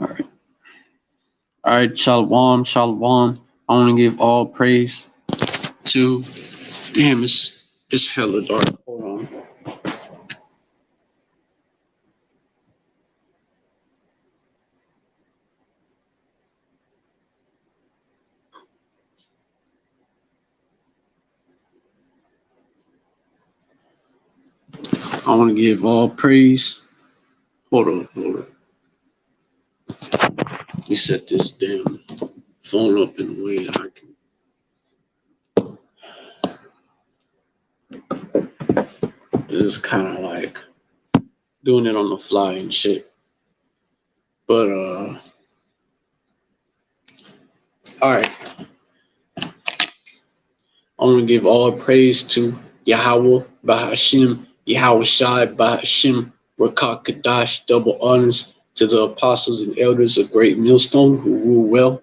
All right. All right. Shalom. Shalom. I want to give all praise to. Damn, it's hella dark. Hold on. I want to give all praise. Hold on. Hold on. Let me set this damn phone up in a way that I can. This is kind of like doing it on the fly and shit. But all right. I want to give all praise to Yahweh, Bahashim, Yahweh Shai, Bahashim, Rakakadash, double honors to the apostles and elders of Great Millstone who rule well.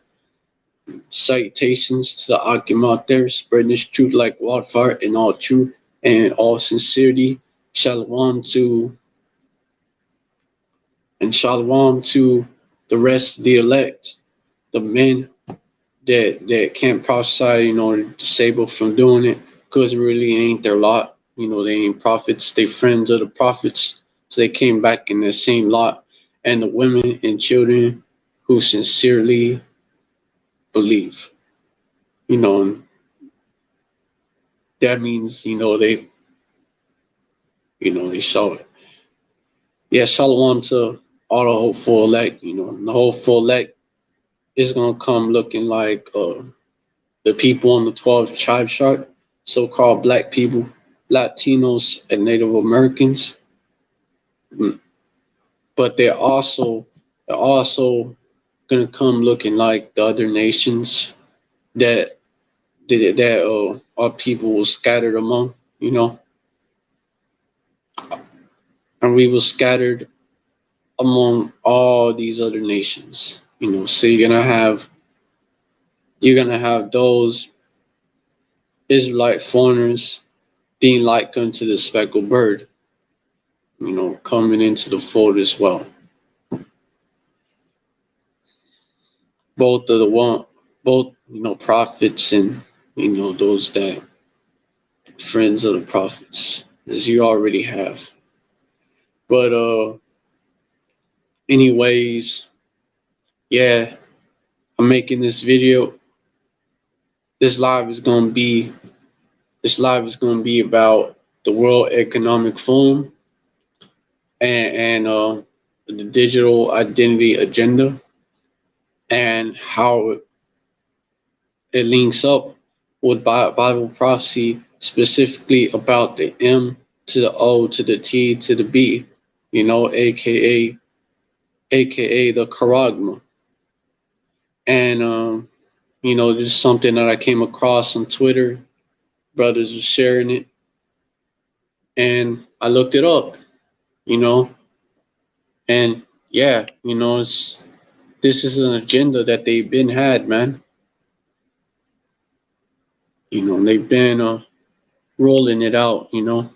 Salutations to the Akim out there, spreading this truth like wildfire in all truth and in all sincerity. Shalom to the rest of the elect, the men that can't prophesy, disable from doing it, because it really ain't their lot. They ain't prophets, they friends of the prophets, so they came back in the same lot. And the women and children who sincerely believe, that means, they saw it. Yeah, shalom to all the hopeful elect, the hopeful elect is gonna come looking like the people on the 12 tribe chart, so-called black people, Latinos, and Native Americans. But they're also gonna come looking like the other nations that our people was scattered among, and we were scattered among all these other nations, So you're gonna have those Israelite foreigners being like unto the speckled bird, coming into the fold as well. Both prophets and those that friends of the prophets, as you already have. But anyways, yeah, I'm making this video. This live is gonna be about the World Economic Forum and the digital identity agenda and how it links up with Bible prophecy, specifically about the M to the O to the T to the B, aka the CHARAGMA. And just something that I came across on Twitter. Brothers were sharing it, and I looked it up, and yeah, this is an agenda that they've been had, man. They've been rolling it out, and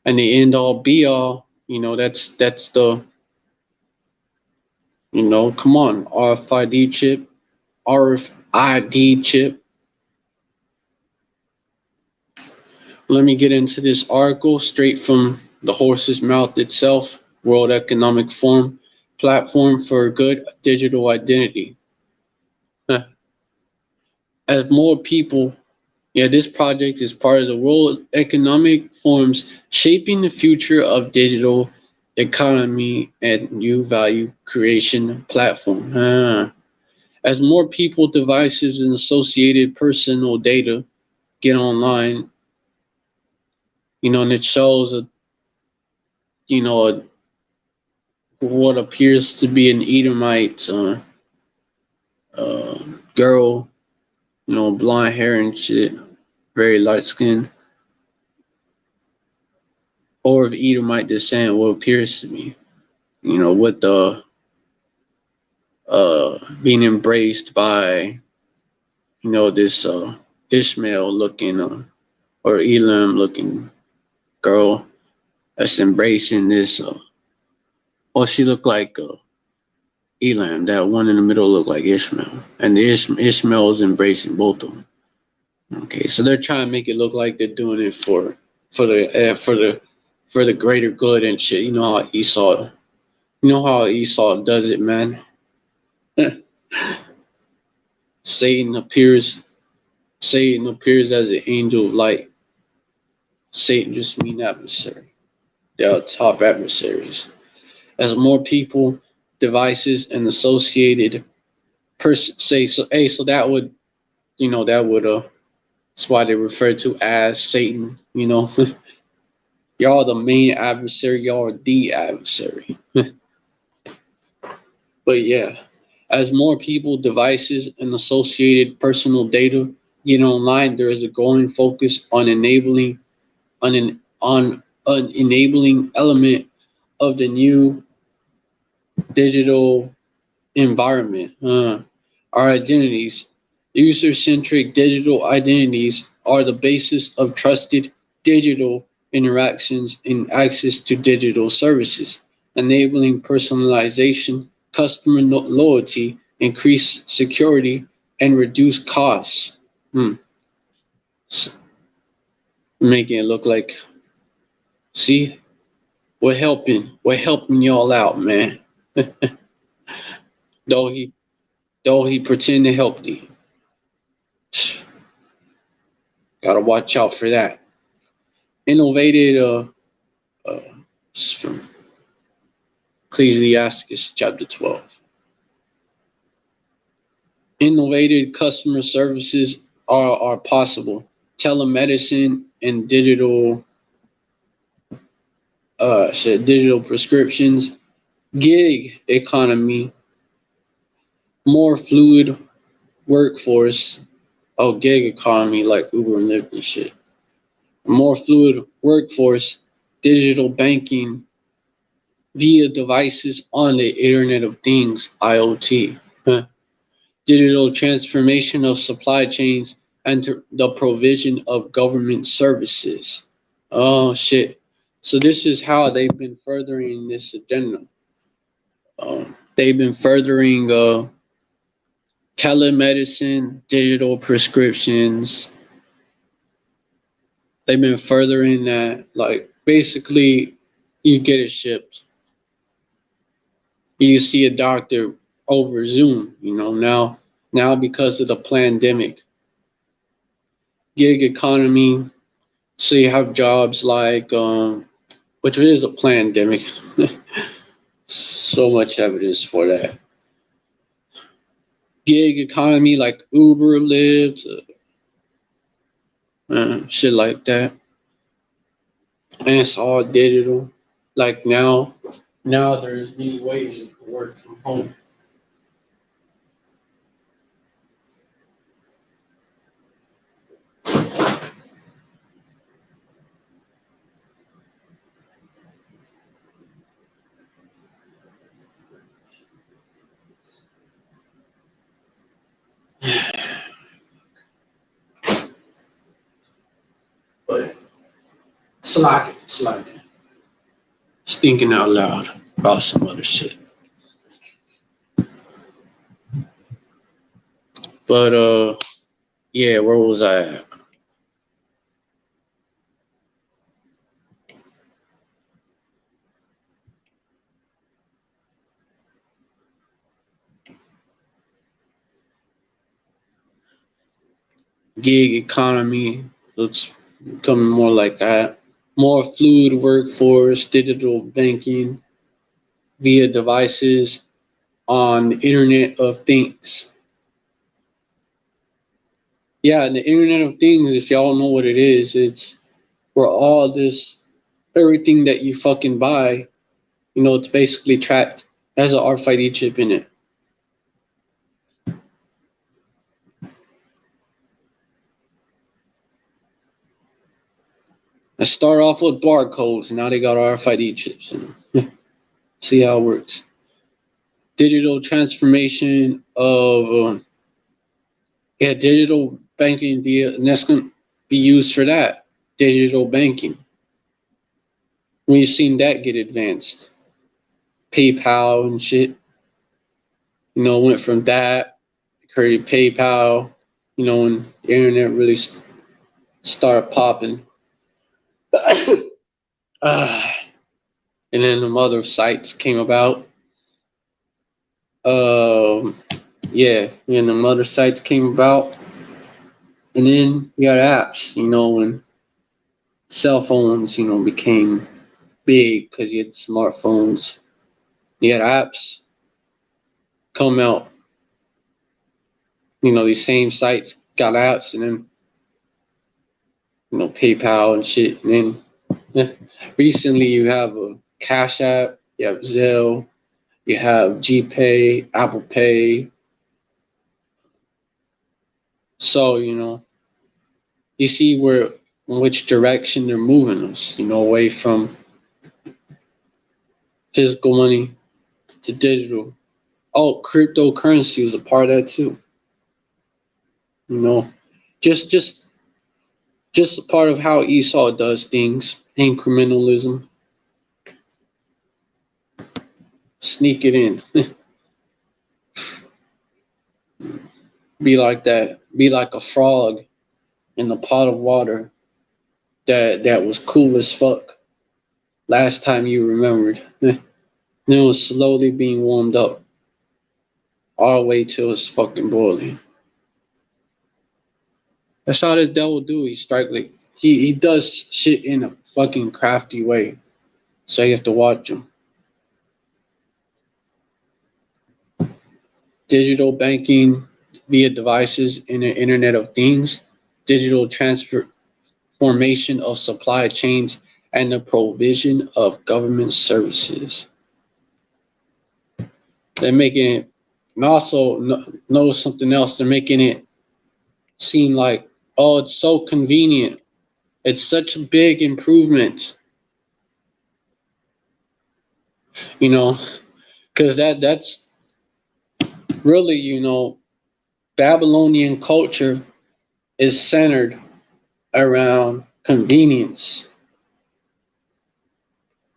the end all be all, that's the, come on, RFID chip. Let me get into this article straight from the horse's mouth itself. World Economic Forum, platform for good digital identity. As more people, this project is part of the World Economic Forum's Shaping the Future of Digital Economy and New Value Creation platform. As more people, devices, and associated personal data get online, and it shows what appears to be an Edomite girl, blonde hair and shit, very light skin, or of Edomite descent, what appears to be, with the being embraced by, this Ishmael looking or Elam looking girl that's embracing this. She looked like Elam. That one in the middle looked like Ishmael, and the Ishmael is embracing both of them. Okay, so they're trying to make it look like they're doing it for the greater good and shit. You know how Esau does it, man. Satan appears. Satan appears as an angel of light. Satan just mean adversary. They are top adversaries. As more people, devices, and associated say so. Hey, so that would that's why they refer to as Satan. Y'all the main adversary. Y'all are the adversary. But yeah, as more people, devices, and associated personal data get online, there is a growing focus on an enabling element of the new digital environment. Our identities, user-centric digital identities, are the basis of trusted digital interactions and access to digital services, enabling personalization, customer loyalty, increased security, and reduced costs. Making it look like, see, we're helping y'all out, man. though he though he pretend to help thee. Gotta watch out for that. Innovated uh from Ecclesiastes chapter 12. Innovative customer services are possible. Telemedicine and digital prescriptions, gig economy, more fluid workforce. Oh, gig economy like Uber and Lyft and shit. More fluid workforce, digital banking via devices on the Internet of Things, IoT. Digital transformation of supply chains and the provision of government services. Oh shit. So this is how they've been furthering this agenda. They've been furthering telemedicine, digital prescriptions. They've been furthering that. Like basically, you get it shipped. You see a doctor over Zoom. Now because of the pandemic, gig economy. So you have jobs like, which is a pandemic. So much evidence for that. Gig economy like Uber, Lyft, shit like that. And it's all digital. Like now there's many ways you can work from home. But slack it. Just thinking out loud about some other shit. But yeah, where was I at? Gig economy. It's becoming more like that. More fluid workforce, digital banking via devices on the Internet of Things. Yeah, and the Internet of Things, if y'all know what it is, it's where all this, everything that you fucking buy, it's basically tracked as an RFID chip in it. I start off with barcodes, now they got RFID chips in them. See how it works. Digital transformation of digital banking and that's going to be used for that. Digital banking. We've seen that get advanced. PayPal and shit. Went from that, created PayPal, when the internet really started popping. And then the other sites came about. Yeah, and the other sites came about. And then you got apps, when cell phones, became big because you had smartphones. You had apps come out, these same sites got apps, and then, PayPal and shit. And then recently you have a Cash App, you have Zelle, you have GPay, Apple Pay. So, you see in which direction they're moving us, away from physical money to digital. Oh, cryptocurrency was a part of that too. Just just a part of how Esau does things. Incrementalism. Sneak it in. Be like that. Be like a frog in the pot of water that was cool as fuck last time you remembered. Then it was slowly being warmed up all the way till it's fucking boiling. That's how this devil do. He does shit in a fucking crafty way. So you have to watch him. Digital banking via devices in the Internet of Things, digital transformation of supply chains, and the provision of government services. They're making it, and also notice something else. They're making it seem like, oh, it's so convenient. It's such a big improvement, because that's really, Babylonian culture is centered around convenience.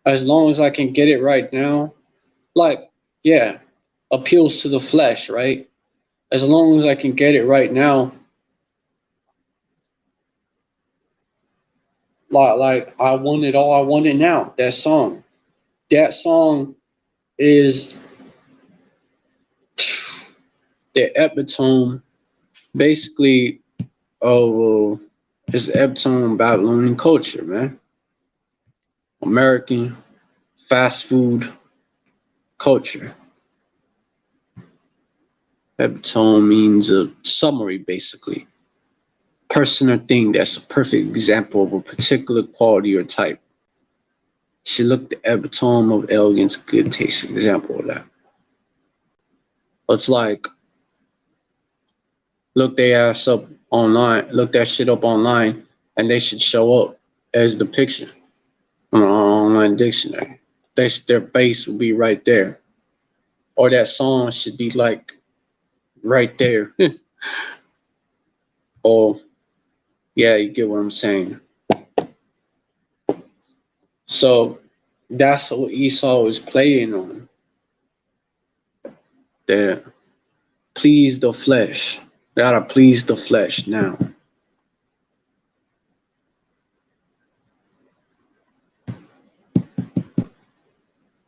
As long as I can get it right now, like, yeah, appeals to the flesh, right? As long as I can get it right now, like I want it all, I want it now. That song is the epitome, basically, of it's the epitome of Babylonian culture, man. American fast food culture. Epitome means a summary, basically. Person or thing that's a perfect example of a particular quality or type. She looked the epitome of elegance, good taste. Example of that. It's like, look look that shit up online, and they should show up as the picture on an online dictionary. Their face will be right there. Or that song should be like right there. Oh, yeah, you get what I'm saying. So that's what Esau is playing on. That please the flesh. Gotta please the flesh now.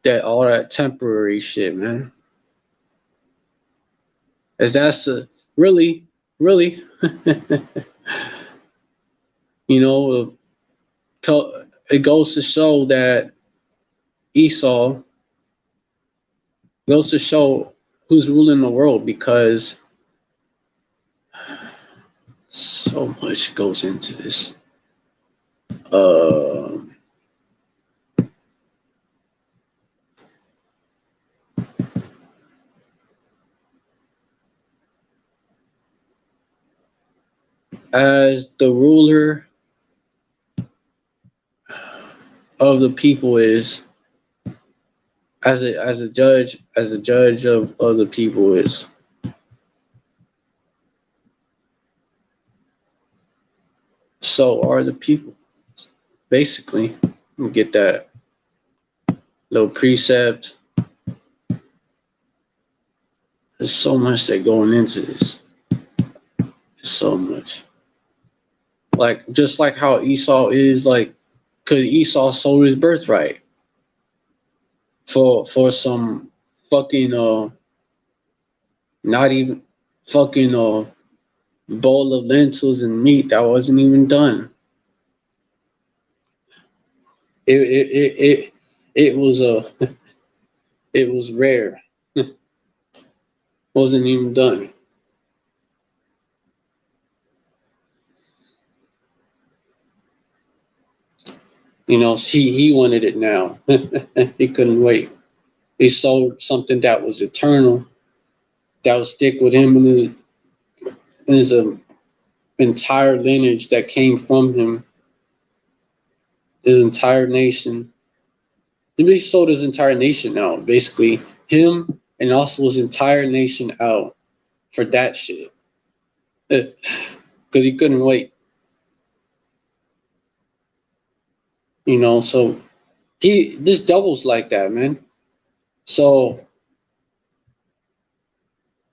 That all that temporary shit, man. As that's really, really, you know, it goes to show that Esau goes to show who's ruling the world, because so much goes into this. As the ruler of the people is, as a judge of the people is. So are the people. Basically, we get that little precept. There's so much that going into this. There's so much. Like just like how Esau is like, cause Esau sold his birthright for some fucking not even fucking bowl of lentils and meat that wasn't even done. It was it was rare. Wasn't even done. You know, he wanted it now. He couldn't wait. He sold something that was eternal, that would stick with him and his entire lineage that came from him, his entire nation. He sold his entire nation out, basically. Him and also his entire nation out for that shit. Because he couldn't wait. You know, so this devil's like that, man. So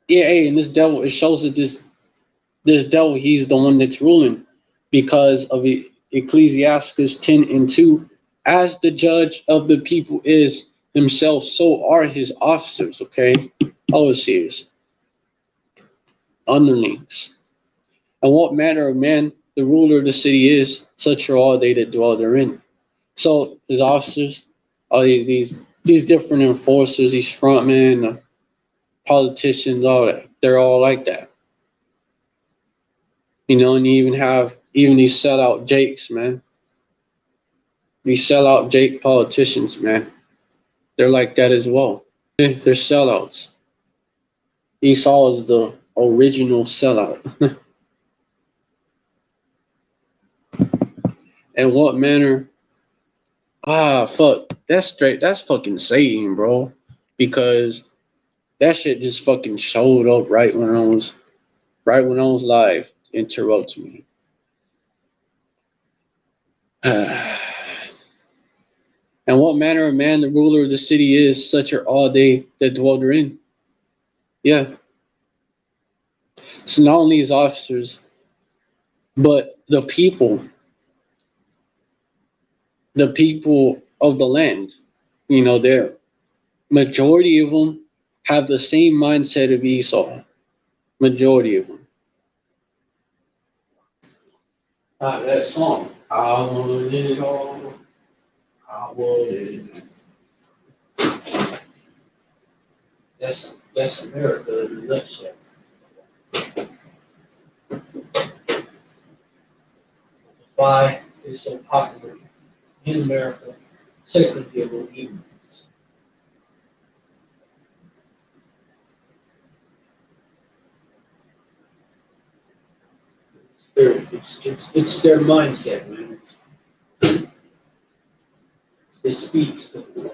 yeah, hey, and this devil, it shows that this devil, he's the one that's ruling because of Ecclesiastes 10:2. As the judge of the people is himself, so are his officers, okay? Overseers, underlings. And what manner of man the ruler of the city is, such are all they that dwell therein. So his officers, all these different enforcers, these frontmen, politicians, all that, they're all like that. You know, and you even have even these sellout Jakes, man. These sellout Jake politicians, man. They're like that as well. They're sellouts. Esau is the original sellout. And what manner? Fuck. That's straight. That's fucking Satan, bro. Because that shit just fucking showed up right when I was live. Interrupt me. And what manner of man the ruler of the city is, such are all they that dwell therein. Yeah. So not only his officers, but the people of the land, you know, their majority of them have the same mindset of Esau. Majority of them. That song. I want it all. I want it. That's America in a nutshell. Why it's so popular in America, secondly among humans. It's their mindset, man. It speaks to them.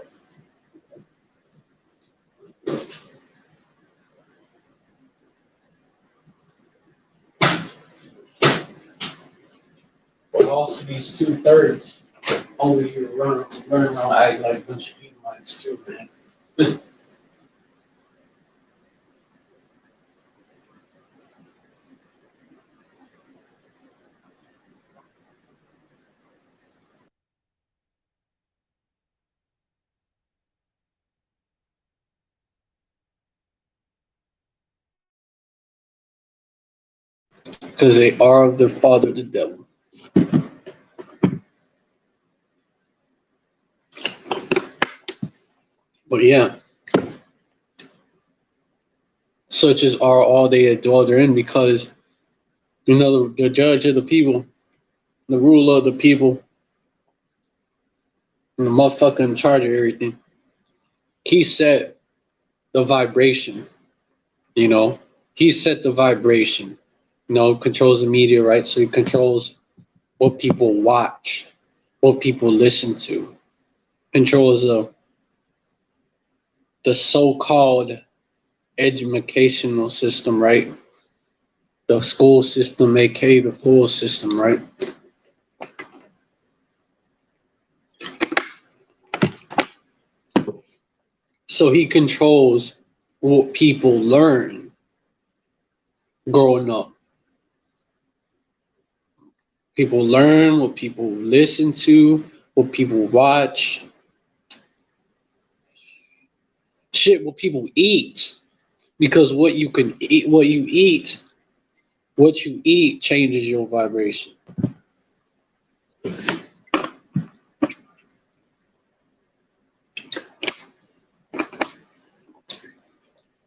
But also these 2/3 over here running around acting like a bunch of humans too, man. Because they are of their father, the devil. But yeah, such as are all they that dwell therein, because you know the judge of the people, the ruler of the people, and the motherfucker in charge of everything. He set the vibration, you know. He set the vibration. You know, controls the media, right? So he controls what people watch, what people listen to, controls the so-called educational system, right? The school system, aka the full system, right? So he controls what people learn growing up. People learn what people listen to, what people watch, shit, what people eat. Because what you can eat, what you eat changes your vibration.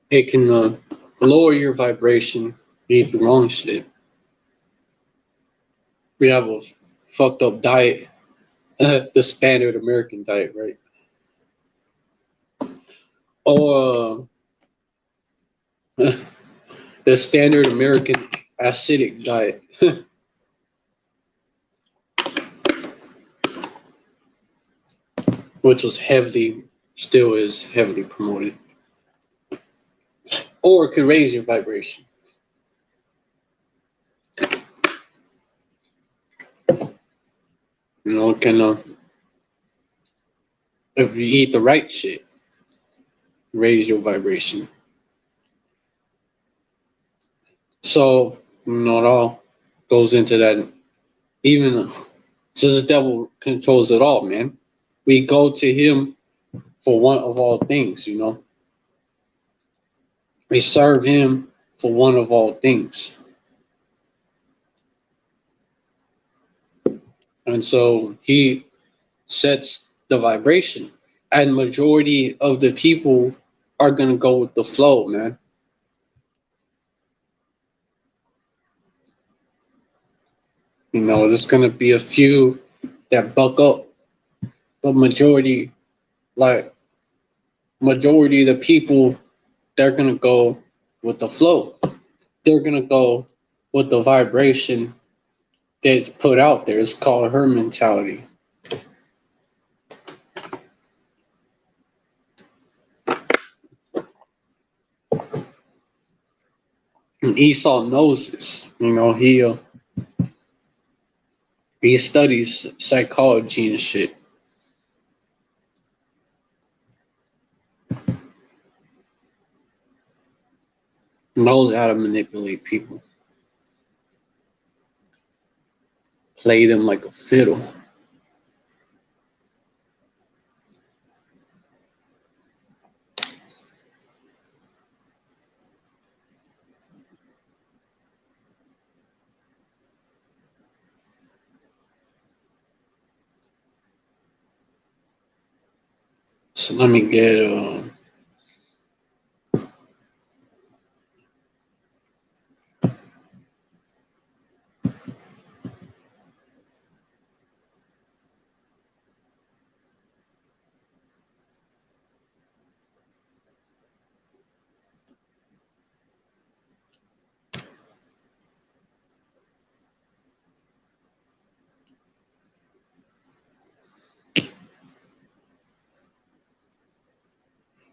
It can lower your vibration. You eat the wrong shit. We have a fucked up diet, the standard American diet, right? Or the standard American acidic diet, which was heavily, still is heavily promoted. Or it can raise your vibration. You know, it can, if you eat the right shit, raise your vibration. So, you know, it all goes into that. Even since the devil controls it all, man, we go to him for one of all things, you know. We serve him for one of all things. And so he sets the vibration. And majority of the people are gonna go with the flow, man. You know, there's gonna be a few that buck up, but like majority of the people, they're gonna go with the flow. They're gonna go with the vibration that's put out there. It's called her mentality. And Esau knows this. You know, he studies psychology and shit. Knows how to manipulate people. Play them like a fiddle. So let me get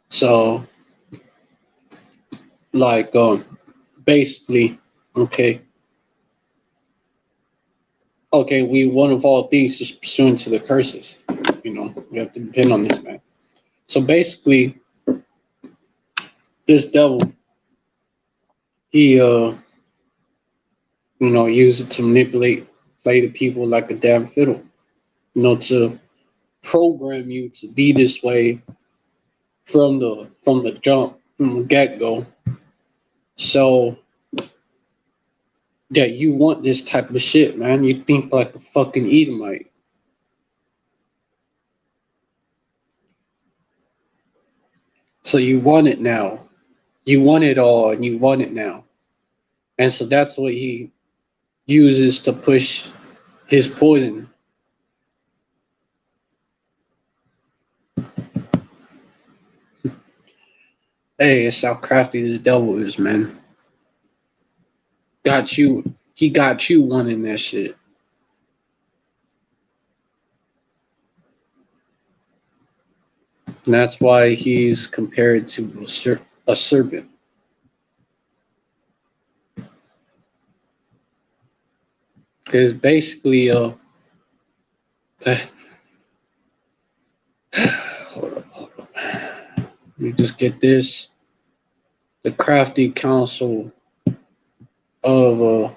so like basically, okay, we one of all things is pursuant to the curses. You know, we have to depend on this man. So basically, this devil, he you know, use it to manipulate, play the people like a damn fiddle. You know, to program you to be this way from the jump, from the get go. So that you want this type of shit, man. You think like a fucking Edomite. So you want it now. You want it all and you want it now. And so that's what he uses to push his poison. Hey, it's how crafty this devil is, man. He got you wanting that shit. And that's why he's compared to a serpent. Because basically, hold up. Let me just get this. the crafty counsel of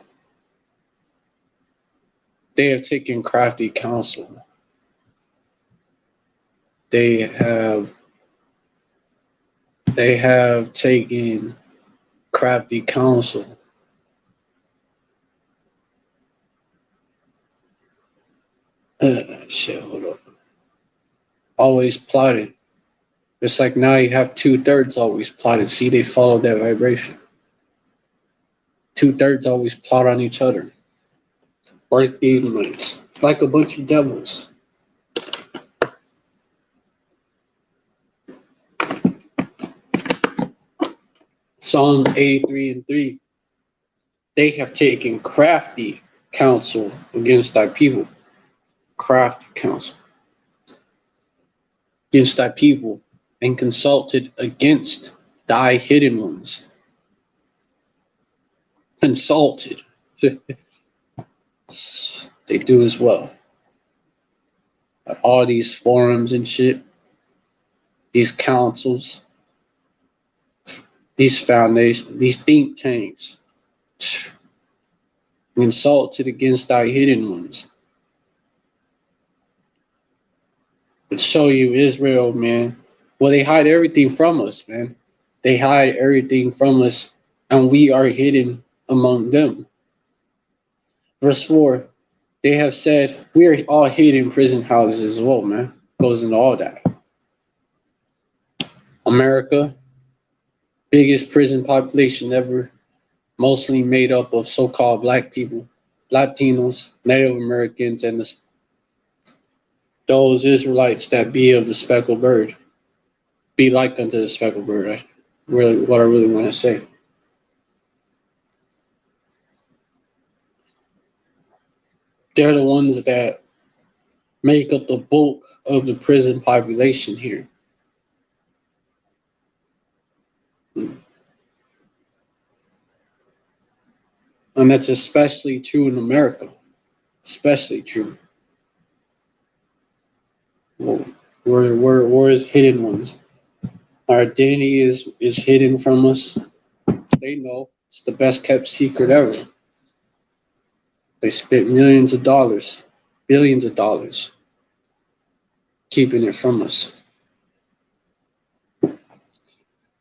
they have taken crafty counsel. They have taken crafty counsel. Shit, hold up. Always plotted. It's like now you have 2/3 always plotted. See, they follow that vibration. 2/3 always plot on each other. Like demons. Like a bunch of devils. Psalm 83:3. They have taken crafty counsel against thy people. Crafty counsel against thy people, and consulted against thy hidden ones. Consulted. They do as well. All these forums and shit, these councils, these foundations, these think tanks, consulted against thy hidden ones. But show you Israel, man. Well, they hide everything from us, man. They hide everything from us, and we are hidden among them. Verse 4, they have said, we are all hid in prison houses as well, man. Goes into all that. America, biggest prison population ever, mostly made up of so-called black people, Latinos, Native Americans, and those Israelites that be of the speckled bird. Be like unto the speckled bird. What I really want to say. They're the ones that make up the bulk of the prison population here. And that's especially true in America. Especially true. Well, where is hidden ones? Our identity is hidden from us. They know it's the best kept secret ever. They spent millions of dollars, billions of dollars, keeping it from us.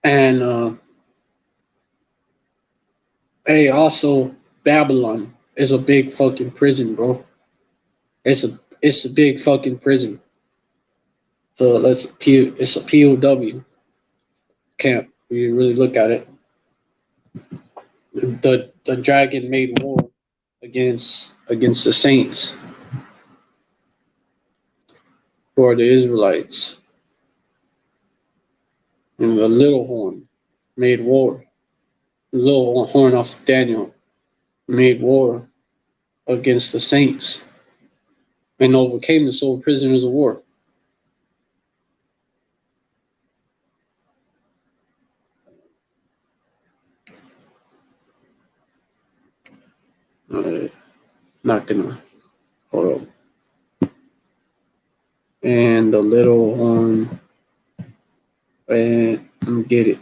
And hey, also Babylon is a big fucking prison, bro. It's a big fucking prison. So it's a POW camp. You really look at it. The dragon made war against the saints, for the Israelites. And the little horn made war. The little horn off Daniel made war against the saints and overcame the soul prisoners of war. Not gonna hold on. And the little horn, and get it.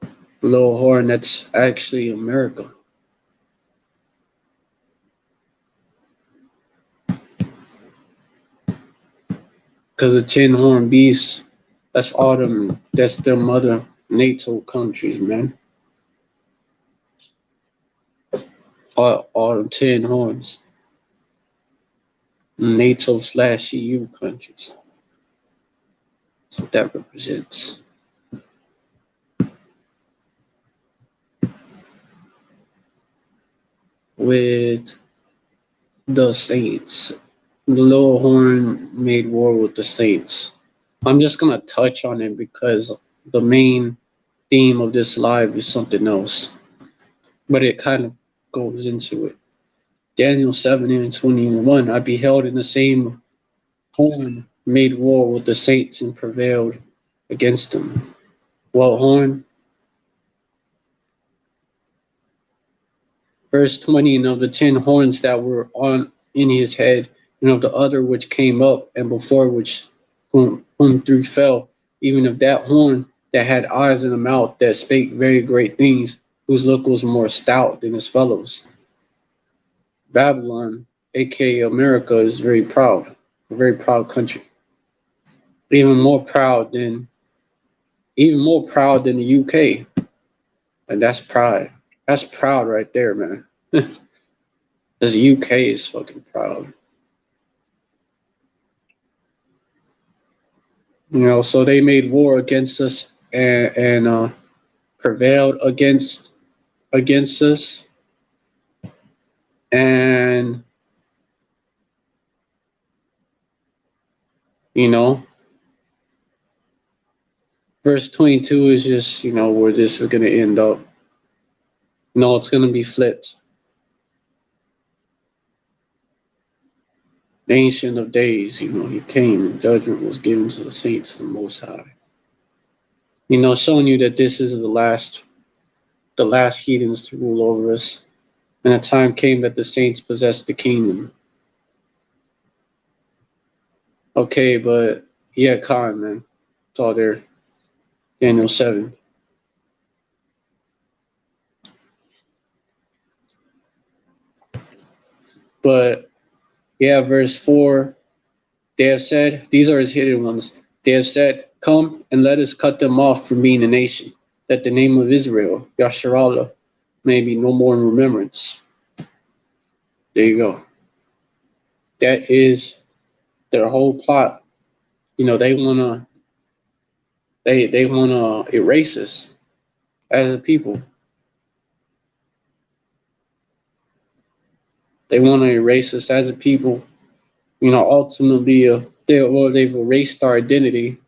The little horn, that's actually America. Because the 10 horn beast, that's their mother NATO countries, man. All 10 horns. NATO/EU countries. That's what that represents. With the saints. The little horn made war with the saints. I'm just going to touch on it because the main theme of this live is something else. But it kind of goes into it. Daniel 7:21, I beheld in the same horn made war with the saints and prevailed against them. What horn? Verse 20, and of the 10 horns that were in his head, and of the other which came up, and before which whom whom three fell, even of that horn that had eyes and a mouth that spake very great things, whose look was more stout than his fellows. Babylon, aka America, is a very proud country. Even more proud than the UK. And that's pride. That's proud right there, man. Because the UK is fucking proud. So they made war against us and prevailed against us. And you know, verse 22 is just, where this is gonna end up. No, it's gonna be flipped. The Ancient of Days, he came and judgment was given to the saints of the Most High. Showing you that this is the last heathens to rule over us. And a time came that the saints possessed the kingdom. Okay, but yeah, Khan, man. It's all there. Daniel 7. But yeah, verse 4, they have said, these are his hidden ones. They have said, come and let us cut them off from being a nation, that the name of Israel, Yasharallah, may be no more in remembrance. There you go. That is their whole plot. They wanna erase us as a people. They want to erase us as a people. Ultimately, they've erased our identity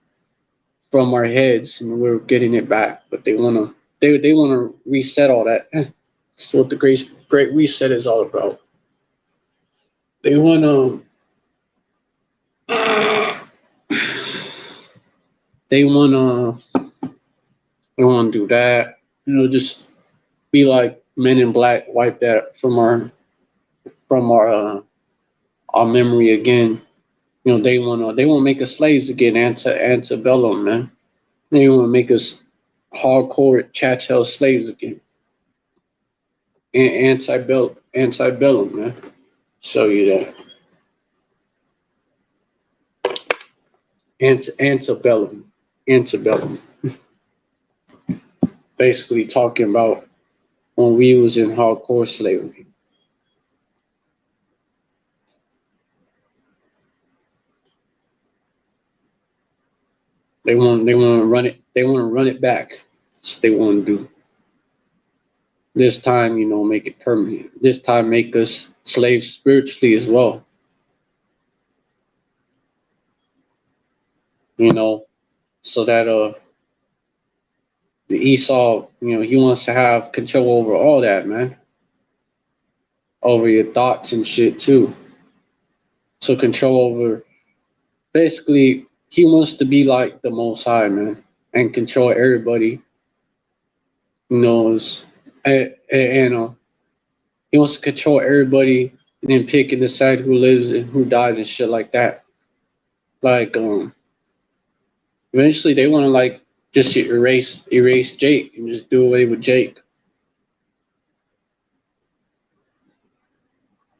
from our heads, and we're getting it back. But they want to reset all that. That's what the great reset is all about. They want to. They want to do that. Just be like Men in Black, wipe that from our memory again. They want to make us slaves again, antebellum, man. They want to make us hardcore chattel slaves again. And antebellum, man. Show you that. Antebellum. Basically talking about when we was in hardcore slavery. They want to run it. They want to run it back. That's what they want to do. This time, make it permanent. This time, make us slaves spiritually as well. So that the Esau, he wants to have control over all that, man. Over your thoughts and shit too. So control over, basically, he wants to be like the Most High, man, and control everybody. And he wants to control everybody and then pick and decide who lives and who dies and shit like that. Like, eventually they want to just erase Jake and just do away with Jake.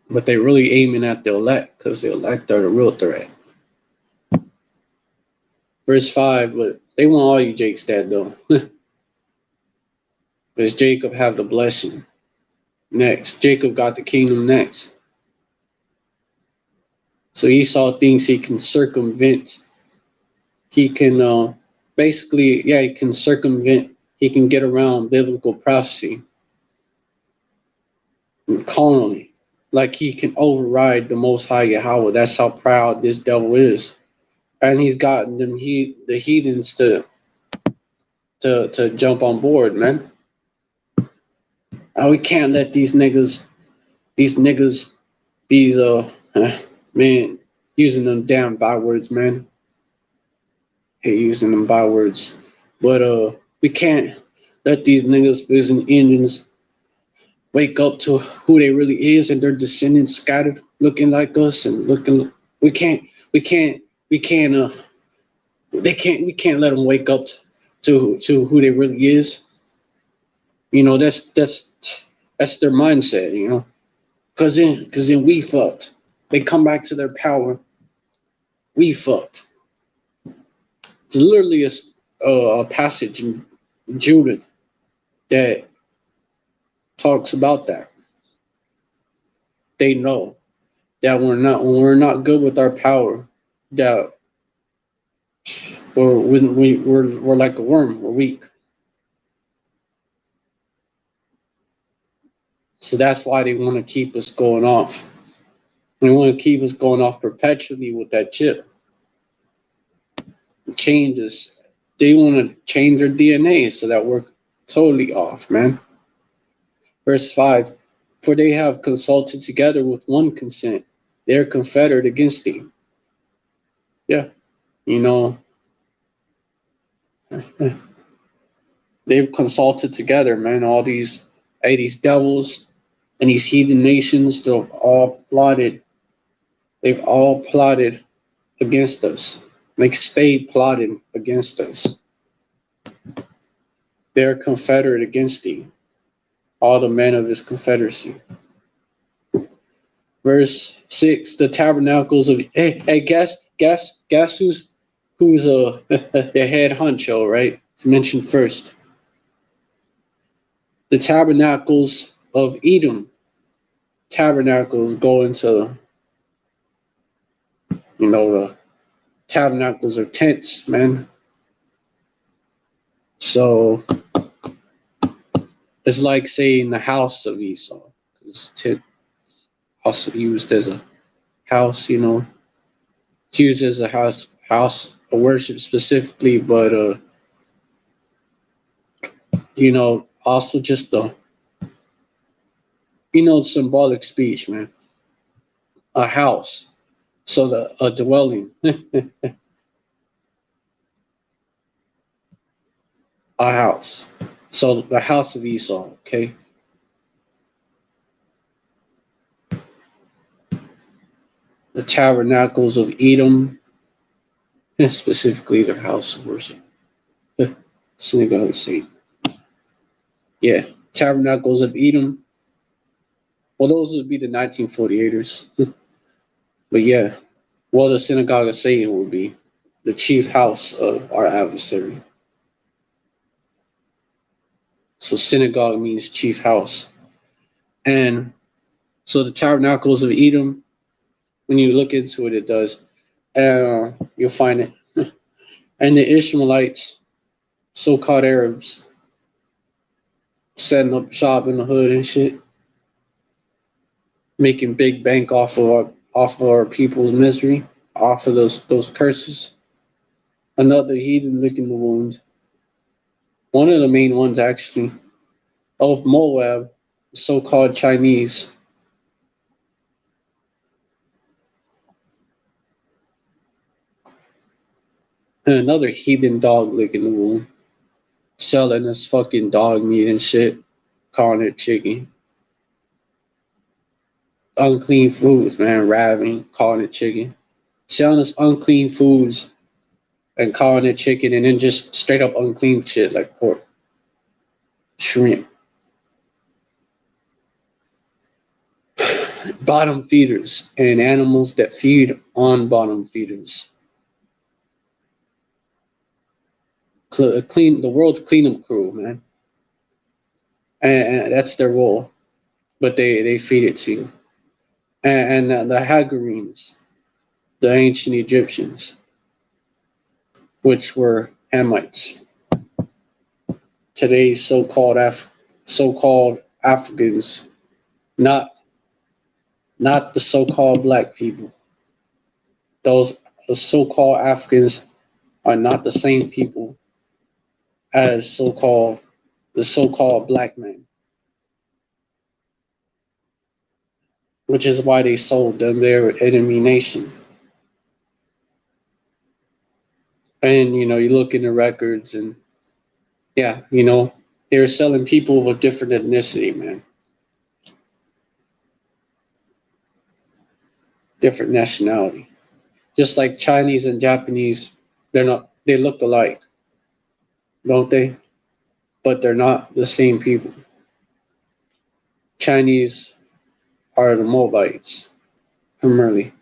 But they're really aiming at the elect, because the elect are the real threat. Verse 5, but they want all you Jakes dead though. Because Jacob have the blessing next. Jacob got the kingdom next. So Esau thinks he can circumvent. He can he can circumvent. He can get around biblical prophecy and carnally. Like he can override the Most High Yahweh. That's how proud this devil is. And he's gotten the heathens to jump on board, man. We can't let these niggas, man, using them damn bywords, man. Hate using them bywords. But we can't let these niggas using Indians wake up to who they really is and their descendants scattered looking like us and looking. We can't We can't let them wake up to who they really is. You know, that's their mindset, you know. Cause then we fucked. They come back to their power. We fucked. There's literally a passage in Judith that talks about that. They know that when we're not good with our power, that or when we're like a worm, we're weak. So that's why they want to keep us going off. They want to keep us going off perpetually with that chip. Change us. They want to change our DNA so that we're totally off, man. Verse 5, for they have consulted together with one consent. They are confederate against thee. Yeah, you know, they've consulted together, man. All these, hey, these devils and these heathen nations, they've all plotted. They've all plotted against us. Like stayed plotting against us. They're confederate against thee, all the men of his confederacy. Verse 6, the tabernacles of hey guess who's the head honcho, right? It's mentioned first. The tabernacles of Edom. Tabernacles go into, you know, the tabernacles are tents, man. So it's like saying the house of Esau. It's also used as a house, you know, it's used as a house of worship specifically, but you know, also just the, you know, symbolic speech, man. A house, so a dwelling, a house. So the house of Esau, okay. The tabernacles of Edom, specifically their house of worship, synagogue of Satan. Yeah, tabernacles of Edom. Well, those would be the 1948ers. But yeah, well, the synagogue of Satan would be the chief house of our adversary. So synagogue means chief house. And so the tabernacles of Edom, when you look into it, it does. You'll find it. And the Ishmaelites, so-called Arabs, setting up shop in the hood and shit, making big bank off of our people's misery, off of those curses. Another heathen licking the wound. One of the main ones, actually, of Moab, so-called Chinese. And another heathen dog licking the wound, selling us fucking dog meat and shit, calling it chicken. Unclean foods, man, ravening, calling it chicken. Selling us unclean foods and calling it chicken, and then just straight up unclean shit like pork, shrimp. Bottom feeders and animals that feed on bottom feeders. Clean the world's cleanup crew, man, and that's their role. But they feed it to you. And the Hagarenes, the ancient Egyptians, which were Hamites. Today's so-called Africans, not the so-called black people. Those so-called Africans are not the same people as the so-called black men, which is why they sold them their enemy nation. And you know, you look in the records, and yeah, you know, they're selling people of a different ethnicity, man, different nationality. Just like Chinese and Japanese, they're not They look alike, don't they? But they're not the same people. Chinese are the Moabites primarily.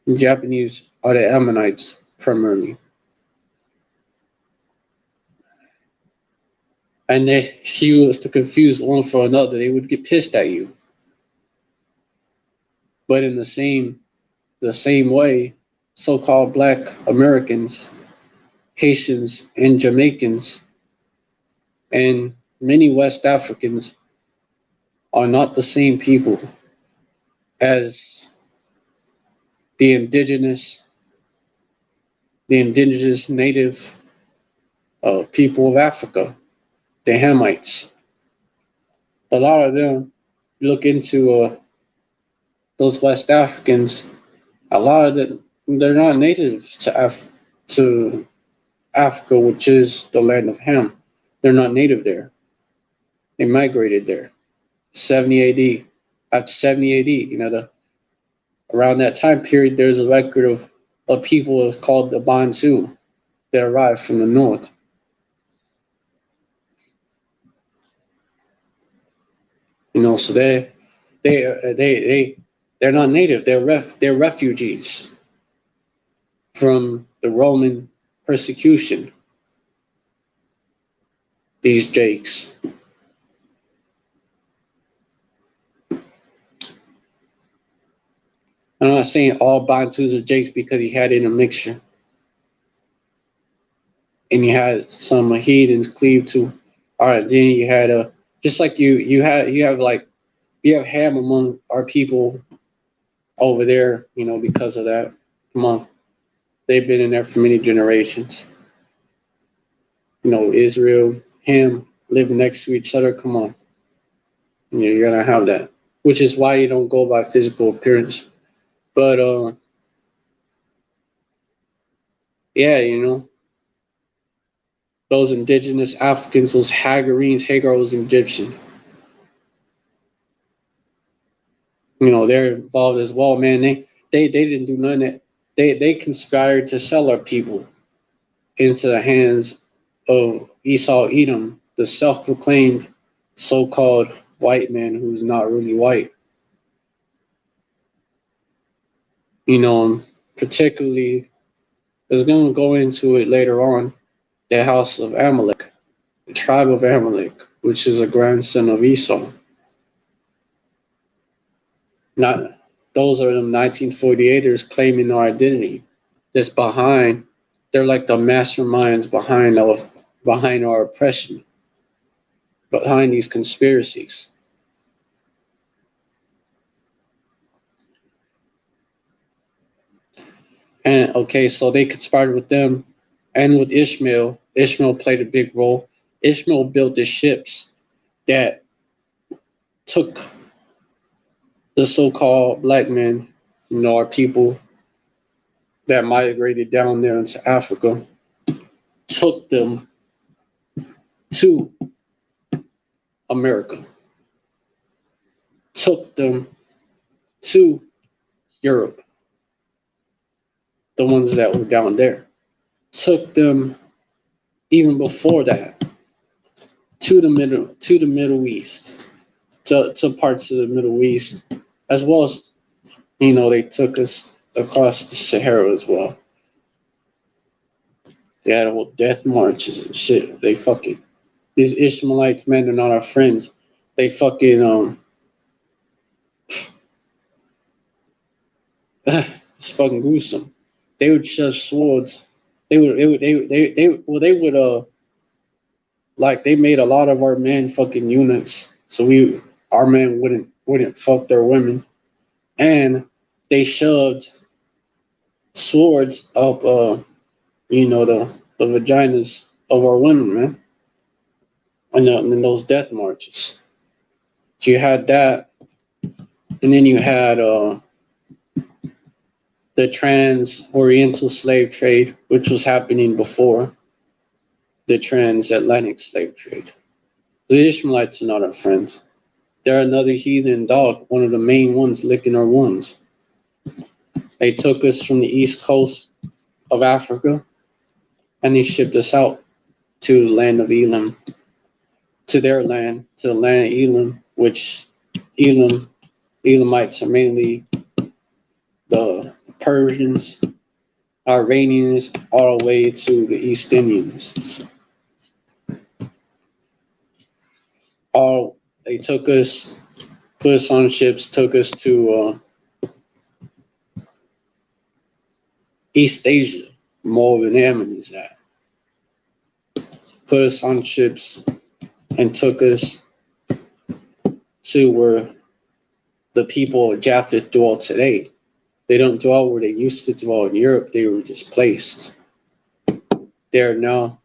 The Japanese are the Ammonites primarily. And if you was to confuse one for another, they would get pissed at you. But in the same way, so-called Black Americans, Haitians, and Jamaicans, and many West Africans are not the same people as the indigenous native people of Africa, the Hamites. A lot of them look into those West Africans. A lot of them, they're not native to Africa, which is the land of Ham. They're not native there. They migrated there. 70 AD. After 70 AD, around that time period, there's a record of people called the Bantu that arrived from the north. So they're not native. They're refugees from the Roman persecution. These Jakes. I'm not saying all Bantus are Jakes because you had intermixture. And you had some heathens cleave to. All right, then you had just like you have Ham among our people over there, because of that. Come on, they've been in there for many generations. Israel, Ham, living next to each other. Come on, you're gonna have that, which is why you don't go by physical appearance. But yeah, those indigenous Africans, those Hagarenes, Hagar was Egyptian. They're involved as well, man. They didn't do none of that. They conspired to sell our people into the hands of Esau Edom, the self-proclaimed so-called white man who's not really white. Particularly, is going to go into it later on, the house of Amalek, the tribe of Amalek, which is a grandson of Esau. Not those are them 1948ers claiming no identity. That's behind. They're like the masterminds behind our oppression, behind these conspiracies. And okay, so they conspired with them and with Ishmael. Ishmael played a big role. Ishmael built the ships that took the so-called black men, our people that migrated down there into Africa, took them to America, took them to Europe, the ones that were down there, took them even before that to the Middle East, to parts of the Middle East, as well as they took us across the Sahara as well. They had whole death marches and shit. These Ishmaelites, man, they're not our friends. They fucking it's fucking gruesome. They would shove swords. They would like they made a lot of our men fucking eunuchs, so our men wouldn't fuck their women, and they shoved swords up the vaginas of our women, man, and in those death marches. So you had that, and then you had the trans-Oriental slave trade, which was happening before the transatlantic slave trade. The Ishmaelites are not our friends. They're another heathen dog, one of the main ones licking our wounds. They took us from the east coast of Africa and he shipped us out to the land of Elam, to their land, to the land of Elam, which Elamites are mainly the Persians, Iranians, all the way to the East Indians. All they took us, put us on ships, took us to East Asia, more than Yemen is at. Put us on ships and took us to where the people of Japheth dwell today. They don't dwell where they used to dwell in Europe. They were displaced. They're now,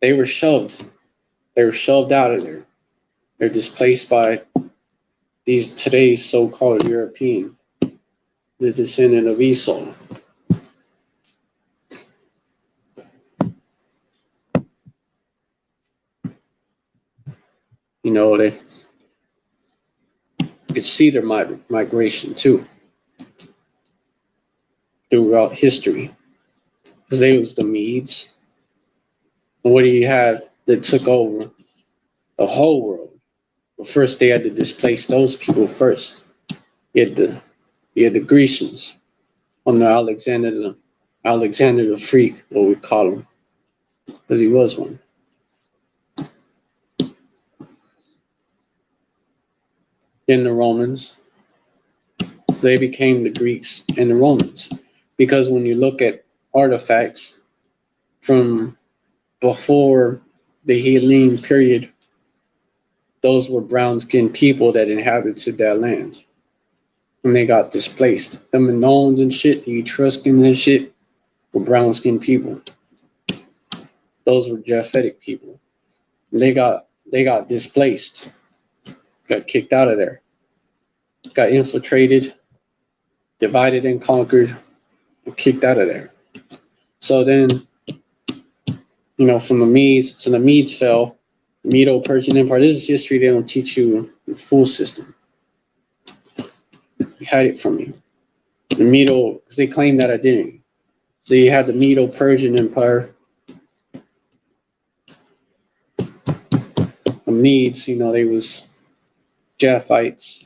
they were shoved. They were shoved out of there. They're displaced by these today's so-called European, the descendant of Esau. You know, they could see their migration too throughout history. Because they was the Medes. And what do you have that took over the whole world? Well, first they had to displace those people first. You had the Grecians under Alexander the Freak, what we call him, because he was one. Then the Romans, they became the Greeks and the Romans. Because when you look at artifacts from before the Hellenic period, those were brown-skinned people that inhabited that land. And they got displaced. The Minoans and shit, the Etruscans and shit, were brown-skinned people. Those were Japhetic people. And they got displaced, got kicked out of there, got infiltrated, divided and conquered, and kicked out of there. So then, you know, from the Medes, so the Medes fell, the Medo-Persian Empire. This is history they don't teach you the full system. They hide it from you. The Medo, because they claim that identity. So you had the Medo-Persian Empire. The Medes, you know, they was Japhites.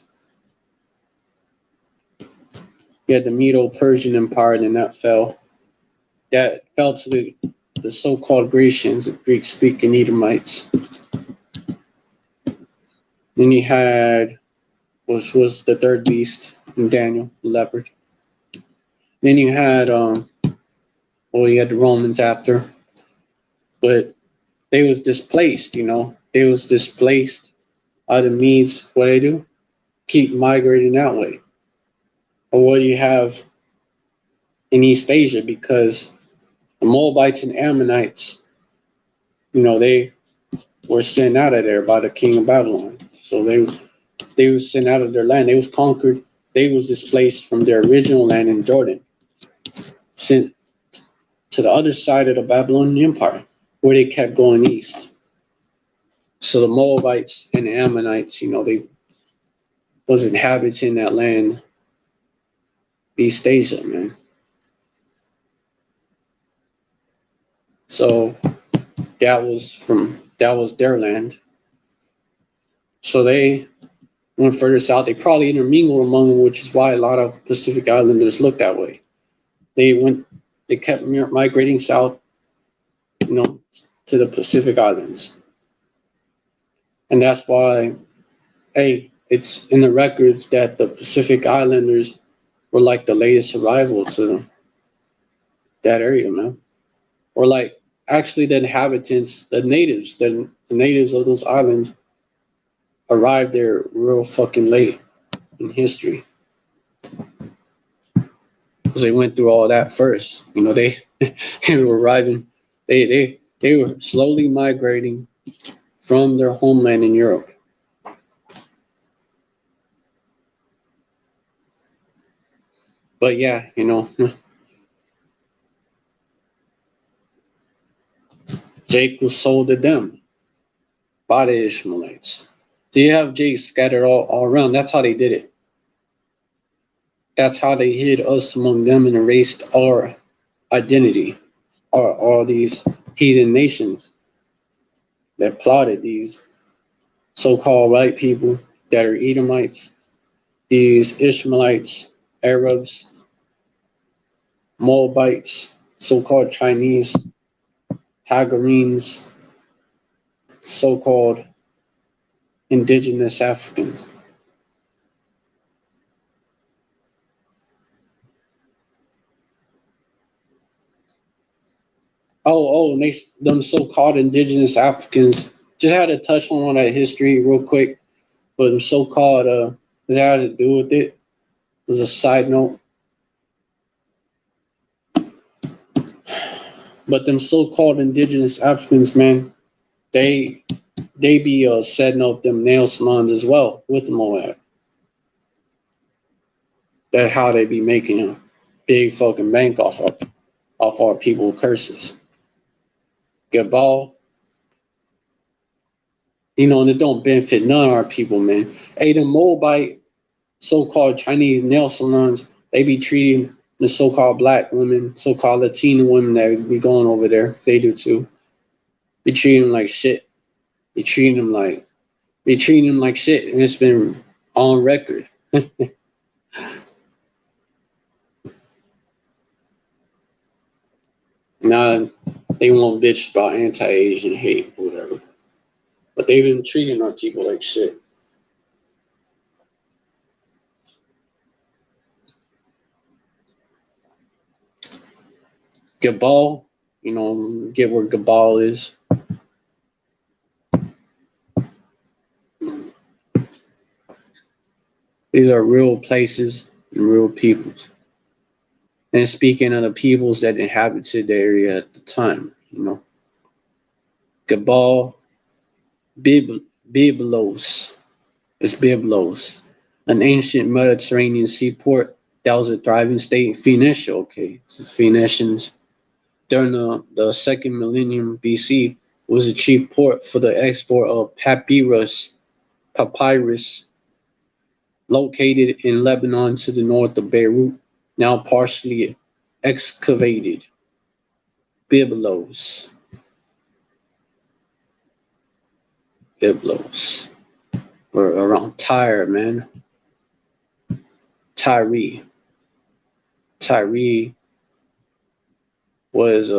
You had the Medo-Persian Empire, and then that fell. That fell to the so-called Grecians, the Greek-speaking Edomites. Then you had, which was the third beast in Daniel, the leopard. Then you had, you had the Romans after, but they was displaced, you know. They was displaced out of Medes. What they do? Keep migrating that way. Or what do you have in East Asia? Because the Moabites and Ammonites, you know, they were sent out of there by the king of Babylon. So they were sent out of their land. They was conquered. They was displaced from their original land in Jordan, sent to the other side of the Babylonian Empire, where they kept going east. So the Moabites and the Ammonites, you know, they was inhabiting that land, East Asia, man. So that was their land. So they went further south. They probably intermingled among them, which is why a lot of Pacific Islanders look that way. They kept migrating south, you know, to the Pacific Islands. And that's why, hey, it's in the records that the Pacific Islanders were like the latest arrival to that area, man. Or like actually the inhabitants, the natives of those islands arrived there real fucking late in history. Because they went through all that first. You know, they were arriving, they were slowly migrating from their homeland in Europe. But yeah, you know, Jake was sold to them by the Ishmaelites. So you have Jake scattered all around. That's how they did it. That's how they hid us among them and erased our identity. are all these heathen nations that plotted these so-called white people that are Edomites, these Ishmaelites, Arabs, Moabites, so-called Chinese, Hagarenes, so-called indigenous Africans. And them so-called indigenous Africans. Just had to touch on all that history real quick, but them so-called this had to do with it. As a side note, but them so-called indigenous Africans, man, they be setting up them nail salons as well with the Moab. That's how they be making a big fucking bank off our people curses. Gabal, and it don't benefit none of our people, man. Hey, the Moabite so-called Chinese nail salons, they be treating the so-called black women, so-called Latina women that be going over there. They do too. Be treating them like shit. Be treating them like shit, and it's been on record. Now they want bitch about anti-Asian hate or whatever, but they've been treating our people like shit. Gabal, get where Gabal is. These are real places and real peoples. And speaking of the peoples that inhabited the area at the time, Gabal, Byblos, it's Byblos, an ancient Mediterranean seaport that was a thriving state. Phoenicia, okay, so Phoenicians during the second millennium BC was a chief port for the export of papyrus, located in Lebanon to the north of Beirut, now partially excavated. Byblos. Or around Tyre, man. Tyre was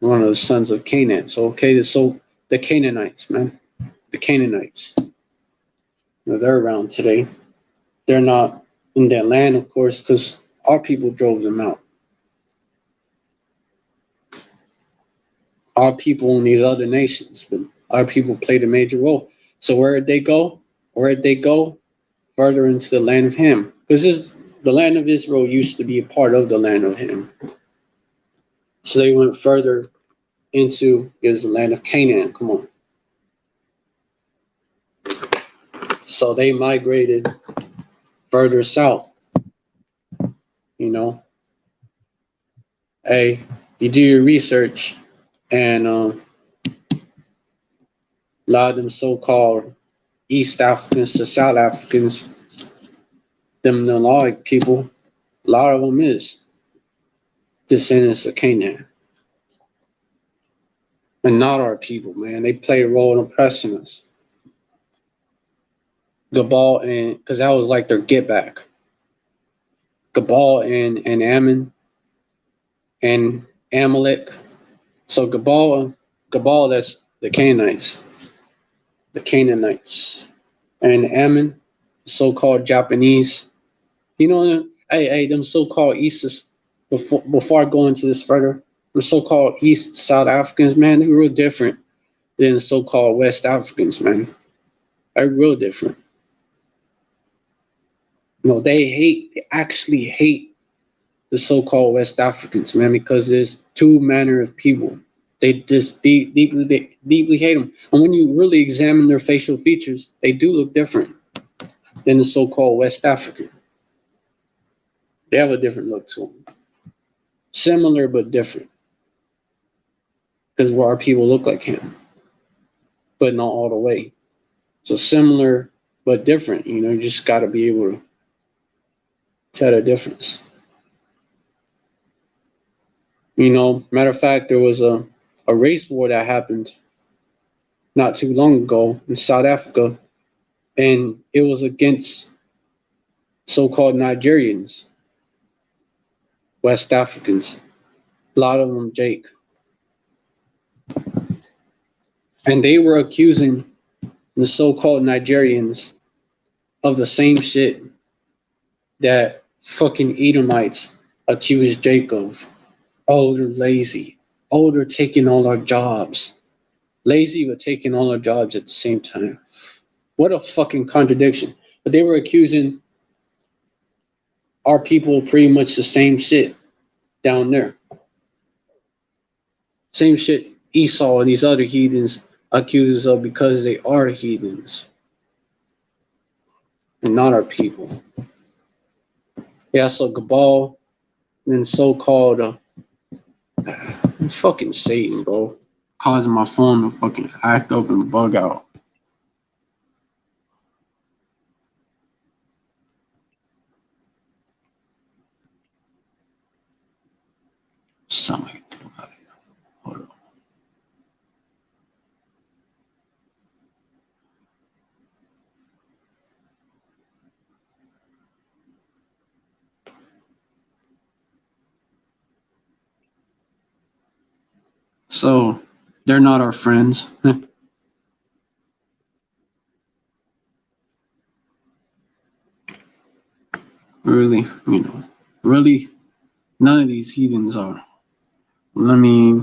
one of the sons of Canaan. So the Canaanites, man. The Canaanites. They're around today. They're not in that land, of course, because our people drove them out. Our people in these other nations, but our people played a major role. So where did they go? Further into the land of Ham. Because the land of Israel used to be a part of the land of Ham. So they went further into the land of Canaan. Come on. So they migrated further south. Hey, you do your research, and a lot of them so-called East Africans to South Africans, them Nilaric people, a lot of them is descendants of Canaan. And not our people, man. They played a role in oppressing us. Gabal because that was like their get back. Gabal and Ammon and Amalek. So Gabal, that's the Canaanites. The Canaanites. And Ammon, so-called Japanese. Them so-called East, before I go into this further, the so-called East South Africans, man, they're real different than the so-called West Africans, man. They're real different. They actually hate the so-called West Africans, man, because there's two manner of people. They just deeply hate them. And when you really examine their facial features, they do look different than the so-called West African. They have a different look to them. Similar but different. Because our people look like him, but not all the way. So similar but different. You just got to be able to tell the difference. Matter of fact, there was a race war that happened not too long ago in South Africa, and it was against so-called Nigerians, West Africans, a lot of them Jake, and they were accusing the so-called Nigerians of the same shit that fucking Edomites accused Jake of. Oh, they're lazy. Oh, they're taking all our jobs. Lazy but taking all our jobs at the same time. What a fucking contradiction. But they were accusing our people pretty much the same shit down there. Same shit Esau and these other heathens accuse us of because they are heathens and not our people. Yeah, so Gabal and so-called fucking Satan, bro, causing my phone to fucking act up and bug out. Something about it. Hold on. So they're not our friends. Really, really, none of these heathens are. Let me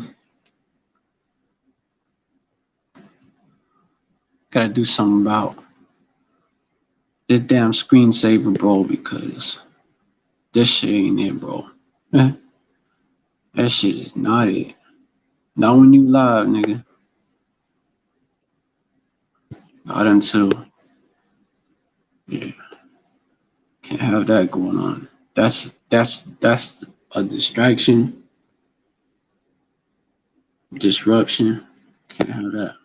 gotta do something about this damn screensaver, bro, because this shit ain't it, bro. That shit is not it. Not when you live, nigga. Not until, yeah, can't have that going on. That's a distraction, disruption. Can't have that.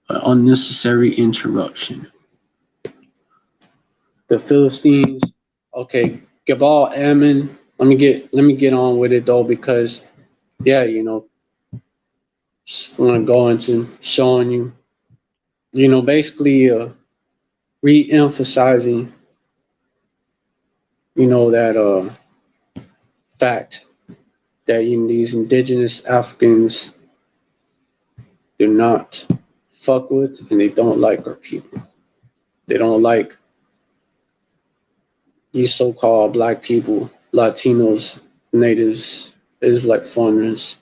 An unnecessary interruption. The Philistines, okay, Gabal Ammon. Let me get on with it though, because yeah, just want to go into showing you, basically re-emphasizing, that fact that these indigenous Africans do not fuck with and they don't like our people. They don't like you so-called black people, Latinos, natives, Israelite foreigners.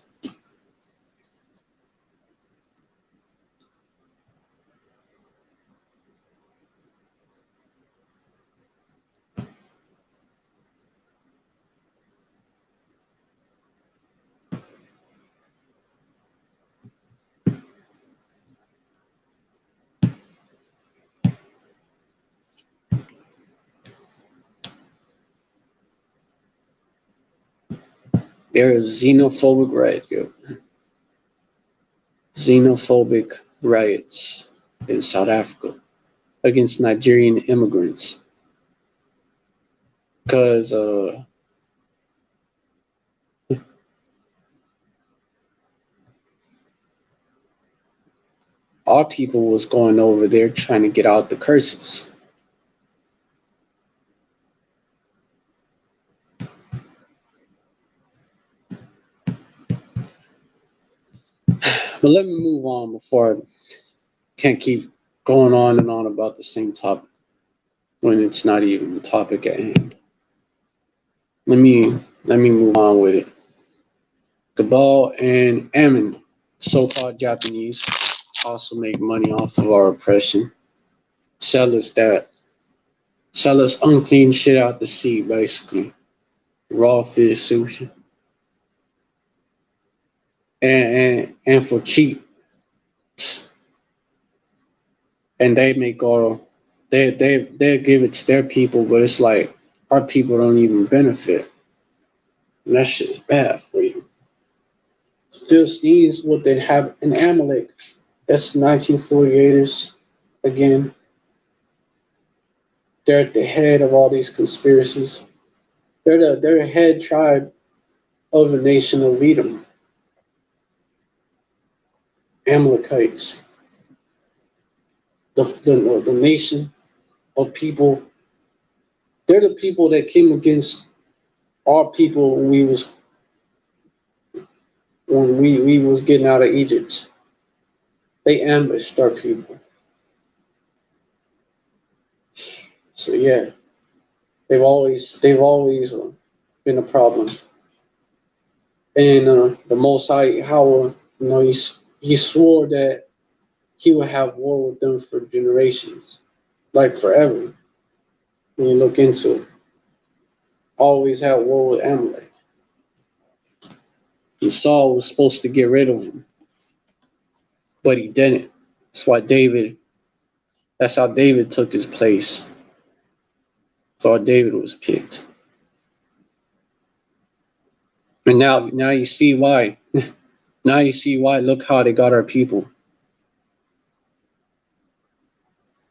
There is xenophobic riots in South Africa against Nigerian immigrants because our people was going over there trying to get out the curses. But let me move on before I can't keep going on and on about the same topic when it's not even the topic at hand. Let me move on with it. Gabal and Ammon, so-called Japanese, also make money off of our oppression. Sell us unclean shit out the sea, basically. Raw fish sushi. And for cheap. And they make all they give it to their people, but it's like our people don't even benefit. And that shit is bad for you. The Philistines, what they have in Amalek, that's 1948ers again. They're at the head of all these conspiracies. They're the head tribe of the nation of Edom, Amalekites, the nation of people. They're the people that came against our people when we was getting out of Egypt. They ambushed our people. So yeah, they've always been a problem. And the Most High, how he swore that he would have war with them for generations, like forever. When you look into it, always had war with Amalek. And Saul was supposed to get rid of him, but he didn't. That's why David. That's how David took his place. So David was picked. And now you see why. Now you see why. Look how they got our people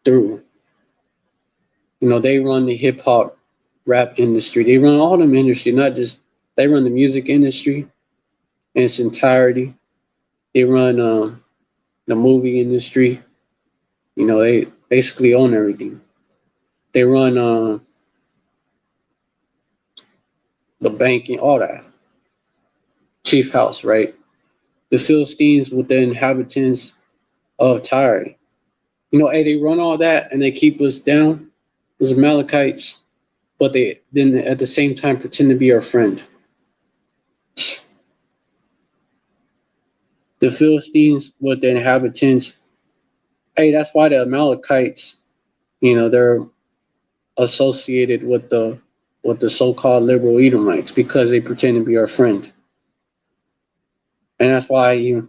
through. They run the hip hop rap industry. They run all them industry, not just they run the music industry in its entirety. They run the movie industry. They basically own everything. They run the banking, all that. Chief House, right? The Philistines with the inhabitants of Tyre. Hey, they run all that and they keep us down, those Amalekites, but they then at the same time pretend to be our friend. The Philistines with the inhabitants. Hey, that's why the Amalekites, they're associated with the so-called liberal Edomites because they pretend to be our friend. And that's why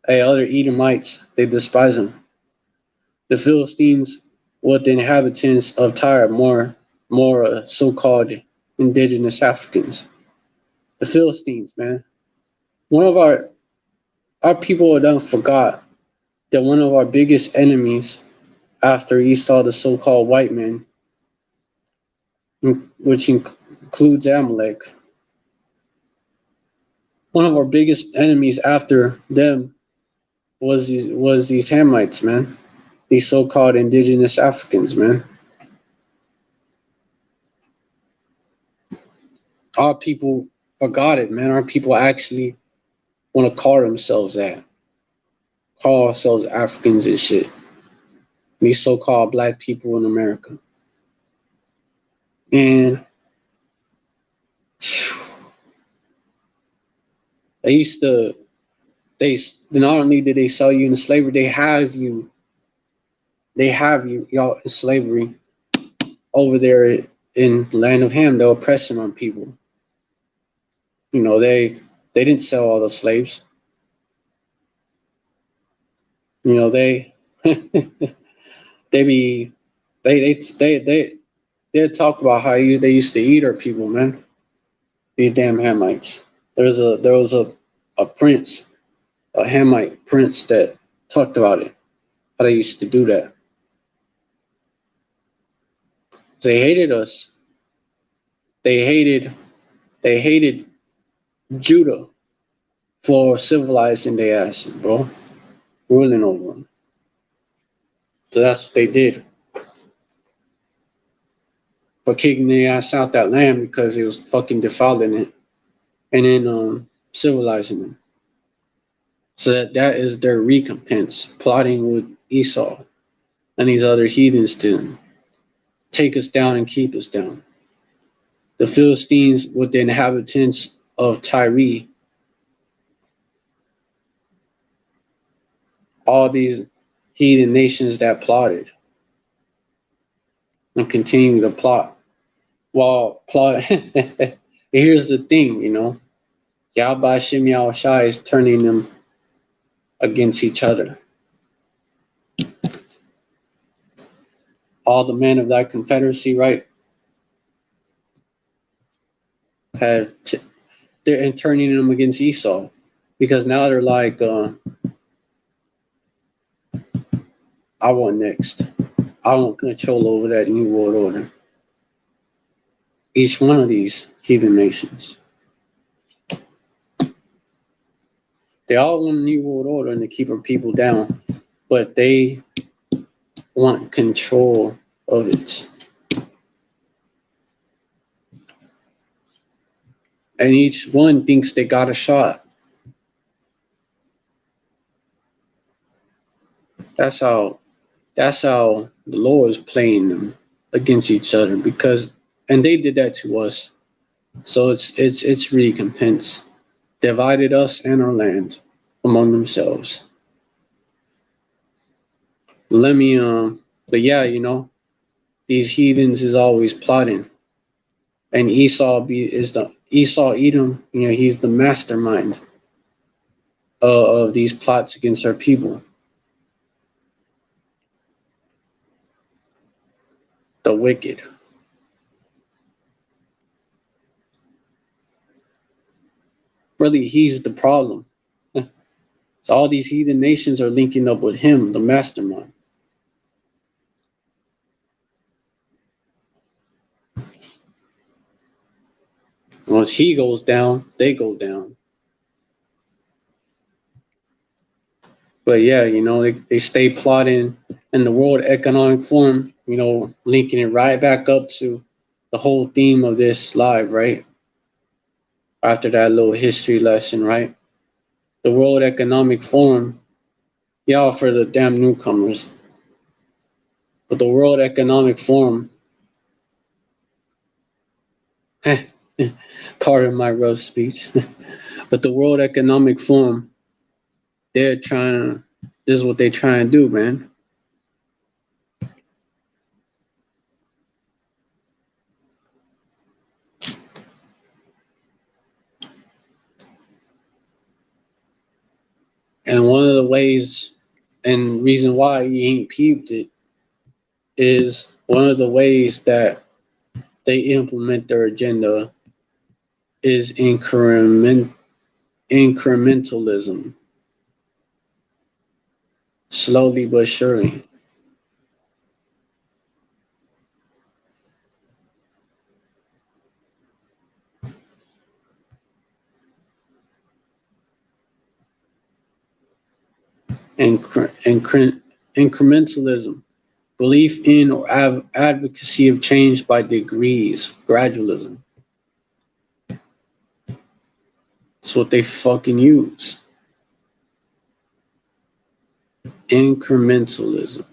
other Edomites, they despise them. The Philistines with the inhabitants of Tyre, more so-called indigenous Africans. The Philistines, man. One of our people done forgot that one of our biggest enemies after Esau, the so-called white man, which includes Amalek, one of our biggest enemies after them was these Hamites, man. These so-called indigenous Africans, man. Our people forgot it, man. Our people actually want to call themselves that. Call ourselves Africans and shit. These so-called black people in America. And they used to, they not only did they sell you into slavery, they have you y'all in slavery over there in the land of Ham. They're oppressing on people. They didn't sell all the slaves. They they they talk about how they used to eat our people, man. These damn Hamites. There was a prince, a Hamite prince that talked about it. How they used to do that. They hated us. They hated Judah for civilizing their ass, bro. Ruling over them. So that's what they did. For kicking their ass out that land because it was fucking defiling it. And then civilizing them. So that is their recompense, plotting with Esau and these other heathens to take us down and keep us down. The Philistines with the inhabitants of Tyre, all these heathen nations that plotted and continue to plot. While plot, here's the thing, Yahweh Shem Shai is turning them against each other. All the men of that confederacy, right, they're turning them against Esau because now they're like, I want next. I want control over that new world order. Each one of these heathen nations. They all want a new world order and to keep our people down, but they want control of it. And each one thinks they got a shot. That's how the Lord is playing them against each other because and they did that to us. So it's recompense. Divided us and our land among themselves. Let me but yeah, these heathens is always plotting. And Esau Edom, he's the mastermind of these plots against our people. The wicked. Really, he's the problem. So all these heathen nations are linking up with him, the mastermind. Once he goes down, they go down. But yeah, they stay plotting in the World Economic Forum, linking it right back up to the whole theme of this live, right? After that little history lesson, right? The World Economic Forum, y'all for the damn newcomers, but the World Economic Forum, pardon my rough speech, but the World Economic Forum, they're trying to, this is what they're trying to do, man. And one of the ways and reason why you ain't peeped it is one of the ways that they implement their agenda is incrementalism, slowly but surely. Incrementalism, belief in or advocacy of change by degrees, gradualism. That's what they fucking use. Incrementalism.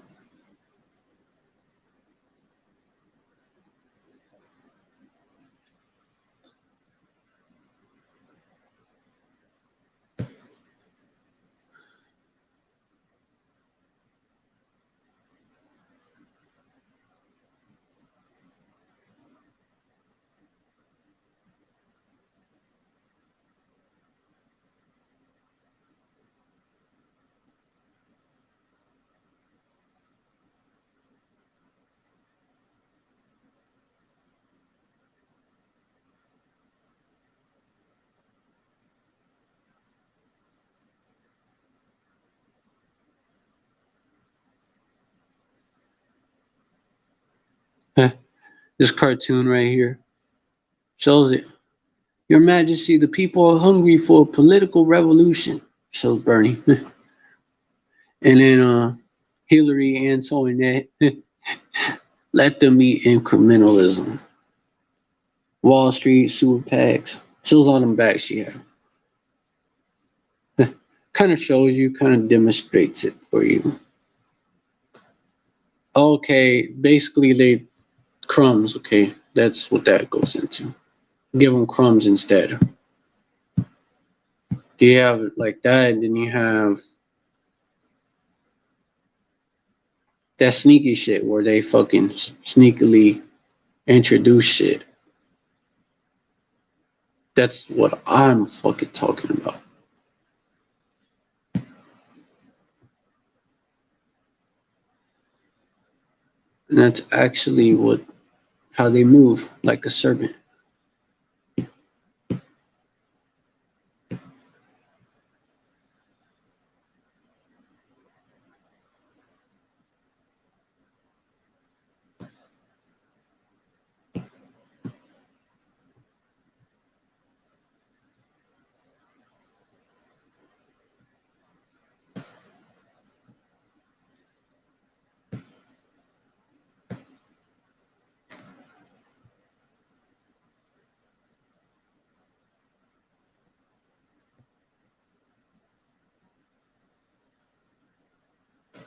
This cartoon right here shows it. Your Majesty, the people are hungry for a political revolution, shows Bernie. And then Hillary Antoinette, let them eat incrementalism. Wall Street, super PACs. Shows on them back she had. Kind of shows you, kind of demonstrates it for you. Okay, basically they crumbs, okay? That's what that goes into. Give them crumbs instead. You have it like that, then you have that sneaky shit where they fucking sneakily introduce shit. That's what I'm fucking talking about. And that's actually how they move, like a serpent.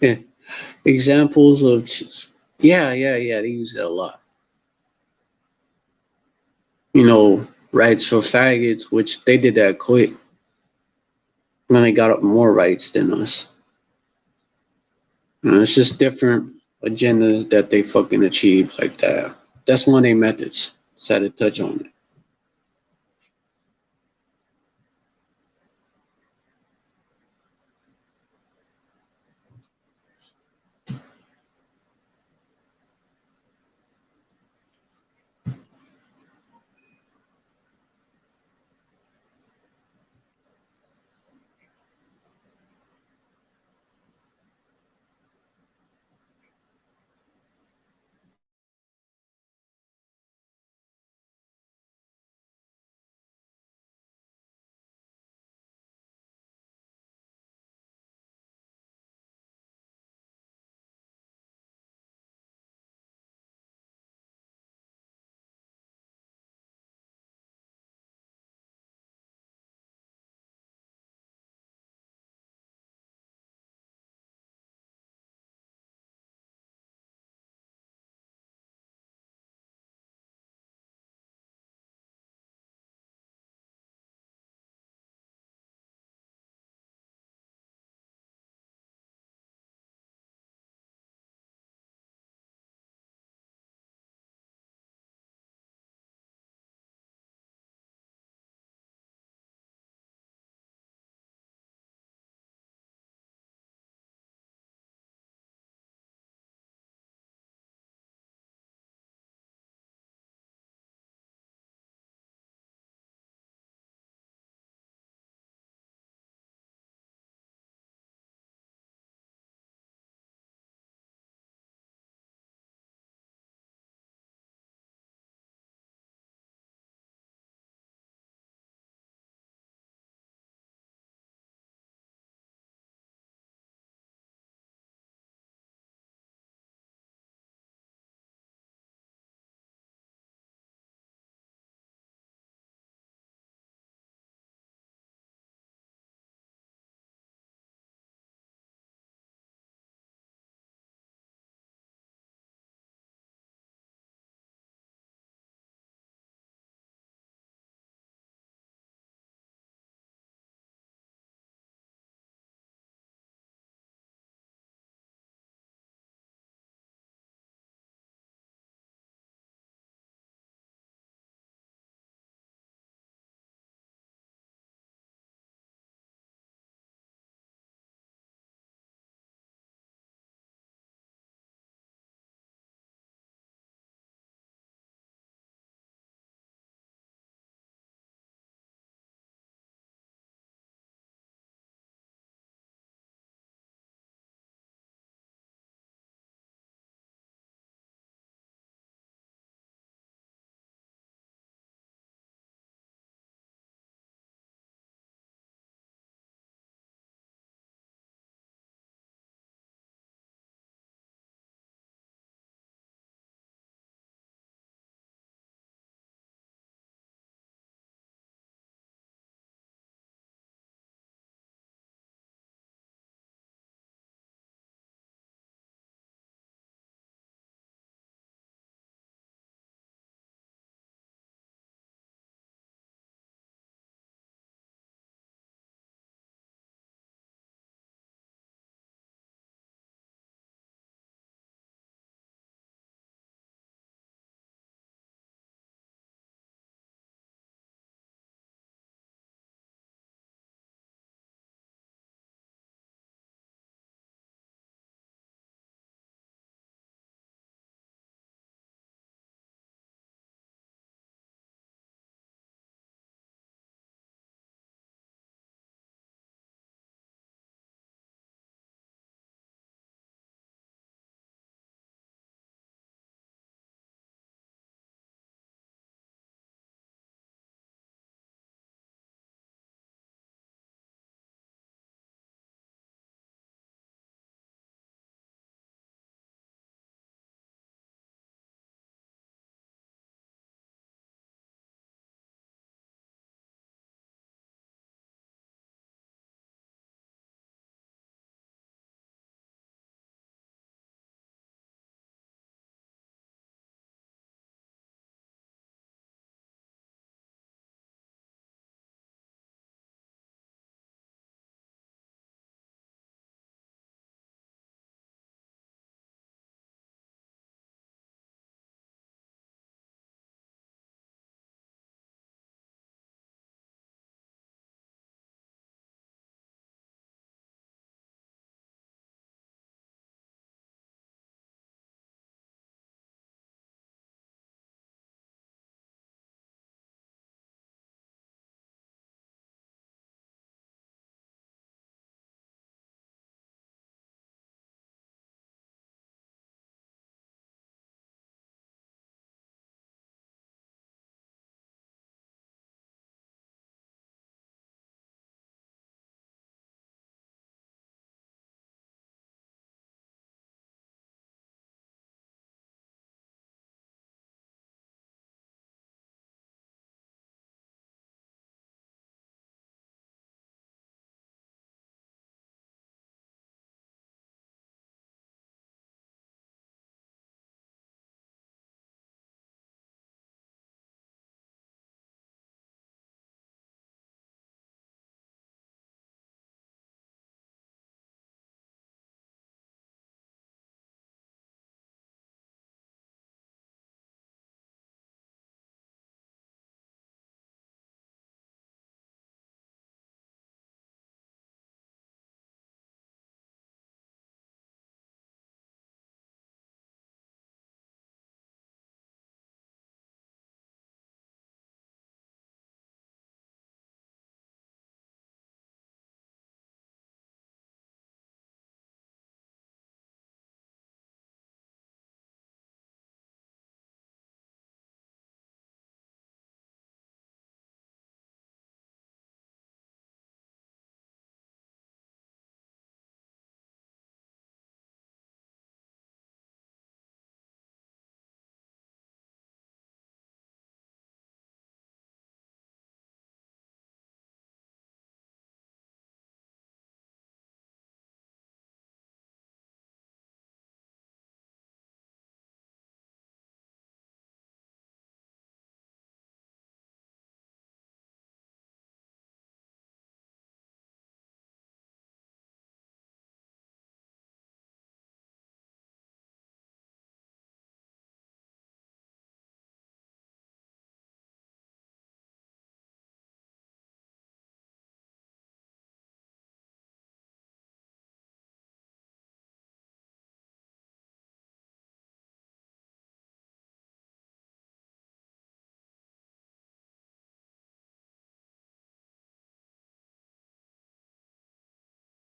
Yeah. Examples of, yeah, yeah, yeah, they use that a lot. Rights for faggots, which they did that quick. And then they got up more rights than us. It's just different agendas that they fucking achieve like that. That's one of their methods. Just had to touch on it.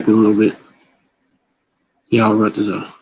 in a little bit. Yeah, I'll wrap this up.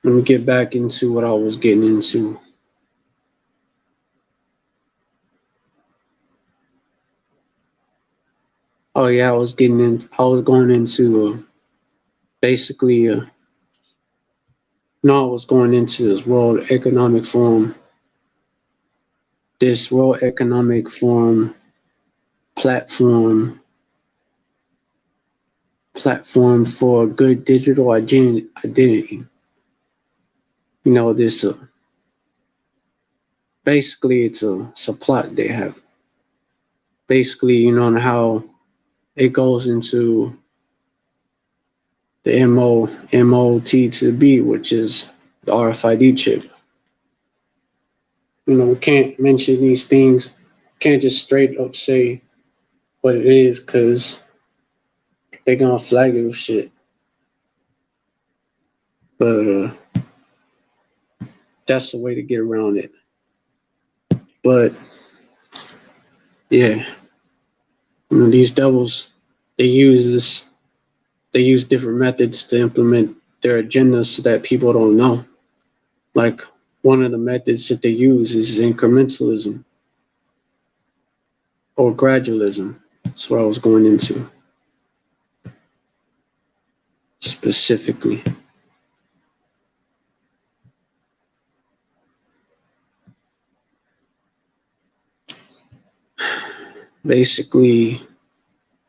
Let me get back into what I was getting into. Oh yeah, I was going into basically no, I was going into this World Economic Forum platform for good digital identity. You know, this basically it's a plot they have. Basically, you know how it goes into the M.O.T.B, which is the RFID chip. You know, we can't mention these things. Can't just straight up say what it is, because they're gonna flag it with shit. But that's the way to get around it. But yeah, you know, these devils, they use this. They use different methods to implement their agendas so that people don't know. Like, one of the methods that they use is incrementalism or gradualism. That's what I was going into specifically. Basically,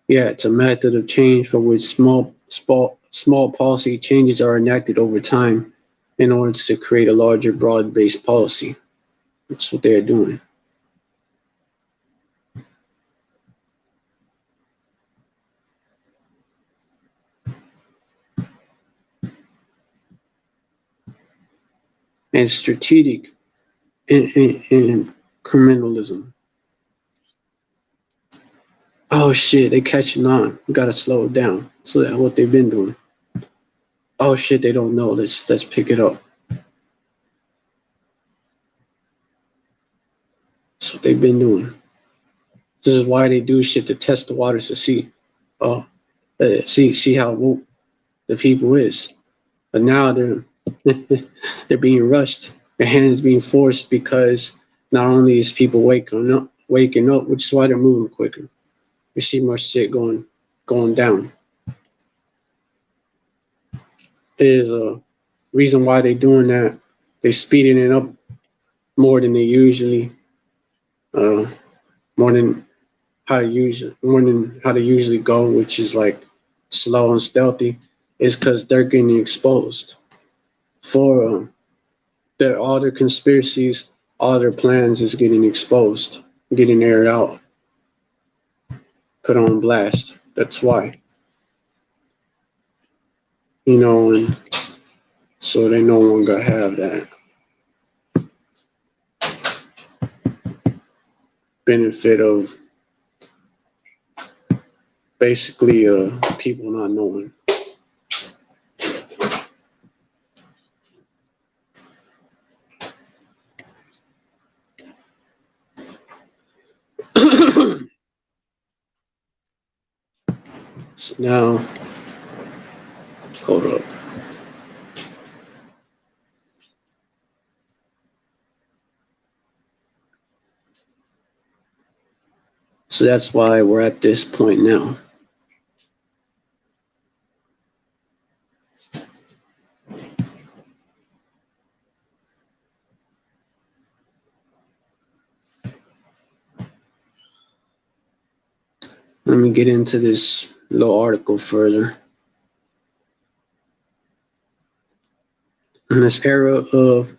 yeah, it's a method of change by which small policy changes are enacted over time in order to create a larger, broad-based policy. That's what they're doing. And strategic in criminalism. Oh shit, they catching on. We gotta slow it down. So that's what they've been doing. Oh shit, they don't know. Let's pick it up. That's what they've been doing. This is why they do shit to test the waters to uh, see how woke the people is. But now they're they're being rushed. Their hands being forced because not only is people waking up, which is why they're moving quicker. We see more shit going down. There's a reason why they're doing that. They're speeding it up more than they usually uh more than more than how they usually go, which is like slow and stealthy, is because they're getting exposed for all their conspiracies, all their plans is getting exposed, getting aired out, put on blast. That's why, you know, and so they no longer have that benefit of basically people not knowing. So now, hold up. So that's why we're at this point now. Let me get into this little article further. In this era of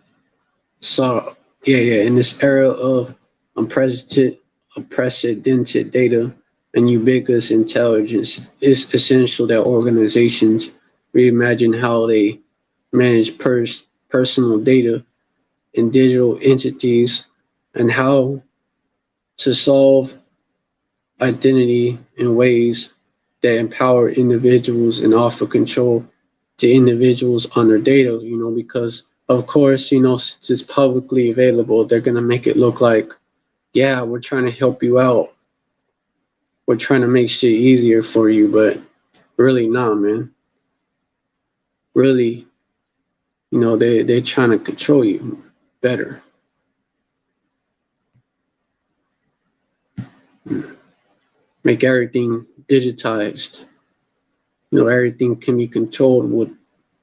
in this era of unprecedented data and ubiquitous intelligence, it's essential that organizations reimagine how they manage personal data in digital entities and how to solve identity in ways that empower individuals and offer control to individuals on their data, you know, because of course, you know, since it's publicly available, they're going to make it look like, yeah, we're trying to help you out. We're trying to make shit easier for you, but really, nah, man. Really, You know, they're trying to control you better. Make everything digitized. You know, everything can be controlled with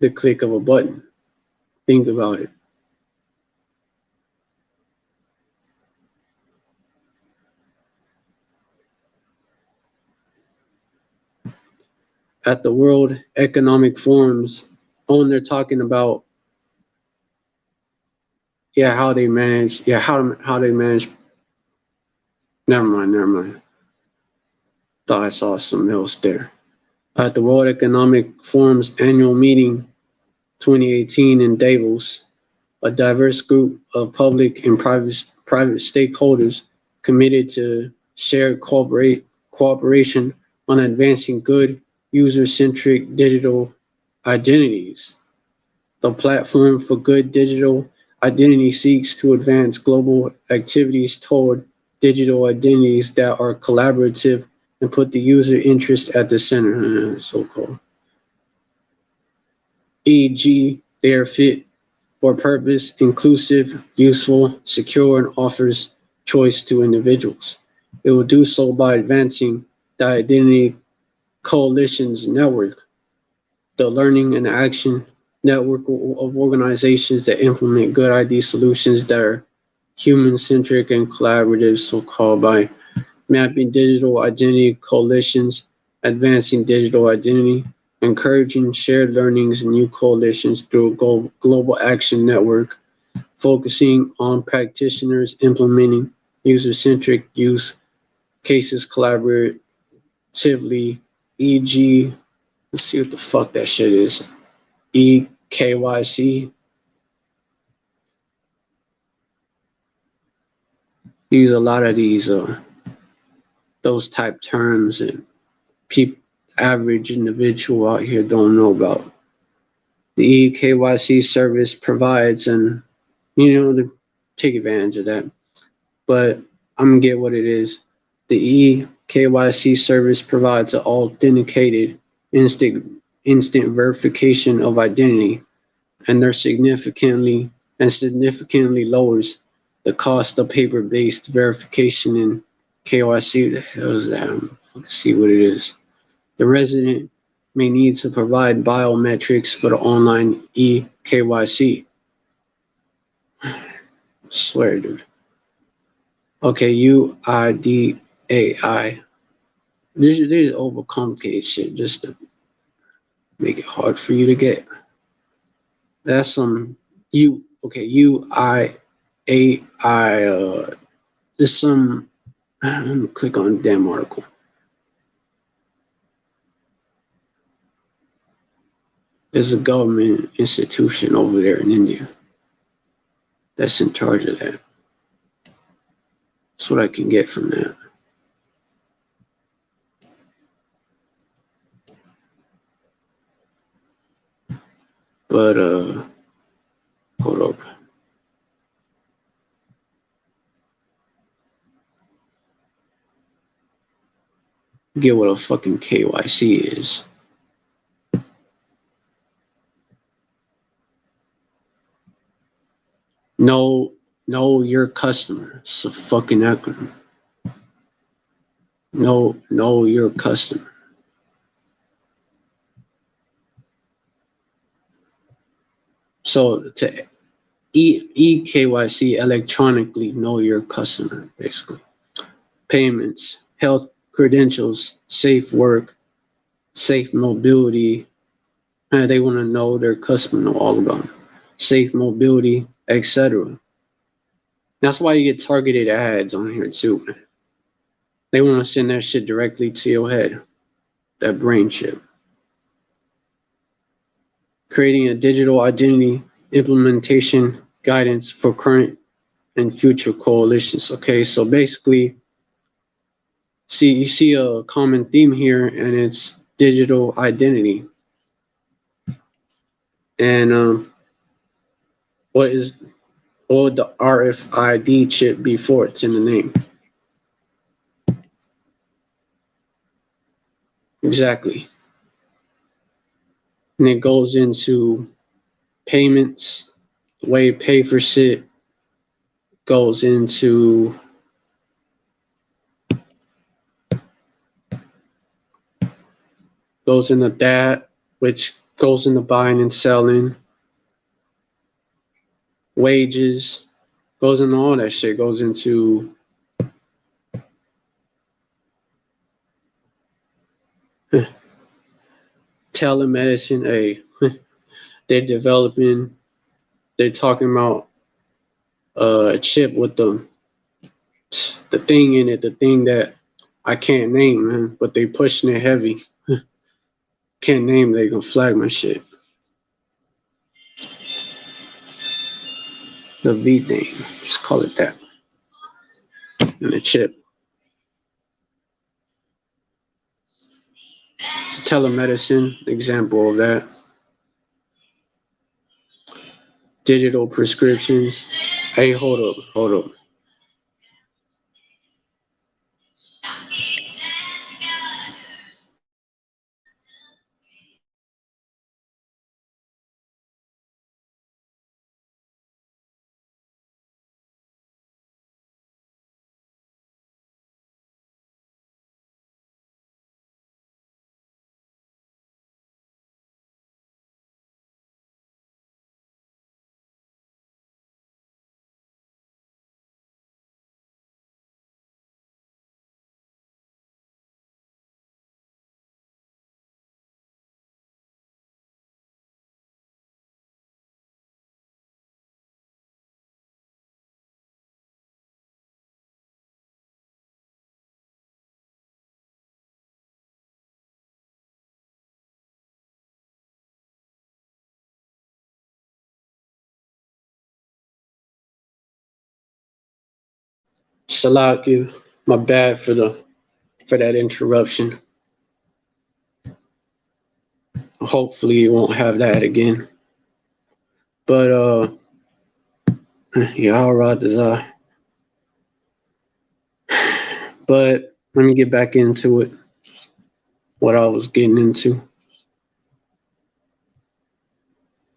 the click of a button. Think about it. At the World Economic Forums, they're talking about how they manage how they manage. Never mind. Thought I saw something else there. At the World Economic Forum's annual meeting 2018 in Davos, a diverse group of public and private stakeholders committed to shared cooperation on advancing good user-centric digital identities. The Platform for Good Digital Identity seeks to advance global activities toward digital identities that are collaborative and put the user interest at the center, so-called. E.g., they are fit for purpose, inclusive, useful, secure, and offers choice to individuals. It will do so by advancing the Identity Coalition's network, the learning and action network of organizations that implement good ID solutions that are human-centric and collaborative, so-called by mapping digital identity coalitions, advancing digital identity, encouraging shared learnings and new coalitions through a global action network, focusing on practitioners implementing user-centric use cases collaboratively, e.g., let's see what the fuck that shit is. EKYC. Use a lot of these those type terms and average individual out here don't know about. The EKYC service provides, and to take advantage of that. But I'm gonna get what it is. The EKYC service provides an authenticated instant verification of identity, and they're significantly lowers the cost of paper-based verification in KYC. What the hell is that? Let's see what it is. The resident may need to provide biometrics for the online eKYC. I swear, dude. Okay, UIDAI. This is overcomplicated shit just to make it hard for you to get. That's some UIAI. There's some. Let me click on the damn article. There's a government institution over there in India that's in charge of that. That's what I can get from that. But hold up. Get what a fucking KYC is. Know your customer. It's a fucking acronym. Know your customer. So to EKYC, electronically know your customer, basically. Payments, health credentials, safe work, safe mobility. They want to know their customer, know all about them. Safe mobility, etc. That's why you get targeted ads on here too. They want to send that shit directly to your head, that brain chip. Creating a digital identity implementation guidance for current and future coalitions. Okay, so basically, you see a common theme here, and it's digital identity. And what would the RFID chip be for? It's in the name. Exactly. And it goes into payments, the way you pay for shit goes into that, which goes into buying and selling, wages, goes into all that shit, goes into telemedicine. They're talking about a chip with the thing in it, the thing that I can't name, man, but they pushing it heavy. Can't name, they gonna flag my shit. The V thing, just call it that. And the chip. It's telemedicine, example of that. Digital prescriptions. Hey, hold up. Salakia, my bad for that interruption. Hopefully you won't have that again. But yeah, Radazai. But let me get back into it. What I was getting into.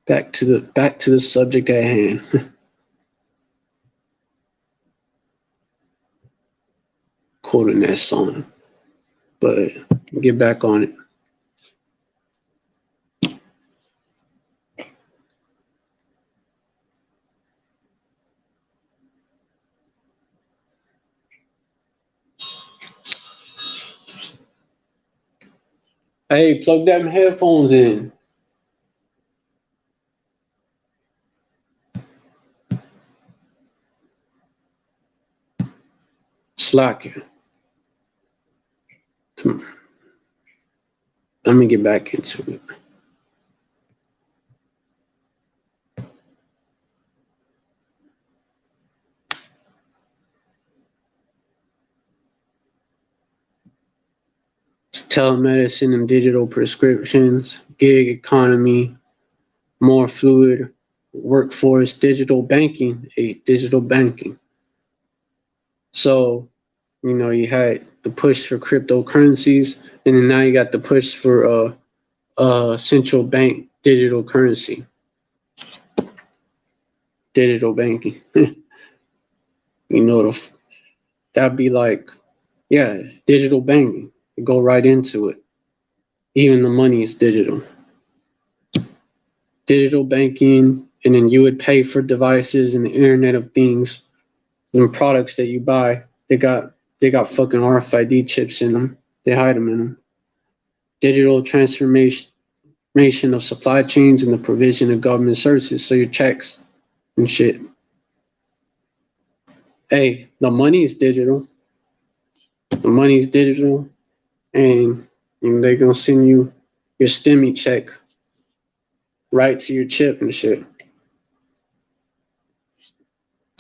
Back to the subject at hand. Quoting that song. But get back on it. Hey, plug them headphones in. Slack. Let me get back into it. Telemedicine and digital prescriptions, gig economy, more fluid workforce, digital banking. So, you had the push for cryptocurrencies, and then now you got the push for central bank digital currency, digital banking. That'd be like, yeah, digital banking. You go right into it. Even the money is digital. Digital banking, and then you would pay for devices and the Internet of Things and products that you buy. They got fucking RFID chips in them. They hide them in them. Digital transformation of supply chains and the provision of government services. So your checks and shit. Hey, the money is digital. The money is digital, and they're gonna send you your STEMI check right to your chip and shit.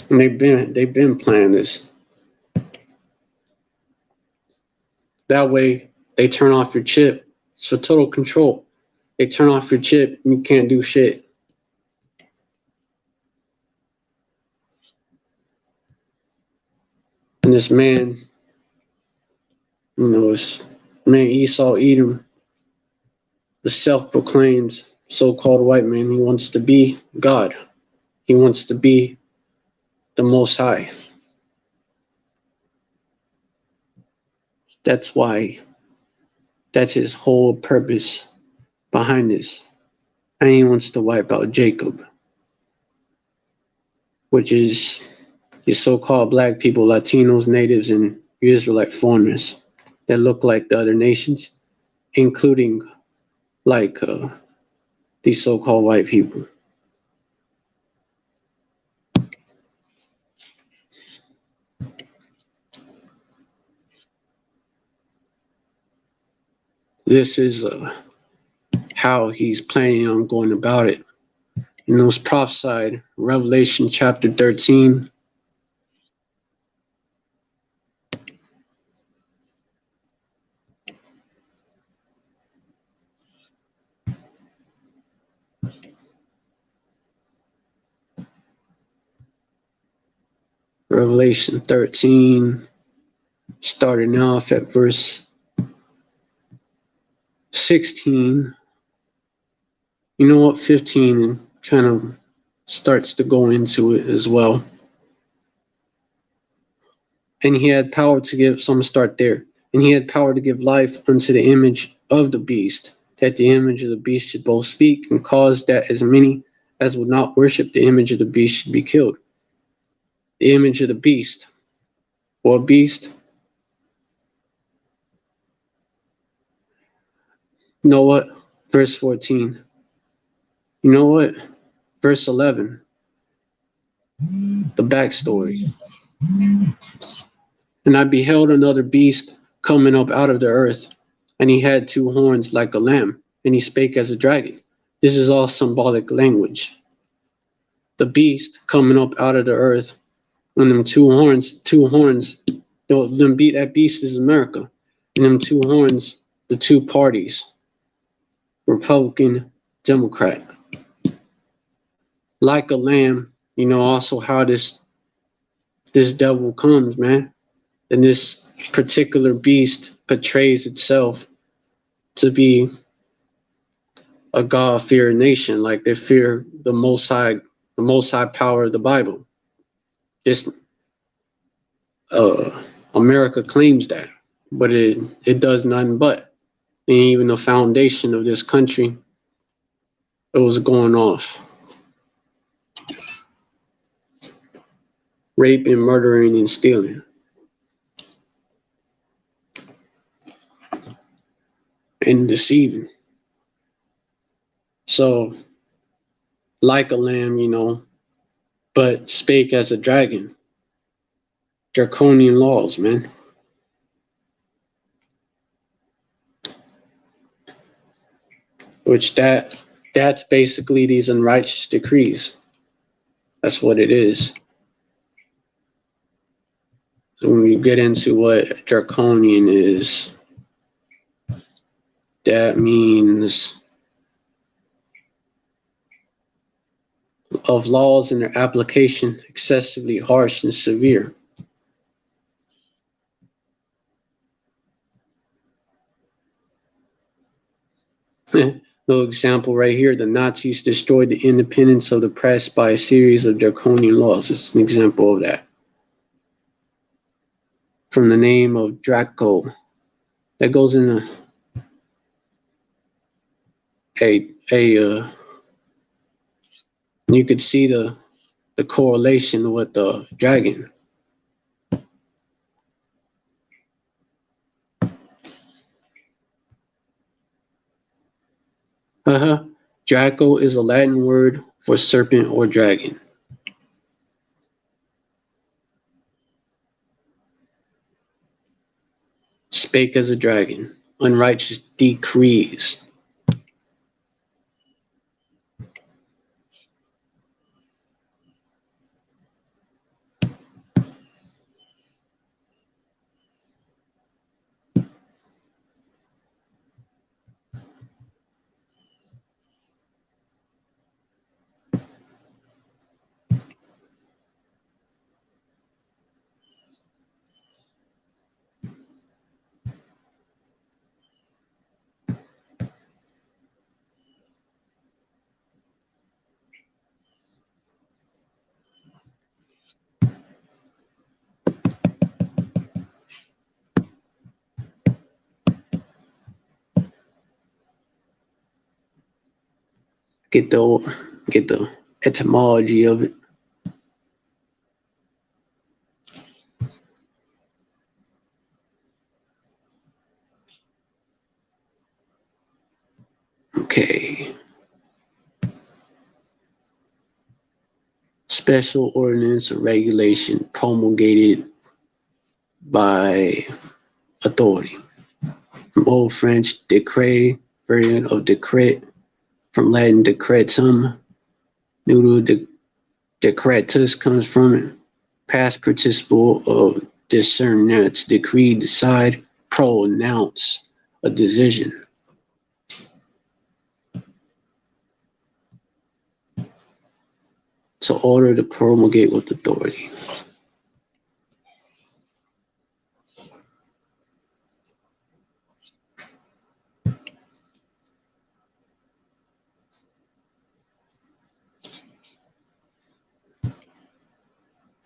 And they've been planning this. That way, they turn off your chip. It's for total control. They turn off your chip, and you can't do shit. And this man, this man Esau Edom, the self-proclaimed so-called white man, he wants to be God. He wants to be the Most High. That's why, that's his whole purpose behind this. And he wants to wipe out Jacob, which is the so-called black people, Latinos, natives, and Israelite foreigners that look like the other nations, including like these so-called white people. This is how he's planning on going about it. And it was prophesied, Revelation chapter 13. Revelation 13, starting off at verse 16. You know what? 15 kind of starts to go into it as well. And he had power to give, so I'm going to start there. And he had power to give life unto the image of the beast, that the image of the beast should both speak and cause that as many as would not worship the image of the beast should be killed. The image of the beast. Or beast. You know what? Verse 14. You know what? Verse 11. The backstory. And I beheld another beast coming up out of the earth, and he had two horns like a lamb, and he spake as a dragon. This is all symbolic language. The beast coming up out of the earth, and them two horns, that beast is America. And them two horns, the two parties, Republican, Democrat. Like a lamb, you know also how this devil comes, man. And this particular beast portrays itself to be a God-fearing nation, like they fear the Most High power of the Bible. This America claims that, but it does nothing but. And even the foundation of this country, it was going off. Raping, murdering, and stealing. And deceiving. So, like a lamb, you know, but spake as a dragon. Draconian laws, man. Which that's basically these unrighteous decrees. That's what it is. So when you get into what draconian is, that means of laws and their application excessively harsh and severe. No example right here, the Nazis destroyed the independence of the press by a series of draconian laws. It's an example of that. From the name of Draco, that goes in you could see the correlation with the dragon. Draco is a Latin word for serpent or dragon. Spake as a dragon, unrighteous decrees. get the etymology of it. Okay. Special ordinance or regulation promulgated by authority. From Old French decret, variant of decret, from Latin decretum, New decretus comes from it. Past participle of discernance, decree, decide, pronounce a decision. So order to promulgate with authority.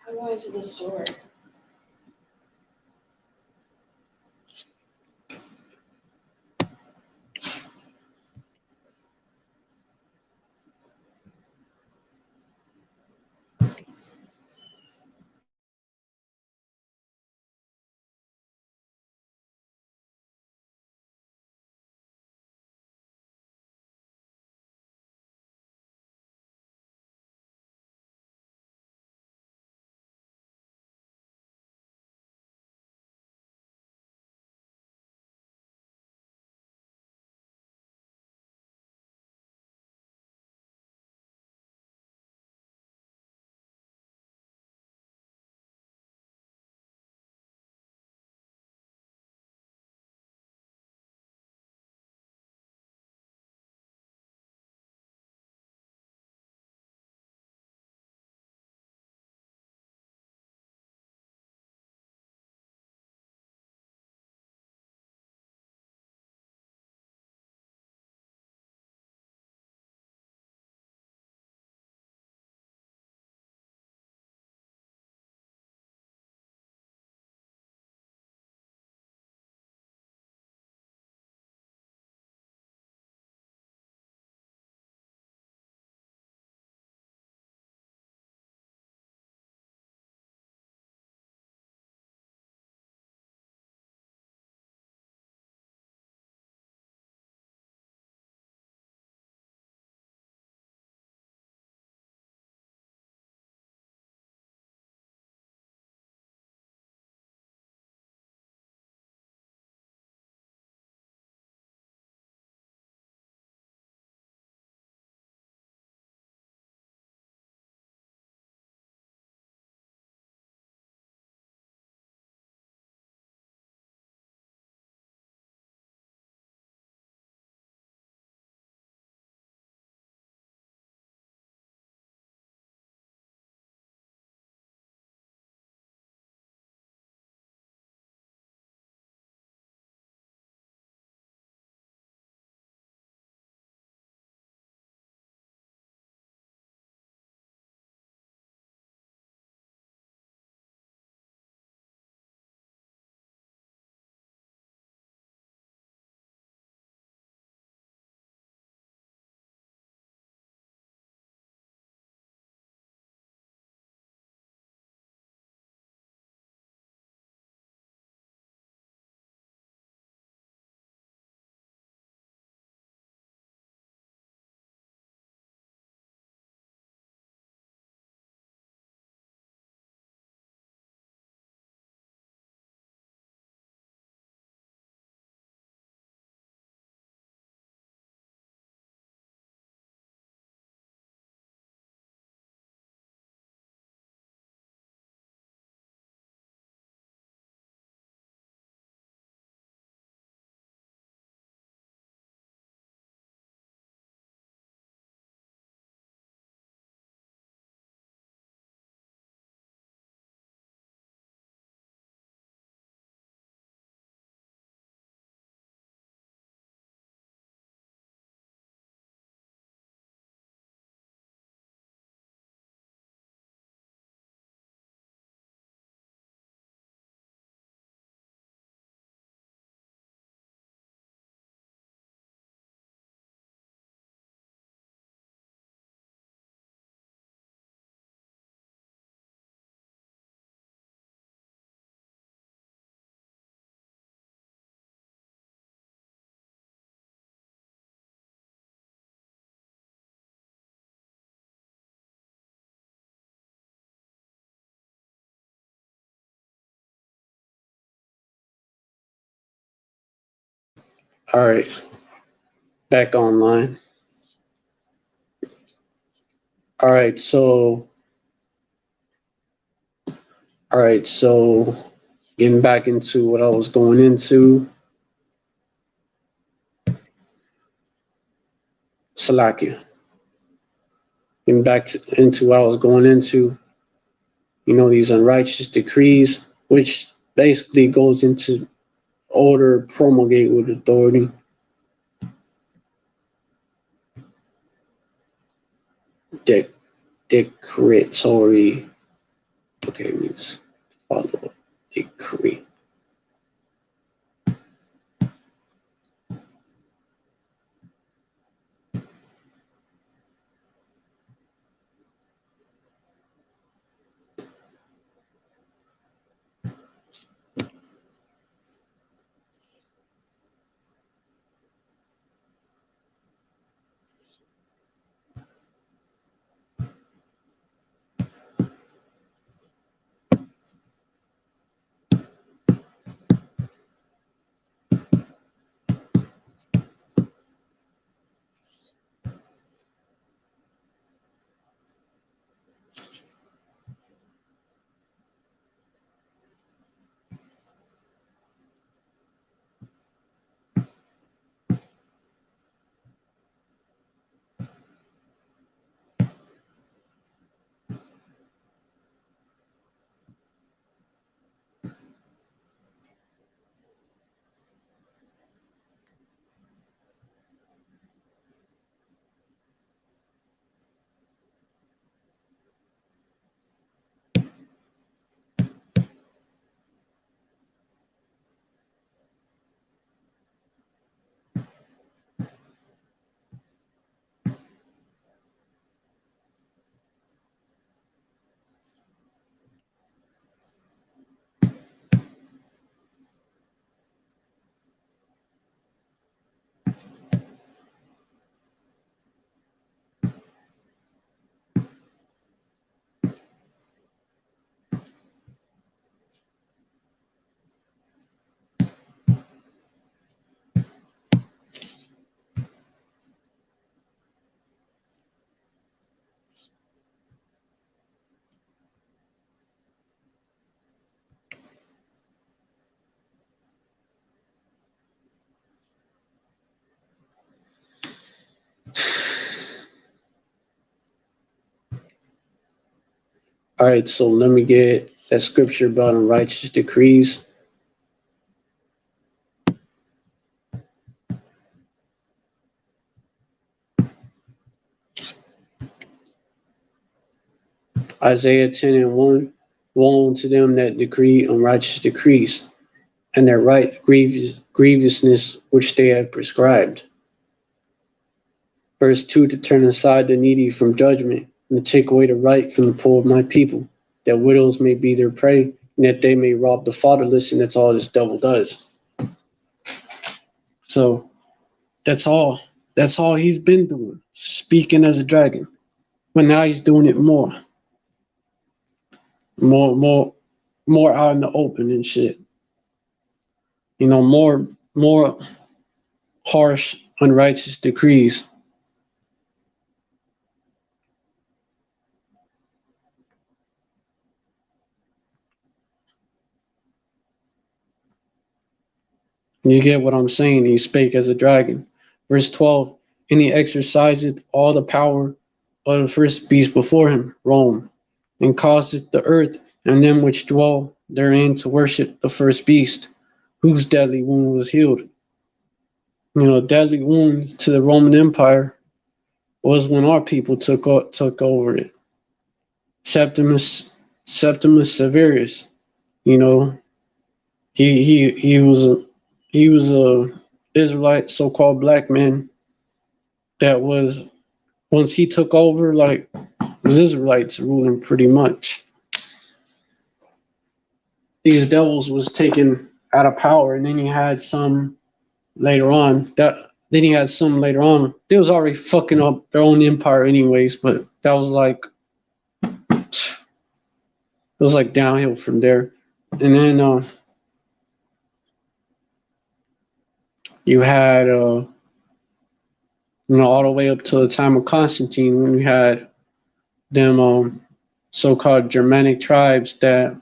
I'm going to the store. All right, back online. All right, so getting back into what I was going into, Salakia. Getting back into what I was going into, these unrighteous decrees, which basically goes into order promulgate with authority. Decretory. Okay, it means follow decree. All right, so let me get that scripture about unrighteous decrees. Isaiah 10:1. Woe unto them that decree unrighteous decrees, and that write grievousness which they have prescribed. Verse 2, to turn aside the needy from judgment, and to take away the right from the poor of my people, that widows may be their prey, and that they may rob the fatherless, and that's all this devil does. So that's all he's been doing, speaking as a dragon. But now he's doing it more out in the open and shit. More harsh, unrighteous decrees. You get what I'm saying? He spake as a dragon. Verse 12, and he exerciseth all the power of the first beast before him, Rome, and causeth the earth and them which dwell therein to worship the first beast, whose deadly wound was healed. Deadly wound to the Roman Empire was when our people took over it. Septimus Severus, he was a Israelite, so-called black man that was, once he took over, like, was Israelites ruling pretty much. These devils was taken out of power, and then he had some later on. They was already fucking up their own empire anyways, but that was like, it was like downhill from there. And then You had, all the way up to the time of Constantine, when you had them so-called Germanic tribes that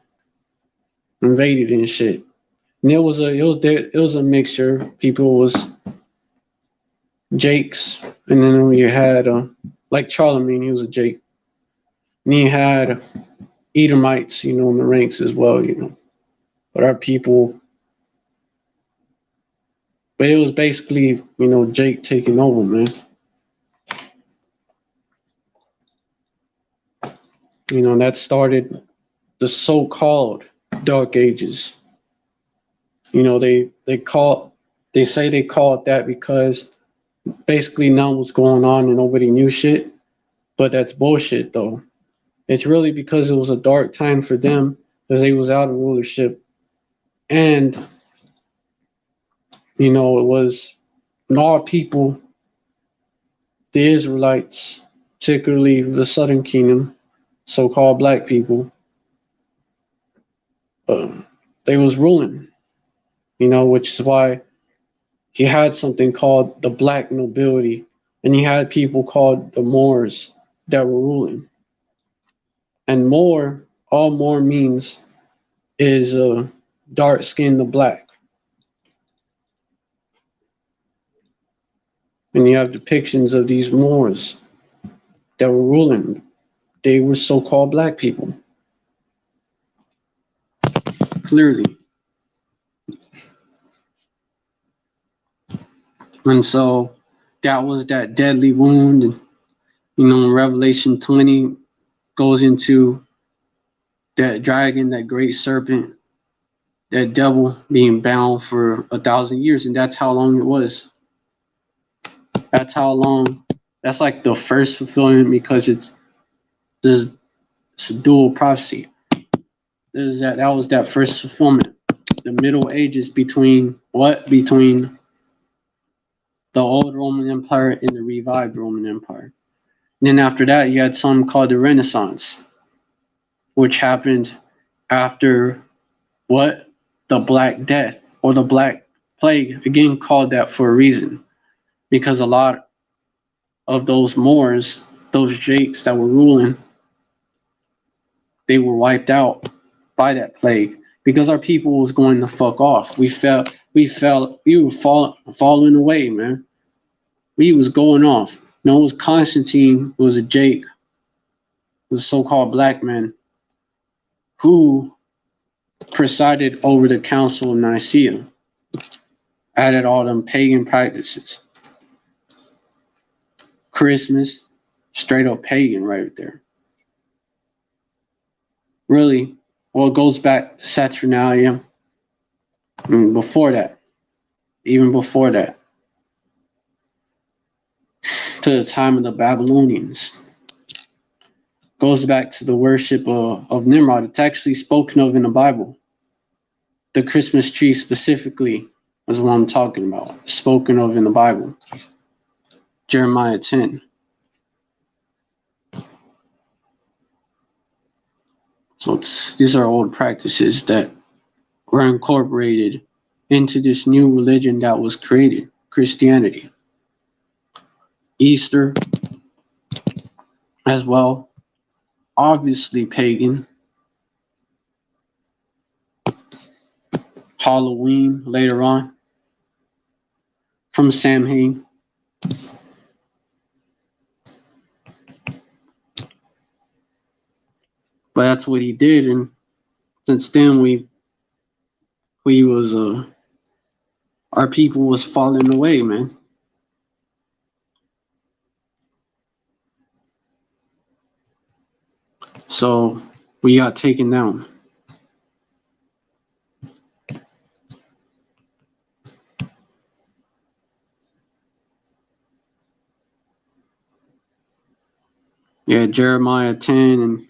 invaded and shit. And it was a mixture. People was Jakes, and then you had like Charlemagne, he was a Jake. And you had Edomites, in the ranks as well. But our people, but it was basically, Jake taking over, man. That started the so-called Dark Ages. They say they call it that because basically nothing was going on and nobody knew shit. But that's bullshit, though. It's really because it was a dark time for them because they was out of rulership, and it was all people, the Israelites, particularly the Southern Kingdom, so-called black people. They was ruling, which is why you had something called the black nobility, and you had people called the Moors that were ruling. And all Moor means is dark skin to black. And you have depictions of these Moors that were ruling. They were so-called black people. Clearly. And so that was that deadly wound. And, Revelation 20 goes into that dragon, that great serpent, that devil being bound for 1,000 years. And that's how long it was. That's how long. That's like the first fulfillment because it's a dual prophecy. That was that first fulfillment. The Middle Ages between what? Between the old Roman Empire and the revived Roman Empire. And then after that, you had something called the Renaissance, which happened after what? The Black Death or the Black Plague, again called that for a reason, because a lot of those Moors, those Jakes that were ruling, they were wiped out by that plague because our people was going to fuck off. We were falling away, man. We was going off. It was Constantine, was a Jake, was a so-called black man who presided over the Council of Nicaea, added all them pagan practices. Christmas, straight up pagan right there. Really, well, it goes back to Saturnalia. And before that, even before that, to the time of the Babylonians. Goes back to the worship of Nimrod. It's actually spoken of in the Bible. The Christmas tree specifically is what I'm talking about. Spoken of in the Bible. Jeremiah 10. So these are old practices that were incorporated into this new religion that was created, Christianity. Easter as well, obviously pagan. Halloween later on from Samhain. But that's what he did, and since then we was our people was falling away, man. So we got taken down. Yeah, Jeremiah 10, and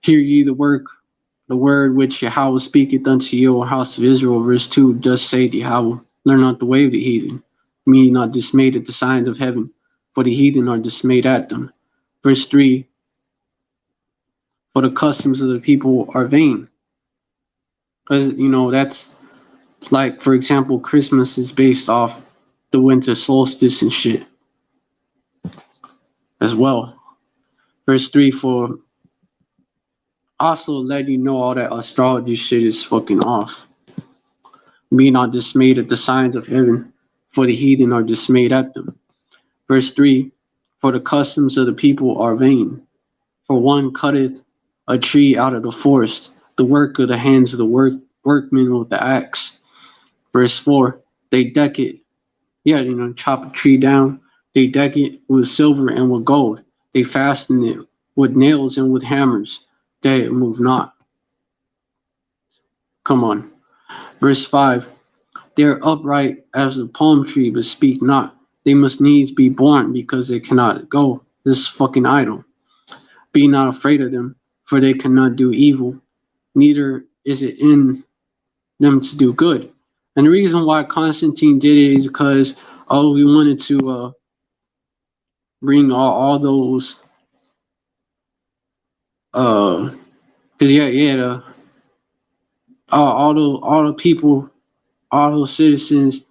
hear ye the word which Yahweh speaketh unto you, O house of Israel. Verse 2, thus saith Yahweh, learn not the way of the heathen, be not dismayed at the signs of heaven, for the heathen are dismayed at them. Verse 3, for the customs of the people are vain. Because, Like, for example, Christmas is based off the winter solstice and shit as well. Verse 3 for also let you know all that astrology shit is fucking off. Be not dismayed at the signs of heaven, for the heathen are dismayed at them. Verse 3 for the customs of the people are vain. For one cutteth a tree out of the forest, the work of the hands of the workmen with the axe. Verse 4 they deck it, chop a tree down. They deck it with silver and with gold. They fasten it with nails and with hammers, that it move not. Come on. Verse 5 they are upright as the palm tree, but speak not. They must needs be born because they cannot go. This fucking idol. Be not afraid of them, for they cannot do evil, neither is it in them to do good. And the reason why Constantine did it is because, we wanted to bring all those, because all the people, all those citizens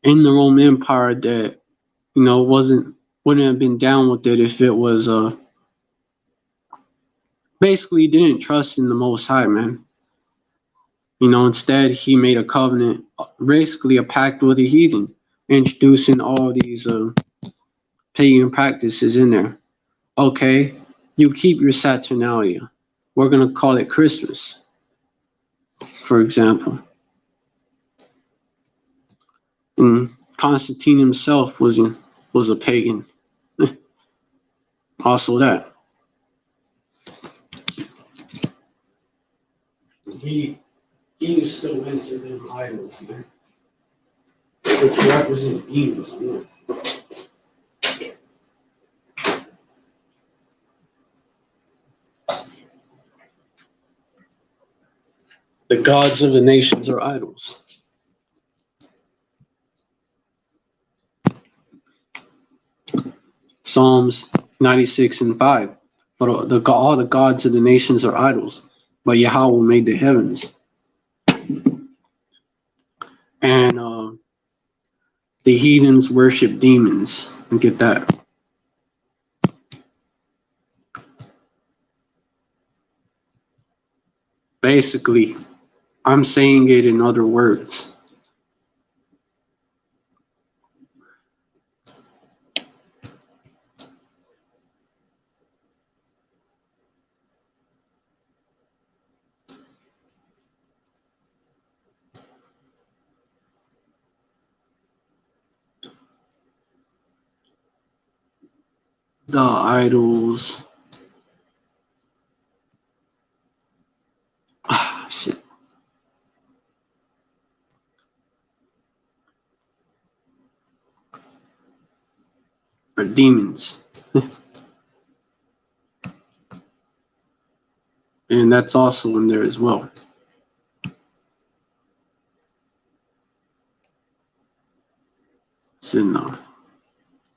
in the Roman Empire that wouldn't have been down with it if it was basically didn't trust in the Most High, man. Instead he made a covenant, basically a pact with the heathen, introducing all these pagan practices in there. Okay, you keep your Saturnalia. We're gonna call it Christmas, for example. And Constantine himself was a pagan. Also that. He was still into them idols, man. Which represent demons, man. The gods of the nations are idols. Psalms 96 and 5. For all the gods of the nations are idols, but Yahweh made the heavens. And the heathens worship demons. And get that. Basically, I'm saying it in other words. The idols. Shit. Are demons. And that's also in there as well. It's in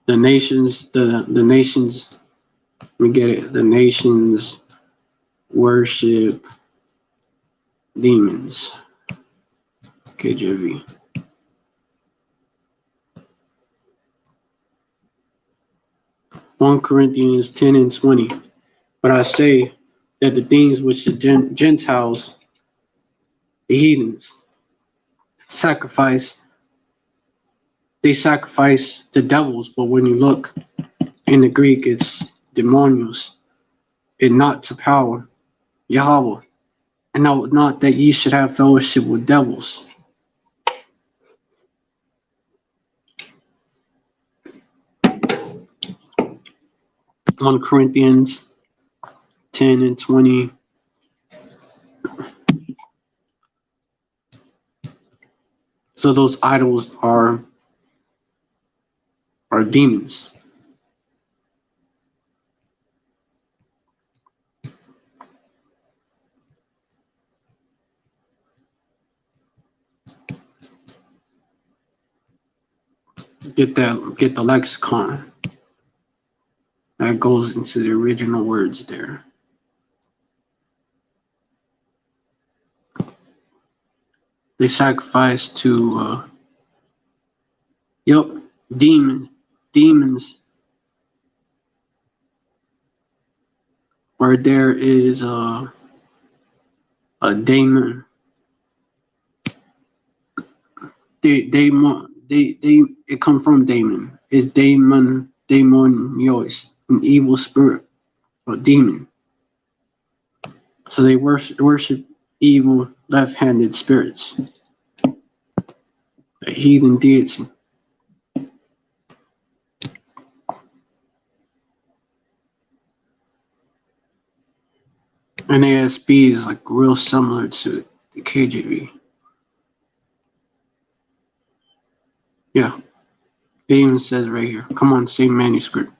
the nations, the nations, let me get it. The nations worship demons. KJV. One Corinthians 10 and 20. But I say that the things which the Gentiles, the heathens, they sacrifice to devils, but when you look in the Greek, it's demonios, and not to power, Yahweh. And not that ye should have fellowship with devils. One Corinthians 10 and 20. So those idols are demons. Get the lexicon. That goes into the original words there. They sacrificed to, yep, demons, where there is a daemon. It come from daemon. It's daemonios, an evil spirit or demon. So they worship evil left-handed spirits, a heathen deity. And ASB is like real similar to the KJV. Yeah, it even says right here. Come on, same manuscript.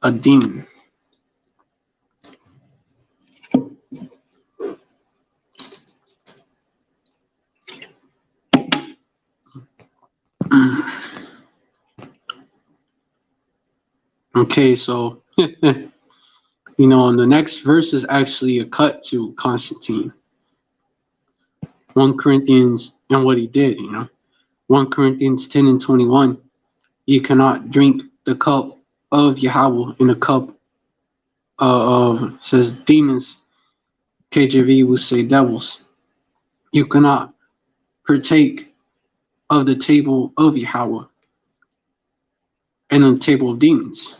A demon. Okay, so and the next verse is actually a cut to Constantine. 1 Corinthians and what he did, 1 Corinthians 10 and 21. You cannot drink the cup of Yahweh in the cup of, says demons. KJV will say devils. You cannot partake of the table of Yahweh and the table of demons.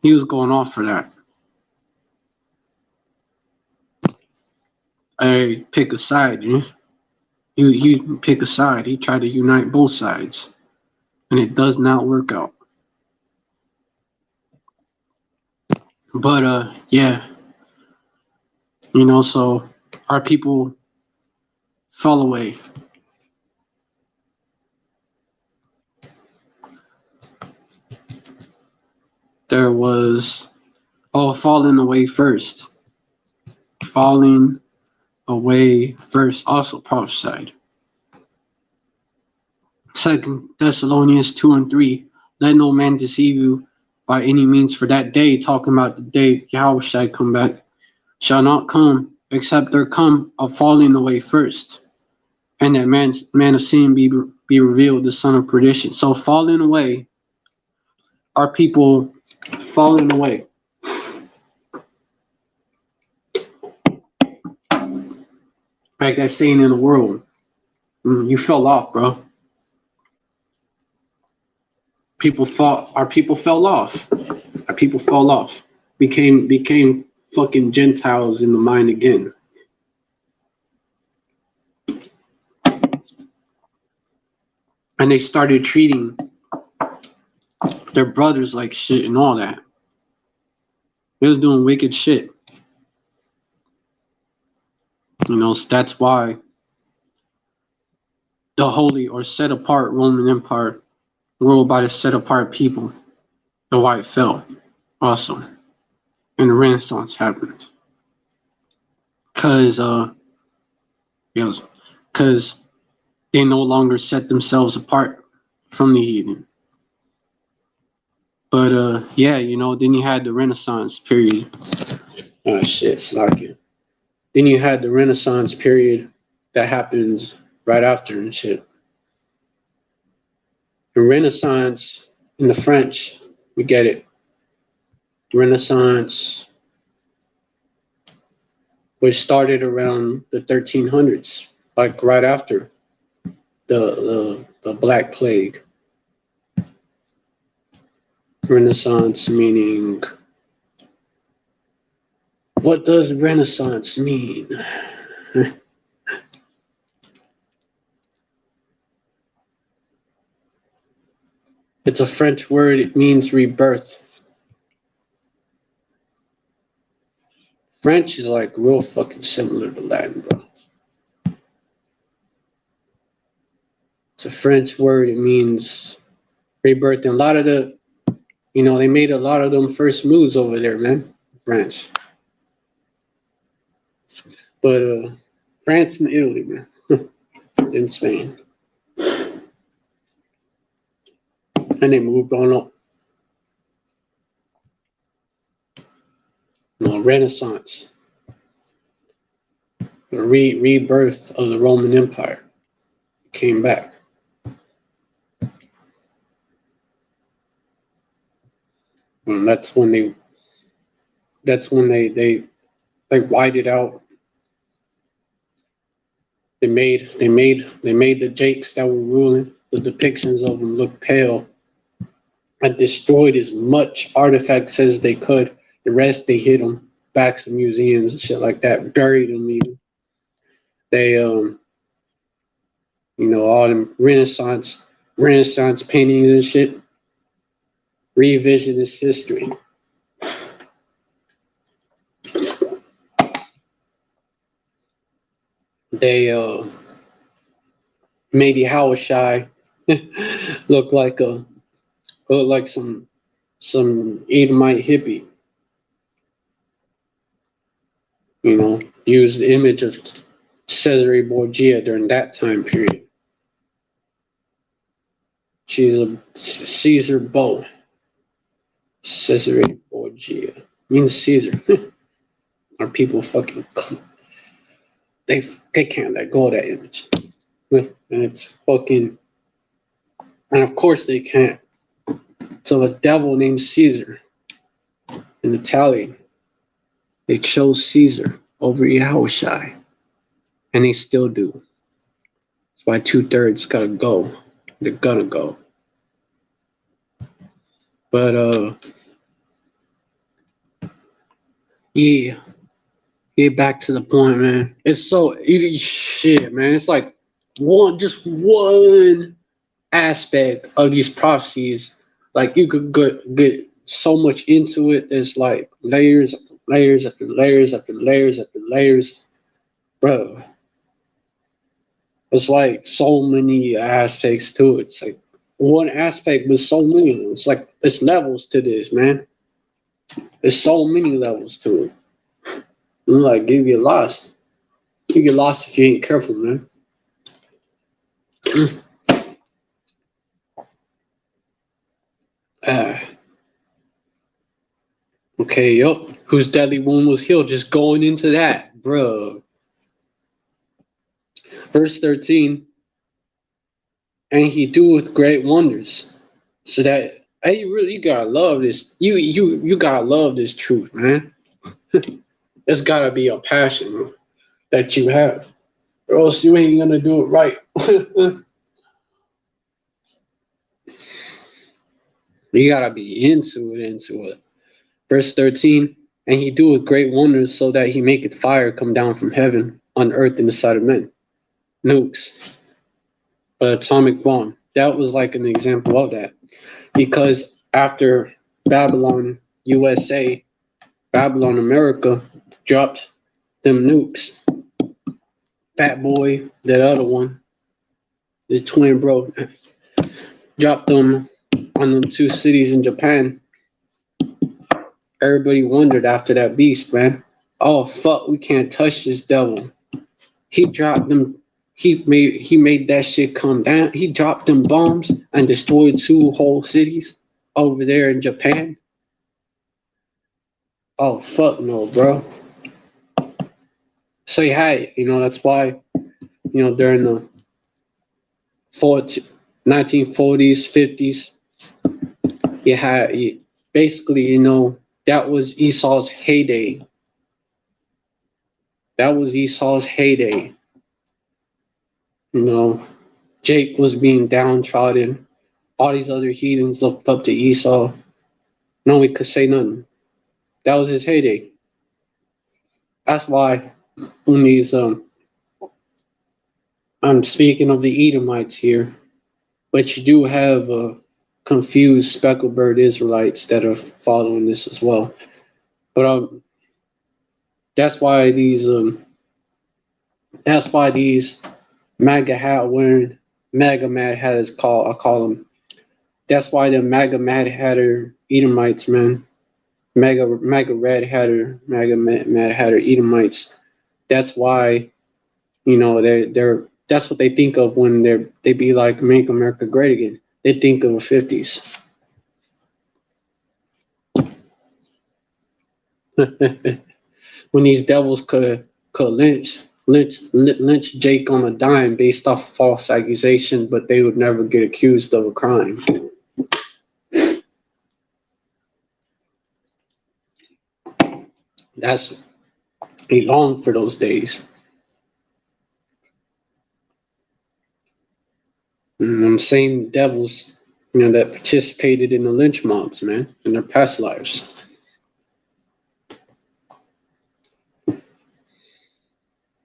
He was going off for that. I pick a side, He pick a side. He tried to unite both sides, and it does not work out. But yeah, so our people fell away. There was falling away first. Falling away first, also prophesied. 2 Thessalonians 2 and 3. Let no man deceive you by any means, for that day, talking about the day Yahweh shall come back, shall not come, except there come a falling away first, and that man of sin be revealed, the son of perdition. So falling away, are people falling away. Like that saying in the world, you fell off, bro. Our people fell off. Our people fell off. Became fucking Gentiles in the mind again. And they started treating their brothers like shit and all that. They was doing wicked shit. So that's why the holy or set apart Roman Empire ruled by the set apart people, the white fell also. And the Renaissance happened. Cause they no longer set themselves apart from the heathen. But yeah, then you had the Renaissance period. Oh shit, slacking. Then you had the Renaissance period that happens right after and shit. The Renaissance in the French, we get it. Renaissance, which started around the 1300s, like right after the Black Plague. Renaissance meaning, what does Renaissance mean? It's a French word. It means rebirth. French is like real fucking similar to Latin, bro. It's a French word. It means rebirth. And a lot of they made a lot of them first moves over there, man. France. But France and Italy, man. And Spain. And they moved on up. Renaissance, the rebirth of the Roman Empire came back. And that's when they whited out. They made the Jakes that were ruling, the depictions of them look pale, and destroyed as much artifacts as they could. The rest they hid them back to museums and shit like that, buried them even. They all them Renaissance paintings and shit, revisionist history. They made the Hawashai look like some Edomite hippie. Used the image of Cesare Borgia during that time period. She's a Caesar bow. Cesare Borgia means Caesar. Our people fucking they can't let go of that image, and it's fucking, and of course they can't. So a devil named Caesar in Italian, they chose Caesar over Yahushai, and they still do. That's why 2/3 gotta go. They're gonna go. But yeah, get back to the point, man. It's so shit, man. It's like just one aspect of these prophecies. Like you could get so much into it. It's like layers after layers after layers after layers after layers, bro. It's like so many aspects to it. It's like one aspect with so many. It's like it's levels to this, man. There's so many levels to it. And like you get lost. You get lost if you ain't careful, man. Okay, yup. Whose deadly wound was healed? Just going into that, bro. Verse 13. And he doeth great wonders. So that, hey, you gotta love this. You gotta love this truth, man. It's gotta be a passion that you have, or else you ain't gonna do it right. You gotta be into it. Verse 13, and he doeth great wonders, so that he maketh fire come down from heaven on earth in the sight of men. Nukes, but atomic bomb. That was like an example of that, because after Babylon, USA, Babylon, America dropped them nukes. Fat Boy, that other one, the twin bro, dropped them on them two cities in Japan. Everybody wondered after that beast, man. Oh fuck, we can't touch this devil. He dropped them. He made that shit come down. He dropped them bombs and destroyed 2 whole cities over there in Japan. Oh fuck no, bro. So you had, that's why, during the 1940s, 50s, you had basically, that was Esau's heyday. That was Esau's heyday. Jake was being downtrodden. All these other heathens looked up to Esau. No one could say nothing. That was his heyday. That's why when these I'm speaking of the Edomites here, but you do have confused speckled bird Israelites that are following this as well. But that's why these MAGA hat wearing MAGA Mad Hatters I call them. That's why the MAGA Mad Hatter Edomites, man. MAGA Red Hatter, MAGA Mad Hatter Edomites. That's why, they're that's what they think of when they be like, make America great again. They think of the 50s. When these devils could lynch Jake on a dime based off false accusation, but they would never get accused of a crime. That's they long for those days. And them same devils, that participated in the lynch mobs, man, in their past lives.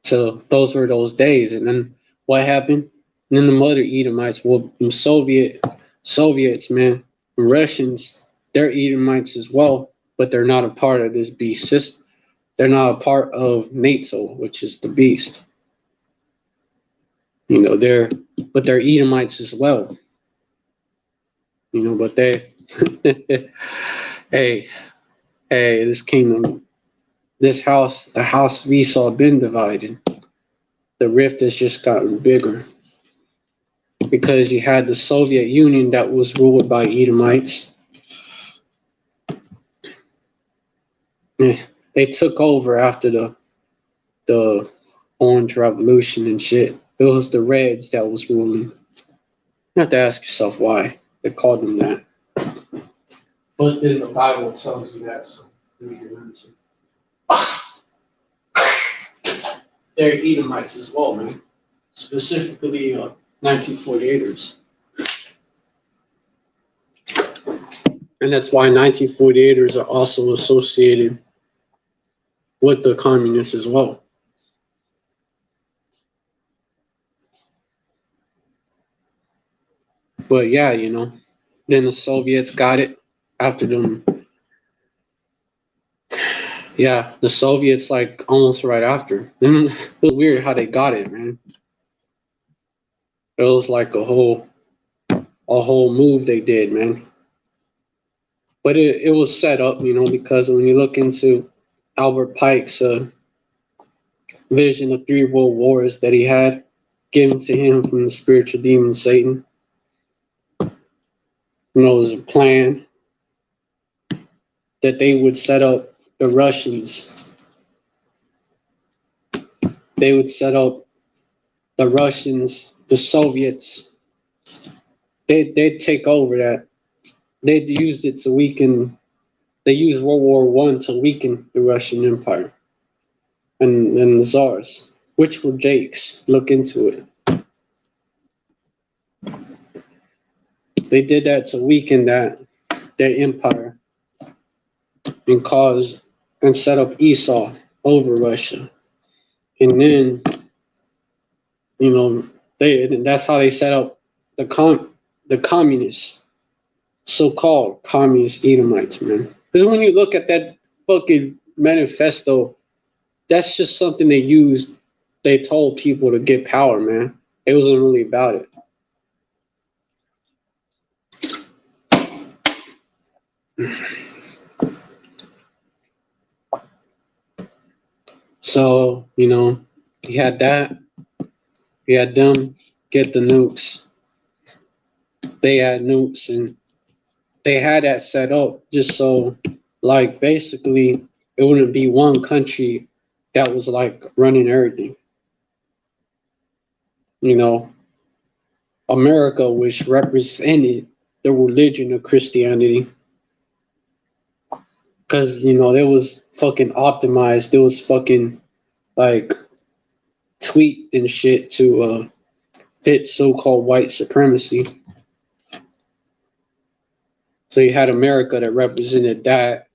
So those were those days. And then what happened? And then the mother Edomites, well, Soviets, man, Russians, they're Edomites as well, but they're not a part of this beast system. They're not a part of NATO, which is the beast. But they're Edomites as well. But they, hey, this kingdom, this house, the house of Esau been divided. The rift has just gotten bigger because you had the Soviet Union that was ruled by Edomites. They took over after the Orange Revolution and shit. It was the Reds that was ruling. You have to ask yourself why they called them that. But then the Bible tells you that, so they're Edomites as well, man. Specifically, 1948ers. And that's why 1948ers are also associated with the communists as well. But yeah, then the Soviets got it after them. Yeah, the Soviets like almost right after. Then it was weird how they got it, man. It was like a whole move they did, man. But it was set up, because when you look into Albert Pike's vision of 3 world wars that he had given to him from the spiritual demon Satan, it was a plan that they would set up the Russians. They would set up the Russians, the Soviets. They'd take over that. They'd use it to weaken. They used World War I to weaken the Russian Empire and the Tsars, which were Jakes. Look into it. They did that to weaken their empire and set up Esau over Russia. And then, that's how they set up the communists, so-called communist Edomites, man. Because when you look at that fucking manifesto, that's just something they used. They told people to get power, man. It wasn't really about it. So, you had that. You had them get the nukes. They had nukes, and they had that set up just so, like, basically, it wouldn't be one country that was, like, running everything. America, which represented the religion of Christianity. Because, it was fucking optimized. It was fucking, like, tweaked and shit to fit so-called white supremacy. So you had America that represented that,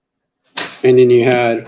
and then you had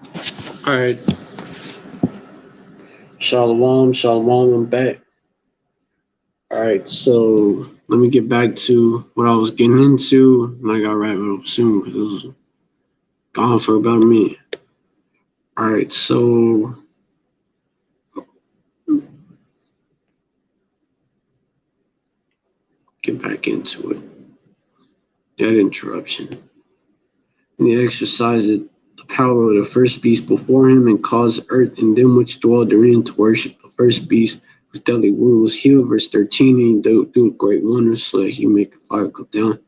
All right. Shalom, shalom, I'm back. All right, so let me get back to what I was getting into, and I got wrap it up soon because it was gone for about a minute. All right, so get back into it. That interruption. And he exercised the power of the first beast before him and caused earth and them which dwell therein to worship the first beast whose deadly wound was healed. Verse 13, and he do great wonders so that he make a fire come down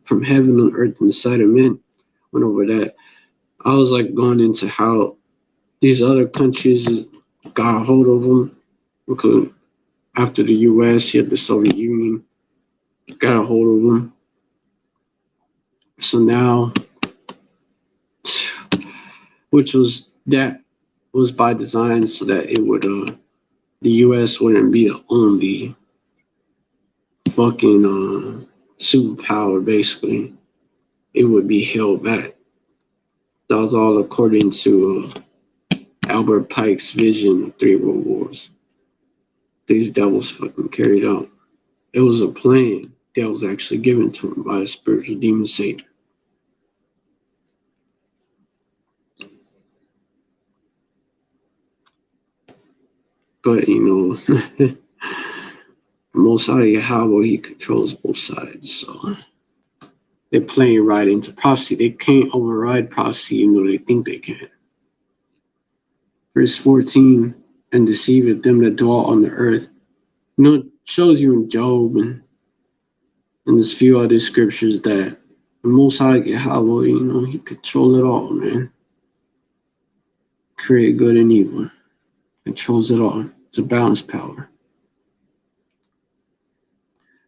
from heaven on earth in the sight of men. Went over that. I was like going into how these other countries got a hold of them, including after the U.S., you had the Soviet Union, got a hold of them. So now, which was by design so that it would the U.S. wouldn't be the only fucking superpower. Basically, it would be held back. That was all according to Albert Pike's vision of 3 World Wars. These devils fucking carried out. It was a plan that was actually given to him by the spiritual demon Satan. But Most High Yahweh, he controls both sides. So they're playing right into prophecy. They can't override prophecy even though they think they can. Verse 14, and deceiveth them that dwell on the earth. It shows you in Job and there's a few other scriptures that the Most High Yahweh, he controls it all, man. Create good and evil. Controls it all. It's a balanced power.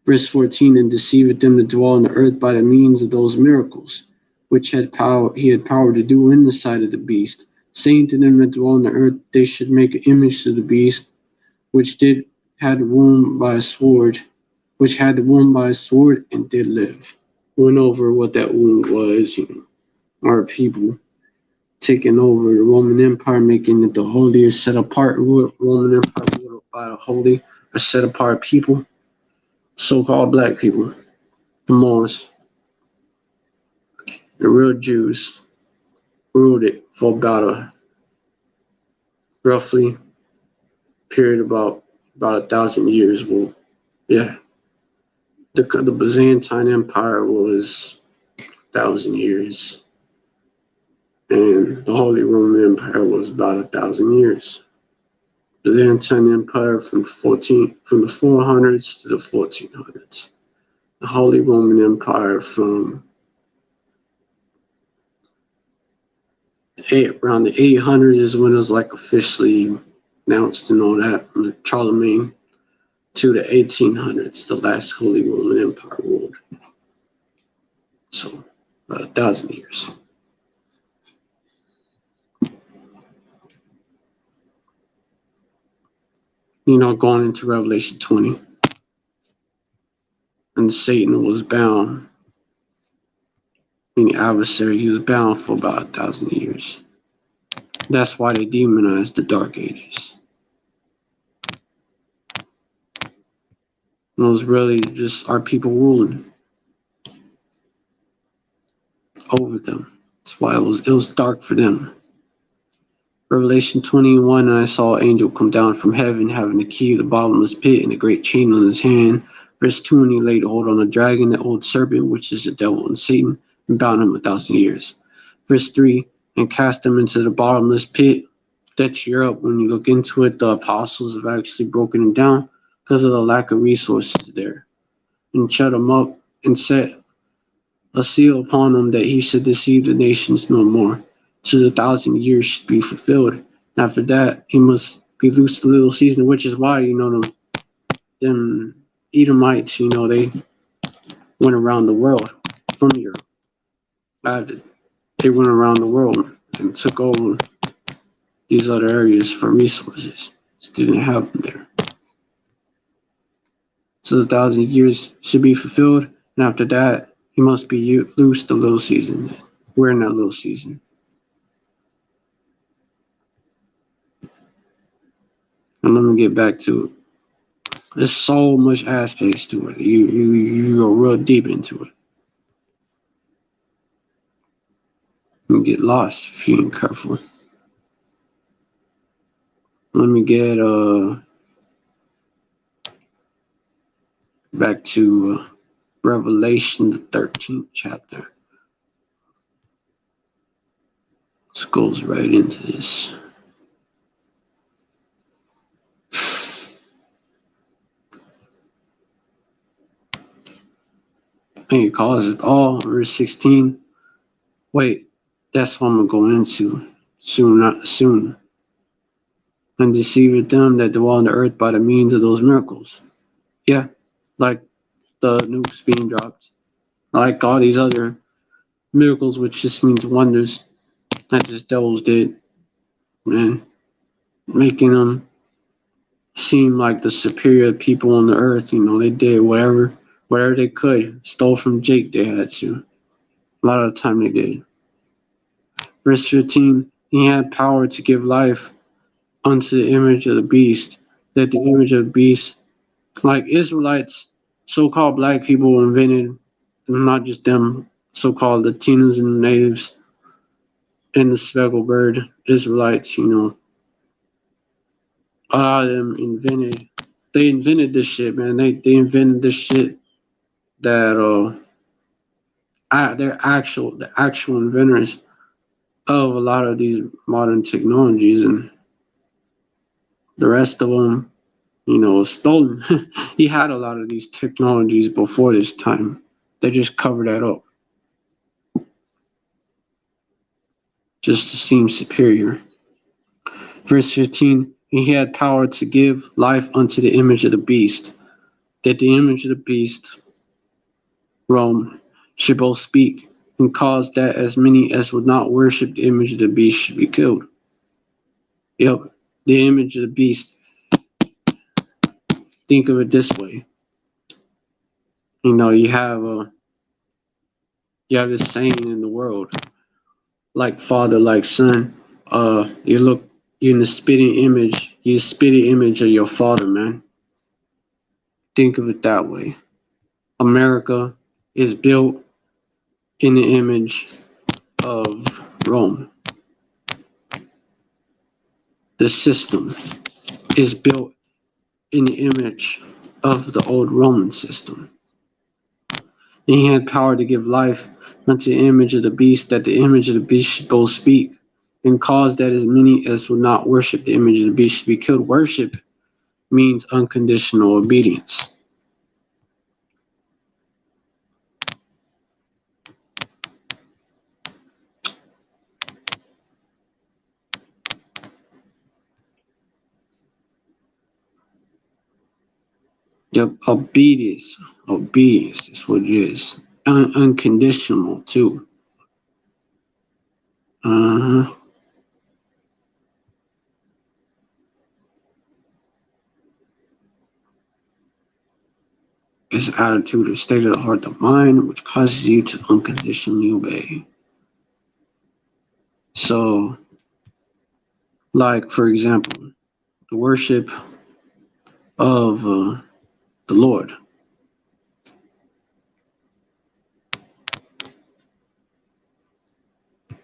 Verse 14, and deceiveth them that dwell on the earth by the means of those miracles, which he had power to do in the sight of the beast, saying to them that dwell on the earth, they should make an image to the beast, which had the wound by a sword, and did live. Went over what that wound was, our people taking over the Roman Empire, making it the holiest set apart Roman Empire ruled by the holy or set apart people, so-called black people, the Moors, the real Jews, ruled it for about a roughly period about 1,000 years. Well, yeah, the Byzantine Empire was 1,000 years, and the Holy Roman Empire was about 1,000 years. The Byzantine Empire from the 400s to the 1400s. The Holy Roman Empire from around the 800s is when it was like officially announced and all that. Charlemagne to the 1800s, the last Holy Roman Empire ruled. So about 1,000 years. Going into Revelation 20. And Satan was bound. The adversary, he was bound for about 1,000 years. That's why they demonized the Dark Ages. It was really just our people ruling over them. That's why it was dark for them. Revelation 21, and I saw an angel come down from heaven, having the key of the bottomless pit and a great chain on his hand. Verse 2, and he laid hold on the dragon, the old serpent, which is the devil and Satan, and bound him 1,000 years. Verse 3, and cast him into the bottomless pit. That year up, when you look into it, the apostles have actually broken it down because of the lack of resources there. And shut him up and set a seal upon him that he should deceive the nations no more, till the 1,000 years should be fulfilled. And after that, he must be loosed a little season, which is why, them Edomites, they went around the world from Europe. They went around the world and took over these other areas for resources. Just didn't have them there. So the 1,000 years should be fulfilled, and after that, he must be loosed a little season. We're in that little season. And let me get back to it. There's so much aspects to it. You go real deep into it. You get lost if you ain't careful. Let me get back to Revelation, the 13th chapter. This goes right into this. I think it calls it all, verse 16. Wait, that's what I'm going to go into soon, not soon. And deceiveth them that dwell on the earth by the means of those miracles. Yeah, like the nukes being dropped, like all these other miracles, which just means wonders that this devils did, man, making them seem like the superior people on the earth. You know, they did whatever they could. Stole from Jake, they had to. A lot of the time they did. Verse 15, he had power to give life unto the image of the beast, that the image of the beast, like Israelites, so-called black people invented, not just them, so-called Latinos and natives, and the speckled bird Israelites, you know, a lot of them they invented this shit, man. They invented this shit that they're the actual inventors of a lot of these modern technologies, and the rest of them, you know, was stolen. He had a lot of these technologies before this time. They just covered that up just to seem superior. Verse 15, he had power to give life unto the image of the beast, that the image of the beast, Rome, should both speak, and cause that as many as would not worship the image of the beast should be killed. Yep, the image of the beast. Think of it this way. You know, you have this saying in the world, like father, like son. You're in the spitting image. You're the spitting image of your father, man. Think of it that way. America is built in the image of Rome. The system is built in the image of the old Roman system. And he had power to give life unto the image of the beast, that the image of the beast should both speak, and cause that as many as would not worship the image of the beast should be killed. Worship means unconditional obedience. Yep, obedience is what it is. Unconditional too. It's an attitude or state of the heart, the mind, which causes you to unconditionally obey. So, like for example, the worship of the Lord.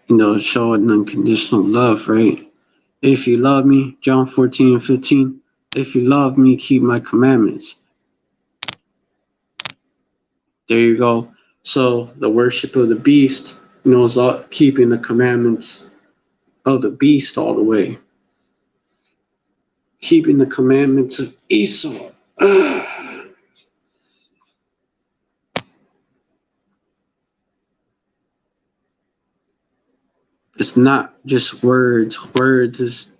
You know, show an unconditional love, right? If you love me, John 14:15, if you love me, keep my commandments. There you go. So the worship of the beast, you know, is keeping the commandments of the beast all the way. Keeping the commandments of Esau. It's not just words. Words is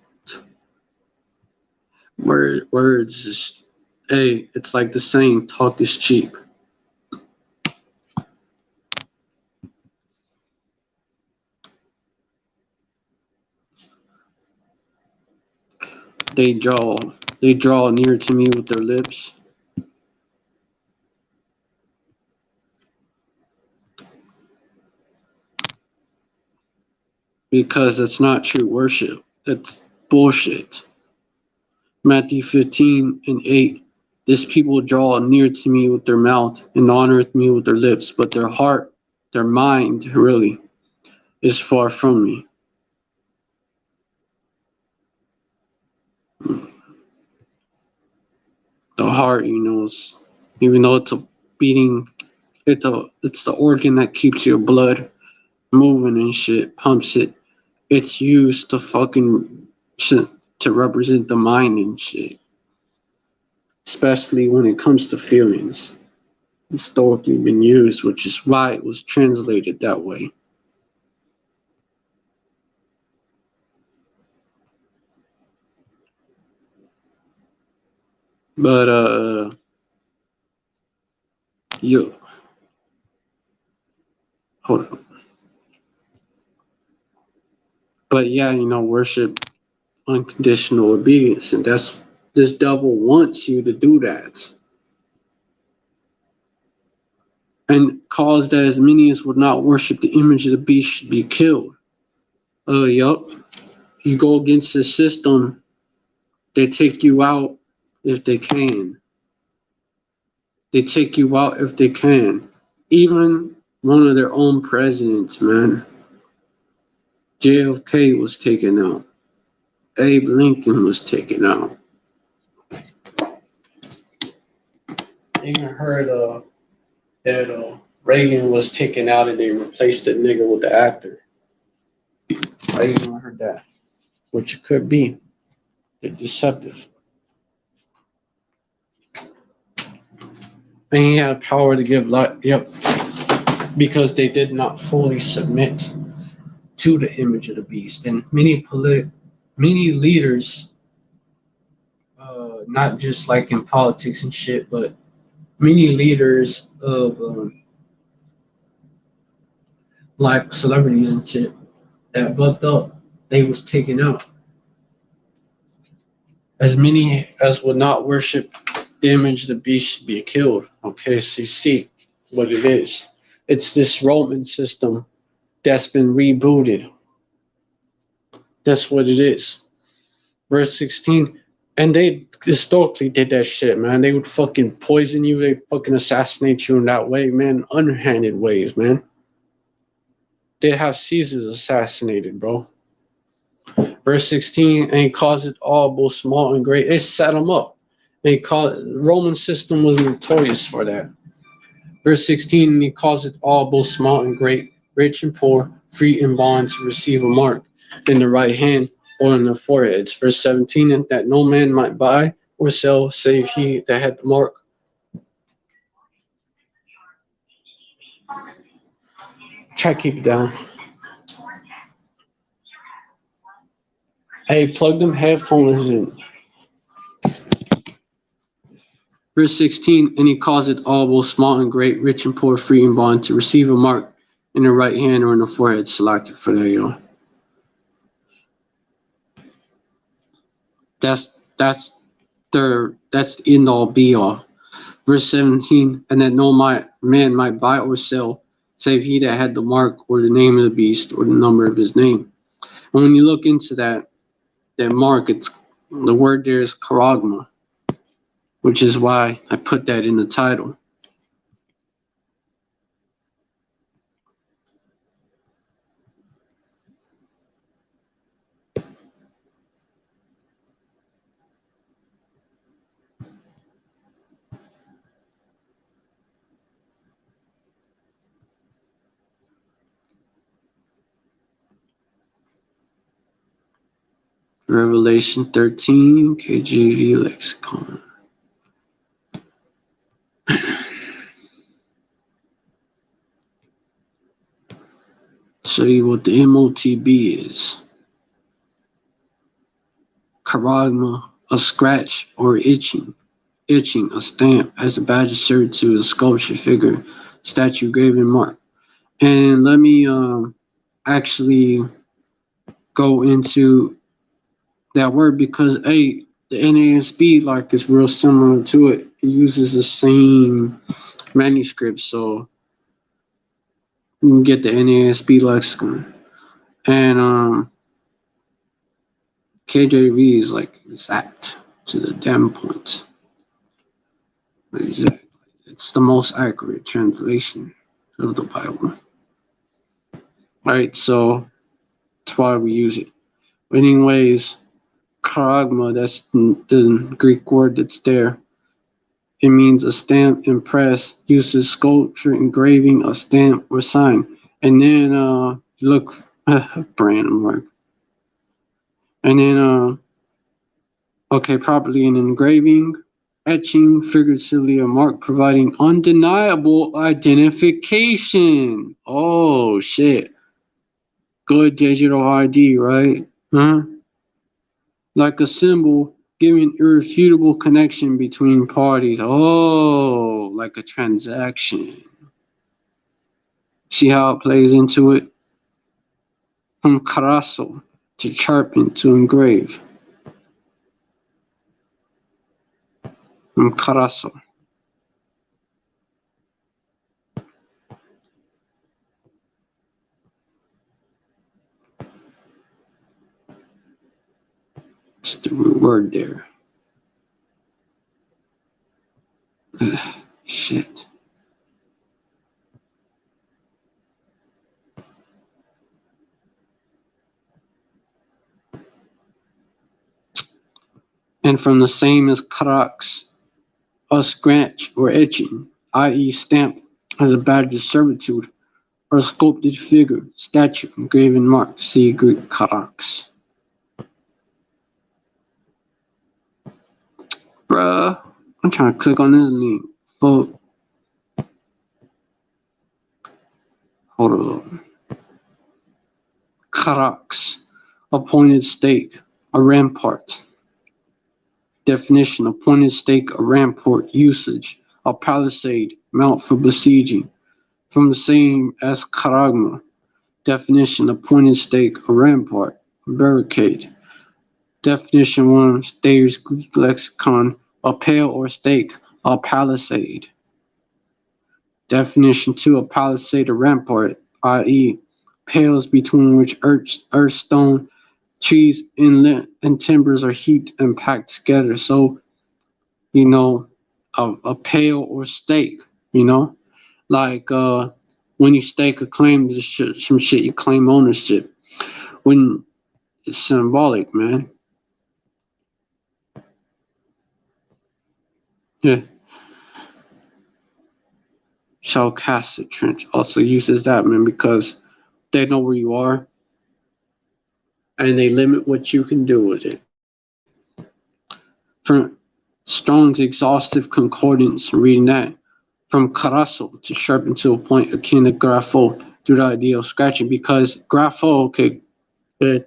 hey, it's like the saying, talk is cheap. They draw near to me with their lips. Because that's not true worship. That's bullshit. Matthew 15:8. This people draw near to me with their mouth and honor me with their lips, but their heart, their mind, really, is far from me. The heart, is, even though it's a beating, it's the organ that keeps your blood moving and shit, pumps it. It's used to to represent the mind and shit, especially when it comes to feelings. Historically been used, which is why it was translated that way. But you hold on. But yeah, worship unconditional obedience, and that's this devil wants you to do that, and cause that as many as would not worship the image of the beast should be killed. Yup. You go against the system, they take you out if they can. They take you out if they can. Even one of their own presidents, man. JFK was taken out. Abe Lincoln was taken out. I even heard that Reagan was taken out and they replaced the nigga with the actor. I even heard that. Which it could be. They're deceptive. And he had power to give life. Yep. Because they did not fully submit to the image of the beast. And many leaders, not just like in politics and shit, but many leaders of like celebrities and shit that bucked up, they was taken out. As many as would not worship the image of the beast should be killed. Okay, so you see what it is. It's this Roman system that's been rebooted. That's what it is. Verse 16, and they historically did that shit, man. They would fucking poison you. They fucking assassinate you in that way, man. Underhanded ways, man. They'd have Caesars assassinated, bro. Verse 16, and he caused it all, both small and great. They set them up. And the Roman system was notorious for that. Verse 16, and he caused it all, both small and great, rich and poor, free and bond, to receive a mark in the right hand or in their foreheads. Verse 17, and that no man might buy or sell save he that had the mark. Try to keep it down. Hey, plug them headphones in. Verse 16, and he caused it all, both small and great, rich and poor, free and bond, to receive a mark in the right hand or in the forehead. Select it for that, yo. That's the end all be all. Verse 17, and that no man might buy or sell, save he that had the mark or the name of the beast or the number of his name. And when you look into that mark, it's the word there is CHARAGMA, which is why I put that in the title. Revelation 13, KJV lexicon. Show you what the M.O.T.B is. CHARAGMA, a scratch or itching, a stamp as a badge of servitude, a sculpture, figure, statue, graven mark. And let me actually go into that word because the NASB like is real similar to it. It uses the same manuscript, so you can get the NASB lexicon. And KJV is like exact. to the damn point. Exactly. It's the most accurate translation of the Bible. Right, so that's why we use it. But anyways, CHARAGMA, that's the Greek word that's there. It means a stamp, impress, uses sculpture, engraving, a stamp, or sign. And then look, brand work. And then okay, properly an engraving, etching, figuratively a mark providing undeniable identification. Oh shit. Good digital ID, right? Huh? Like a symbol giving irrefutable connection between parties. Oh, like a transaction. See how it plays into it? From carasso to sharpen to engrave. From carasso. It's the root word there. Shit. And from the same as crux, a scratch or etching, i.e. stamp, as a badge of servitude, or a sculpted figure, statue, engraven mark, see Greek crux. Bruh, I'm trying to click on this link. Fuck. Hold up. Crux, a pointed stake, a rampart. Definition: a pointed stake, a rampart. Usage: a palisade, mount for besieging. From the same as CHARAGMA. Definition: a pointed stake, a rampart, a barricade. Definition 1, Thayer's Greek lexicon: a pale or stake, a palisade. Definition 2, a palisade or rampart, i.e. pales between which earth, stone, trees, inlet, and timbers are heaped and packed together. So, you know, a pale or stake, you know, like when you stake a claim to some shit, you claim ownership. When it's symbolic, man. Yeah. Shall cast a trench also uses that, man, because they know where you are and they limit what you can do with it. From Strong's exhaustive concordance, reading that, from carasso to sharpen to a point akin to grapho through the idea of scratching, because grapho, okay,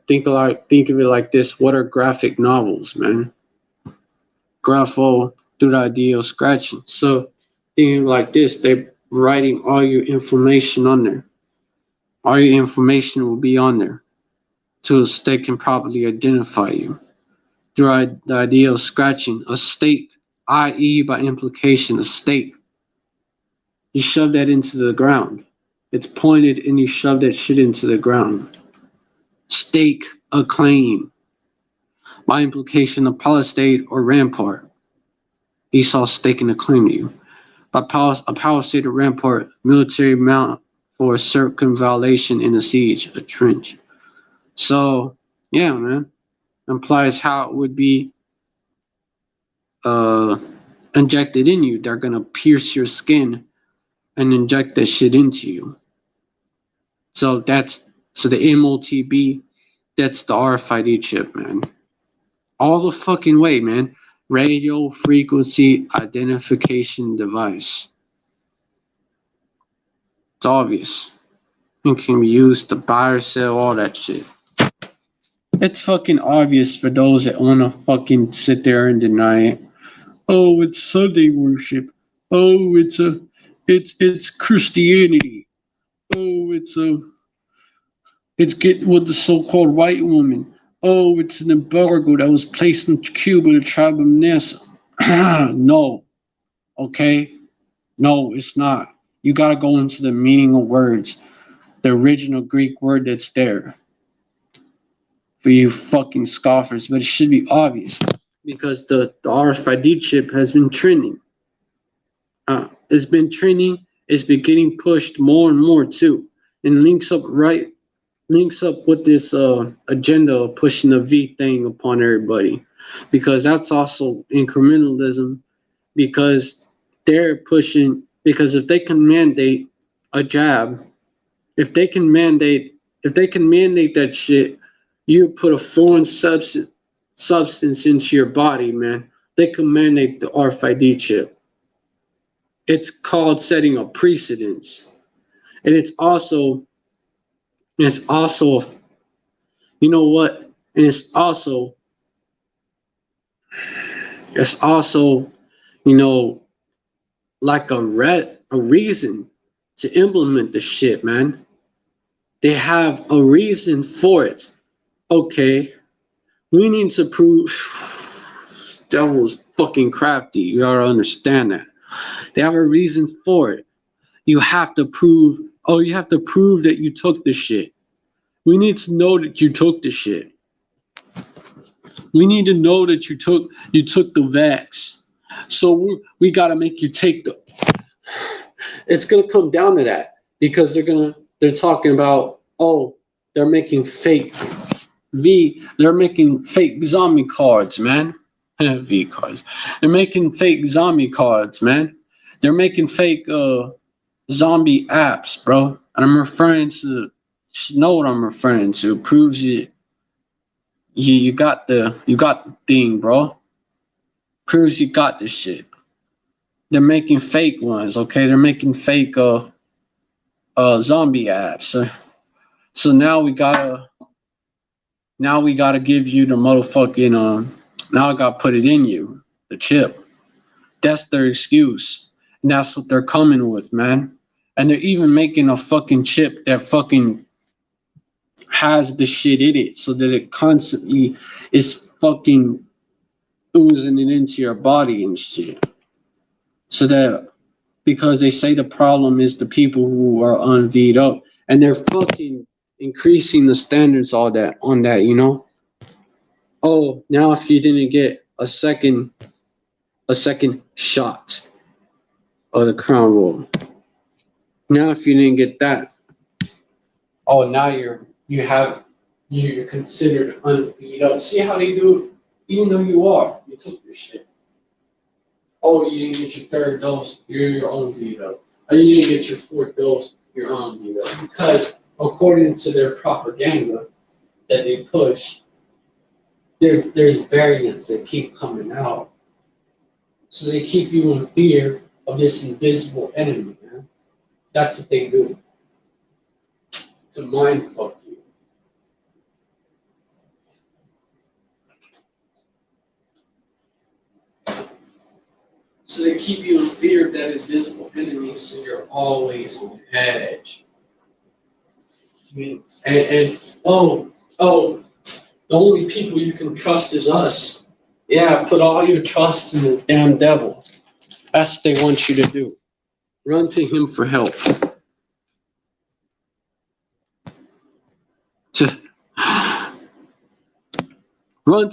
think of it like this: what are graphic novels, man? Grapho through the idea of scratching. So thinking like this, they're writing all your information on there. All your information will be on there so they can properly identify you. Through the idea of scratching, a stake, i.e. by implication, a stake. You shove that into the ground. It's pointed and you shove that shit into the ground. Stake a claim. By implication, a palisade or rampart. Esau staking a claim to you. A palisade or rampart, military mount for circumvallation in a siege, a trench. So, yeah, man. Implies how it would be injected in you. They're gonna pierce your skin and inject that shit into you. So the M.O.T.B, that's the RFID chip, man. All the fucking way, man. Radio frequency identification device. It's obvious. It can be used to buy or sell, all that shit. It's fucking obvious for those that wanna fucking sit there and deny it. Oh, it's Sunday worship. Oh, it's Christianity. Oh, it's getting with the so-called white woman. Oh, it's an embargo that was placed in Cuba, the tribe of Nessa. No, okay, no, it's not. You gotta go into the meaning of words, the original Greek word that's there for you fucking scoffers. But it should be obvious. because the RFID chip has been trending. It's been trending. It's been getting pushed more and more too, and links up with this agenda of pushing the V thing upon everybody, because that's also incrementalism. Because they're pushing, because if they can mandate a jab, if they can mandate that shit, you put a foreign substance into your body, man. They can mandate the RFID chip. It's called setting a precedence, and it's also, you know what? And it's also, you know, like a reason to implement the shit, man. They have a reason for it. Okay, we need to prove. Devil's fucking crafty. You gotta understand that. They have a reason for it. You have to prove. Oh, you have to prove that you took the shit. We need to know that you took the shit. We need to know that you took the vax. So we gotta make you take the. It's gonna come down to that, because they're talking about, oh, they're making fake they're making fake zombie cards, man. V cards. They're making fake zombie cards, man. They're making fake zombie apps, bro. And I'm referring to, know what I'm referring to. It proves you got the thing, bro. Proves you got this shit. They're making fake ones, okay? They're making fake zombie apps. So now we gotta give you the motherfucking now I gotta put it in you, the chip. That's their excuse. And that's what they're coming with, man. And they're even making a fucking chip that fucking has the shit in it, so that it constantly is fucking oozing it into your body and shit. So that, because they say the problem is the people who are unV'd up, and they're fucking increasing the standards on that, you know? Oh, now if you didn't get a second shot of the crown royal, now if you didn't get that, oh, now you're considered unV'd up. See how they do it? Even though you took your shit. Oh, you didn't get your third dose, you're unV'd up. Or you didn't get your fourth dose, you're unV'd up. Because according to their propaganda that they push, there's variants that keep coming out. So they keep you in fear of this invisible enemy, man. That's what they do. To mind fuck you. So they keep you in fear of that invisible enemy, so you're always on edge. And the only people you can trust is us. Yeah, put all your trust in this damn devil. That's what they want you to do. Run to him for help. Run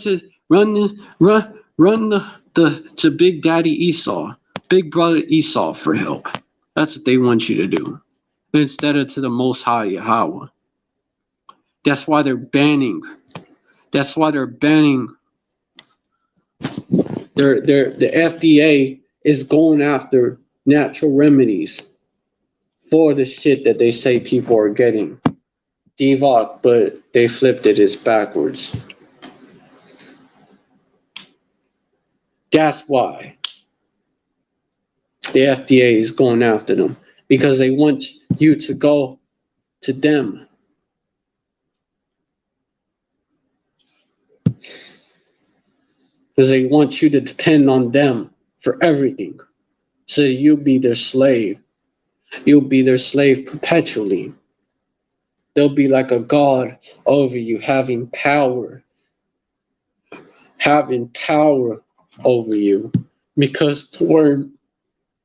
to Big Daddy Esau, Big Brother Esau for help. That's what they want you to do, instead of to the Most High Yahweh. That's why they're banning. That's why they're banning. The FDA is going after natural remedies for the shit that they say people are getting. DVOC, but they flipped it as backwards. That's why the FDA is going after them, because they want you to go to them. Because they want you to depend on them for everything. So you'll be their slave. You'll be their slave perpetually. They'll be like a god over you, having power over you. Because the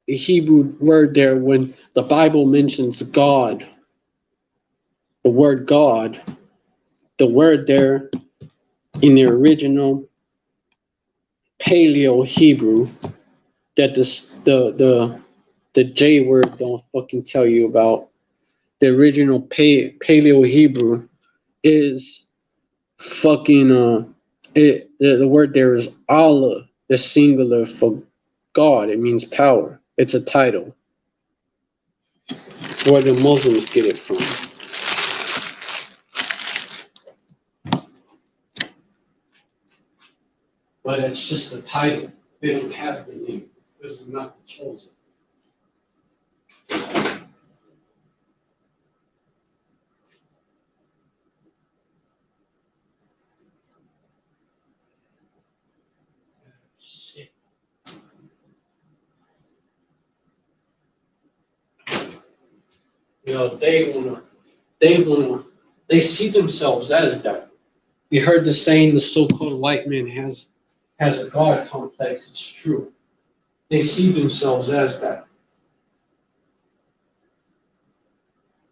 Hebrew word there, when the Bible mentions God, the word God, the word there in the original Paleo Hebrew that the J word don't fucking tell you about. The original Paleo Hebrew is fucking the word there is Allah, the singular for God. It means power. It's a title. Where the Muslims get it from. But it's just a title. They don't have the name. This is not the chosen. Shit. You know, they see themselves as that. You heard the saying, the so-called white man has a God complex. It's true. They see themselves as that.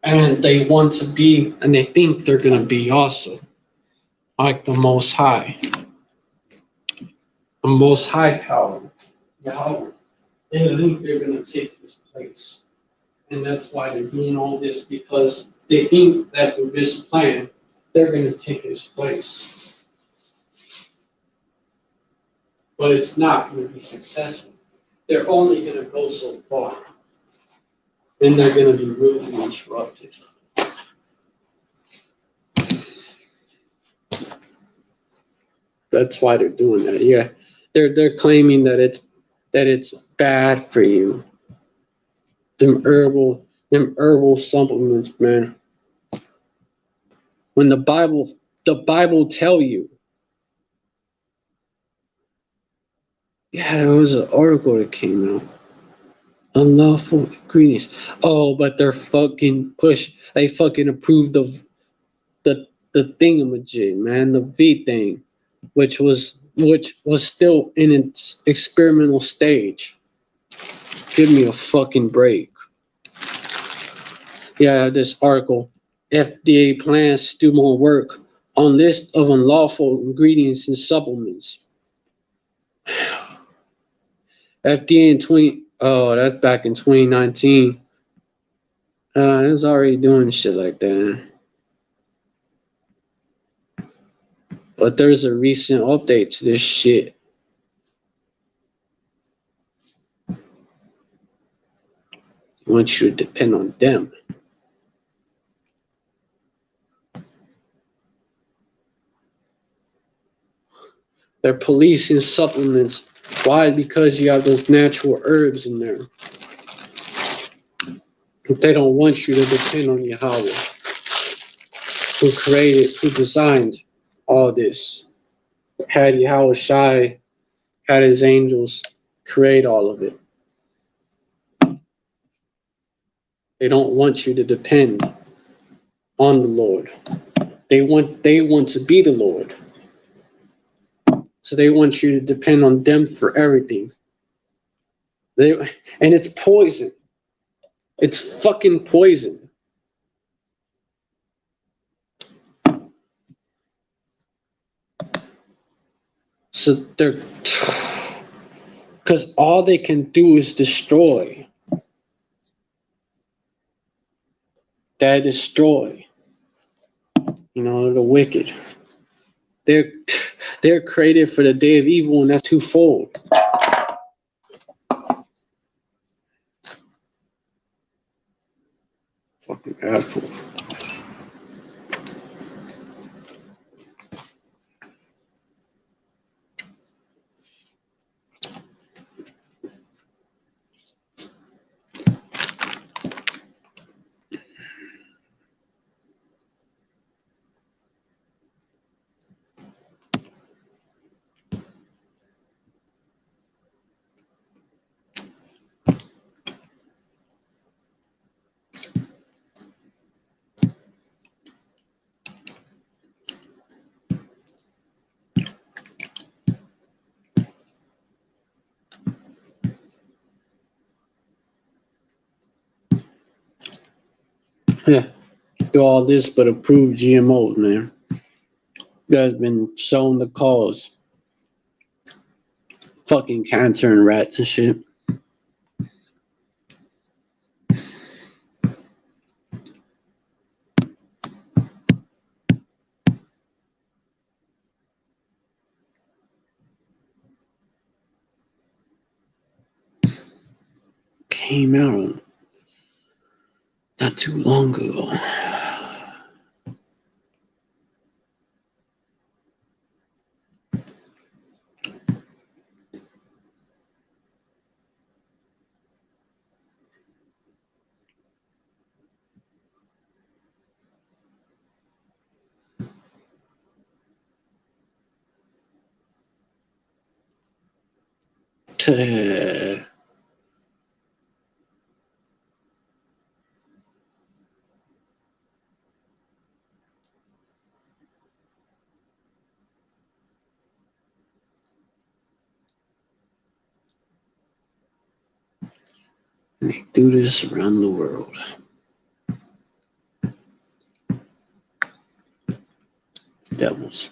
And they want to be, and they think they're going to be also like the Most High. The Most High power, Yahweh. They think they're going to take his place. And that's why they're doing all this, because they think that with this plan, they're going to take his place. But it's not going to be successful. They're only going to go so far. Then they're going to be rudely interrupted. That's why they're doing that. Yeah, they're claiming that it's bad for you. Them herbal supplements, man. When the Bible tell you. Yeah, there was an article that came out. Unlawful ingredients. Oh, but they're fucking they fucking approved the thingamajig, man, the V thing, which was still in its experimental stage. Give me a fucking break. Yeah, this article. FDA plans to do more work on list of unlawful ingredients in supplements. FDA in that's back in 2019. It was already doing shit like that. But there's a recent update to this shit. I want you to depend on them. They're policing supplements. Why? Because you have those natural herbs in there. They don't want you to depend on Yahweh, who designed all this. Had Yahweh Shai, had his angels create all of it. They don't want you to depend on the Lord. They want to be the Lord. So they want you to depend on them for everything. And it's poison. It's fucking poison. So they're, because all they can do is destroy. They destroy. You know, the wicked. They're created for the day of evil, and that's twofold. Fucking asshole. Yeah, do all this but approve GMOs, man. You guys been showing the cause. fucking cancer and rats and shit. Came out not too long ago. And they do this around the world. Devils.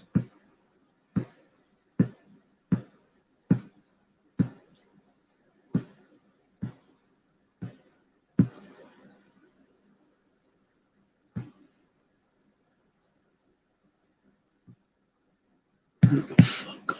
Fuck up.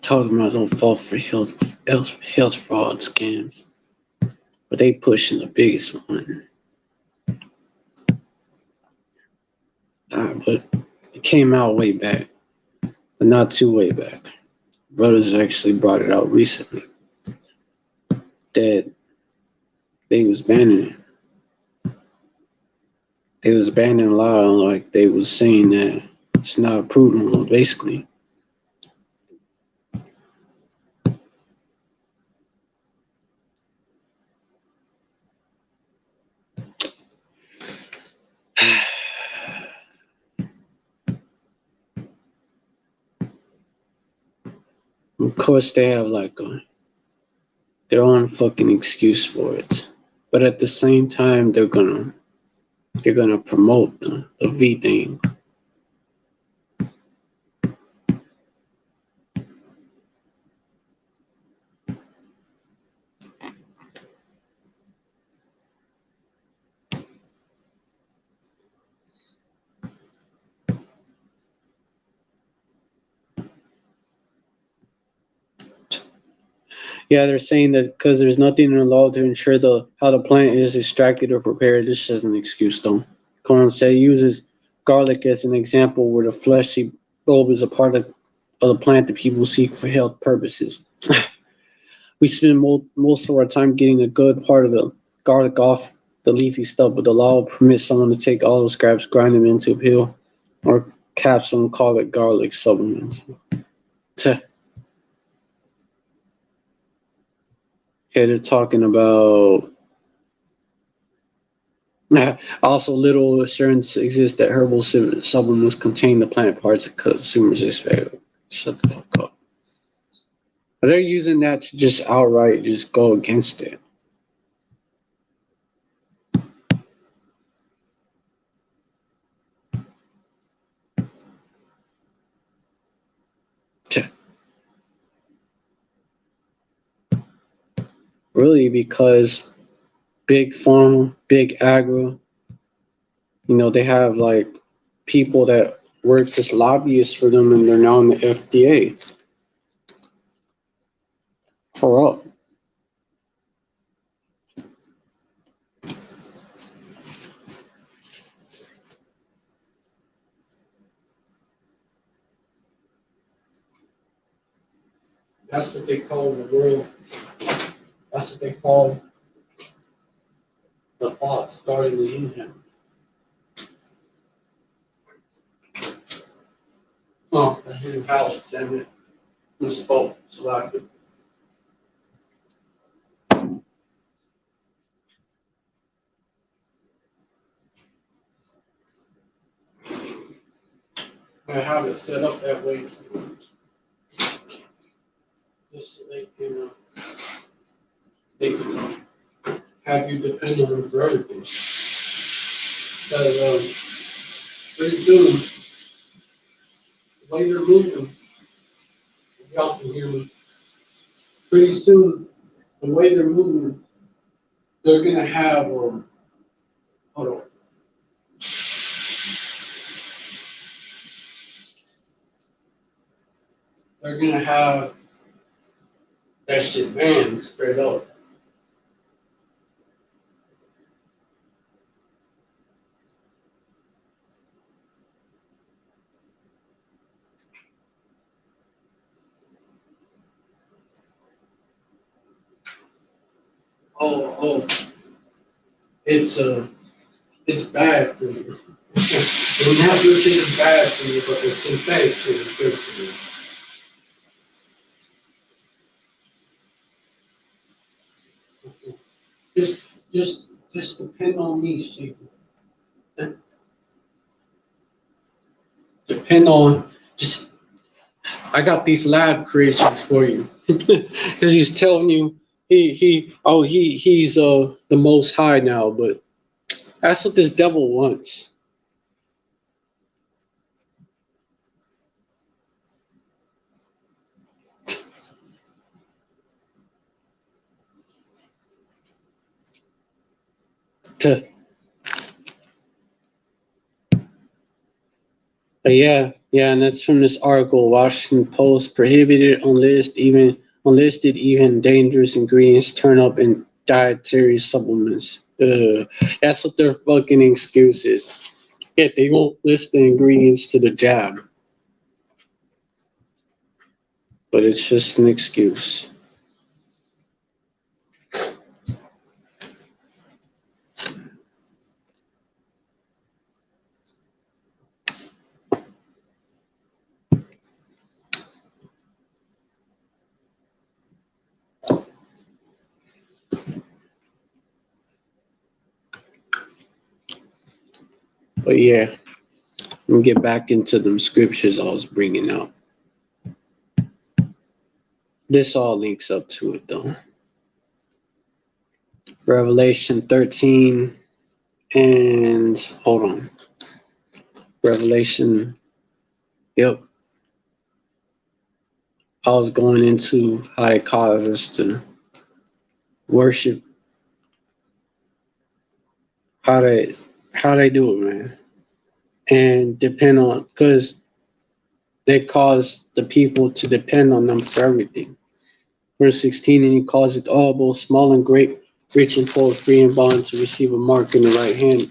Talking about don't fall for health fraud scams, but they pushing the biggest one. But it came out way back, but not too way back. Brothers actually brought it out recently that they was banning it. They was banning a lot, like they was saying that it's not approved no more, basically. Of course, they have like their own fucking excuse for it, but at the same time, they're gonna promote the V thing. Yeah, they're saying that because there's nothing in the law to ensure the how the plant is extracted or prepared. This is an excuse, though. Cohen said uses garlic as an example where the fleshy bulb is a part of the plant that people seek for health purposes. We spend most of our time getting a good part of the garlic off the leafy stuff, but the law permits someone to take all those scraps, grind them into a pill or capsule, and call it garlic supplements. Yeah, they're talking about also little assurance exists that herbal supplements contain the plant parts that consumers expect. Shut the fuck up. They're using that to just outright just go against it. Really, because big pharma, big agro, they have like people that work as lobbyists for them, and they're now in the FDA. For up. That's what they call the world. That's what they call the thought starting in him. Oh, I hit house, damn it. Misspoke, selected. I have it set up that way just so they can have you depend on them for everything. Because pretty soon, the way they're moving, if y'all can hear me, pretty soon, the way they're moving, they're gonna have hold on. They're gonna have that shit banned straight up. Oh, it's bad for you. The natural shit is bad for you, but the synthetic shit is good for you. Just depend on me, Steve. Depend on just. I got these lab creations for you, because he's telling you he's the most high now, but that's what this devil wants. To yeah, and that's from this article. Washington Post prohibited unlisted, even dangerous ingredients turn up in dietary supplements. That's what their fucking excuse is. Yeah, they won't list the ingredients to the jab, but it's just an excuse. But yeah, let me get back into them scriptures I was bringing out. This all links up to it though. Revelation 13 and hold on. Revelation, yep. I was going into how they cause us to worship, how they do it, man, and depend on, because they cause the people to depend on them for everything. Verse 16, and he calls it all, both small and great, rich and poor, free and bond, to receive a mark in the right hand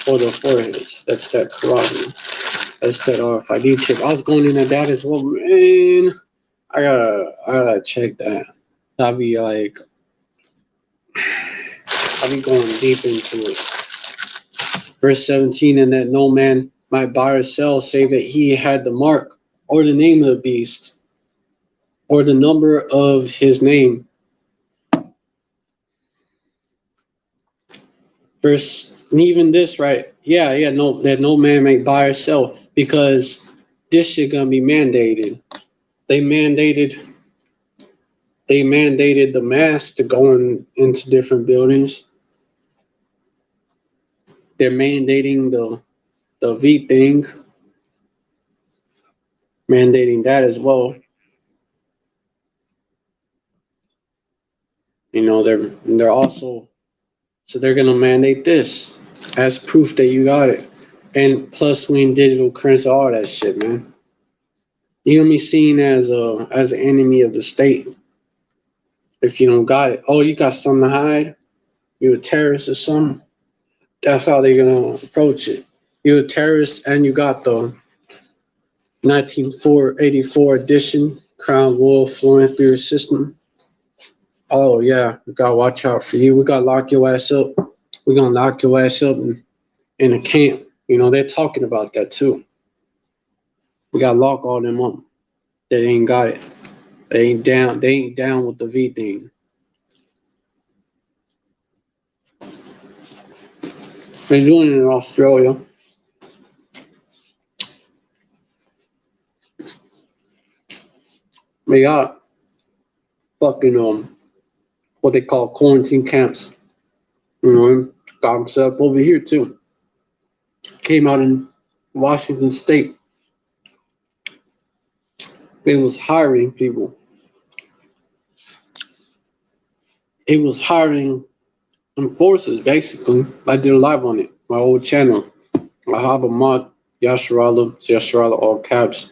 or the foreheads. That's that CHARAGMA. That's that RFID chip. I was going into that as well, man. I gotta check that. I'll be like, I'll be going deep into it. Verse 17, and that no man might buy or sell, save that he had the mark, or the name of the beast, or the number of his name. Verse, and even this, right? Yeah, no, that no man may buy or sell, because this shit gonna be mandated. They mandated the mask to go into different buildings. They're mandating the V thing, mandating that as well. You know, they're also, so they're gonna mandate this as proof that you got it. And plus we in digital currency, all that shit, man. You're gonna be seen as an enemy of the state if you don't got it. Oh, you got something to hide? You a terrorist or something? That's how they're gonna approach it. You're a terrorist and you got the 1984 edition Crown Royal flowing through your system. Oh yeah, we gotta watch out for you. We gotta lock your ass up. We're gonna lock your ass up in a camp. You know, they're talking about that too. We gotta lock all them up. They ain't got it. They ain't down with the V thing. They're doing it in Australia. They got fucking what they call quarantine camps. You know, got them set up over here too. Came out in Washington State. They was hiring people. It was hiring enforcers basically. I did a live on it. My old channel. I have a mod. Yasharala, all caps.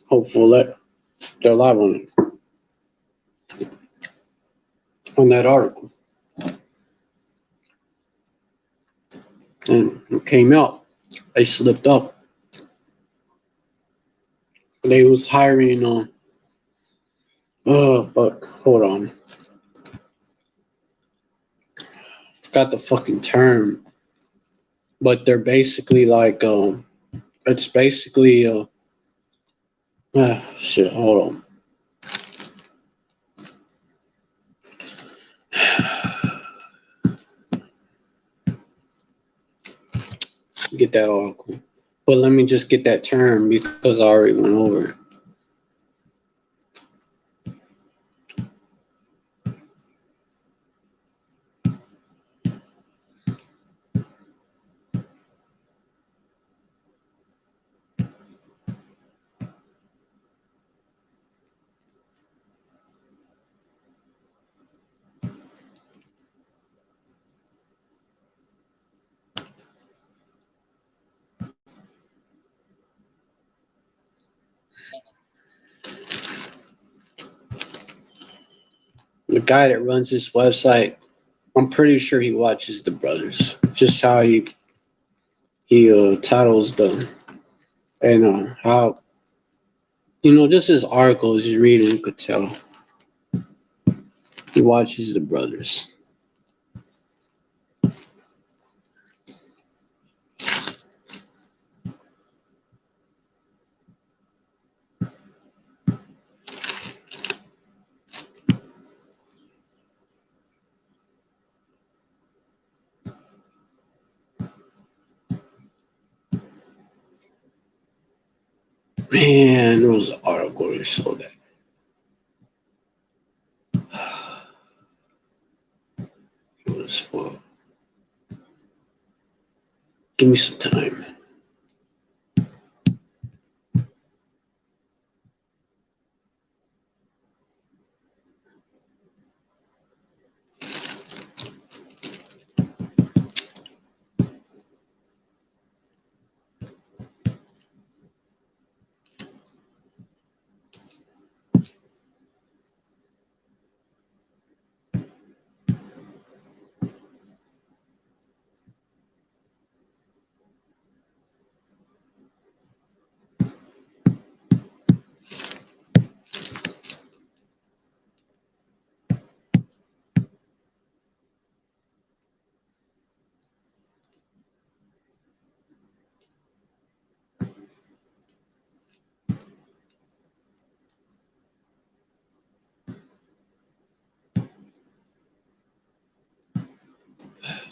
Hopeful that they're live on it. On that article. And it came out. They slipped up. They was hiring oh fuck. Hold on. Forgot the fucking term. But they're basically like it's basically shit, hold on. Get that article. But let me just get that term because I already went over it. The guy that runs this website, I'm pretty sure he watches the brothers. Just how he titles them, and how, you know, just his articles you read and you could tell he watches the brothers. Man, there was an article that showed that. It was for. Give me some time.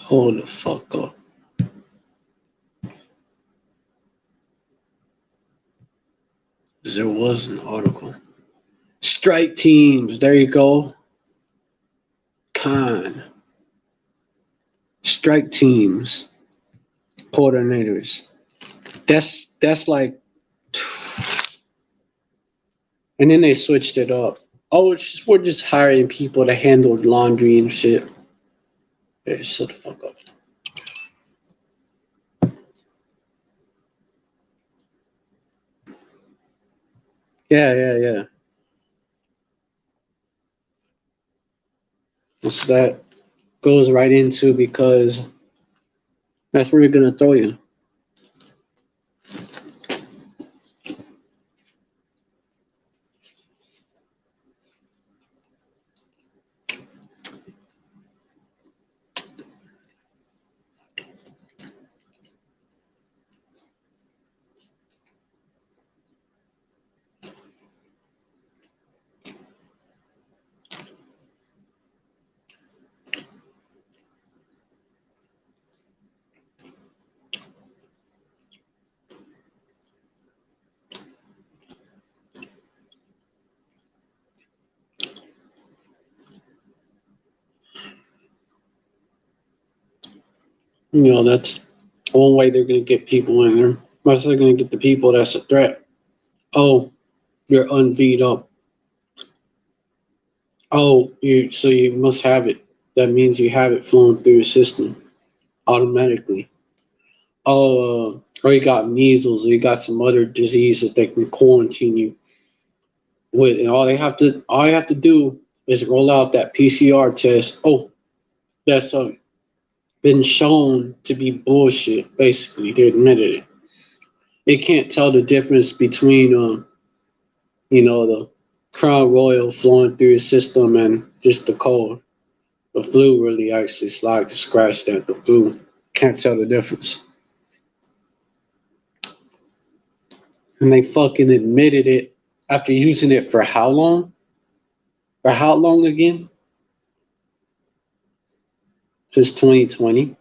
Hold the fuck up. There was an article. Strike teams. There you go. Con. Strike teams. Coordinators. That's like. And then they switched it up. Oh, we're just hiring people to handle laundry and shit. Hey, shut the fuck up. Yeah. So that goes right into because that's where you're gonna throw you. You know, that's one way they're gonna get people in there. Plus, they're gonna get the people that's a threat. Oh, you're unbeat up. Oh, you must have it. That means you have it flowing through your system automatically. Oh, or you got measles, or you got some other disease that they can quarantine you with, and all you have to do is roll out that PCR test. Oh, that's been shown to be bullshit. Basically, they admitted it. It can't tell the difference between the Crown Royal flowing through your system and just the cold. The flu really actually slacked to scratch that. The flu can't tell the difference. And they fucking admitted it after using it for how long? For how long again? Just 2020,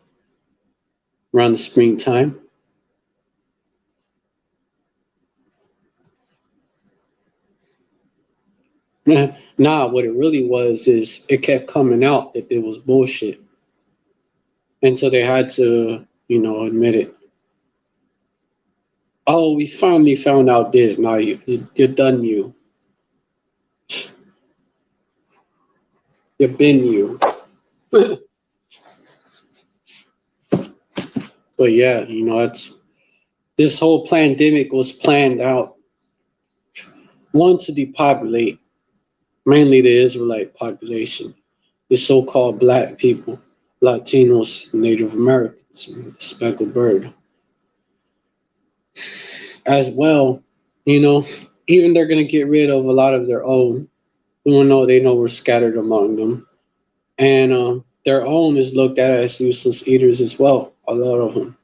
around the springtime. Nah, what it really was is it kept coming out that it was bullshit. And so they had to, admit it. Oh, we finally found out this. Now you're done, you. You've been you. But yeah, it's this whole pandemic was planned out. One, to depopulate mainly the Israelite population, the so-called black people, Latinos, Native Americans, and the speckled bird. As well, even they're going to get rid of a lot of their own, even though they know we're scattered among them. And their own is looked at as useless eaters as well, a lot of them.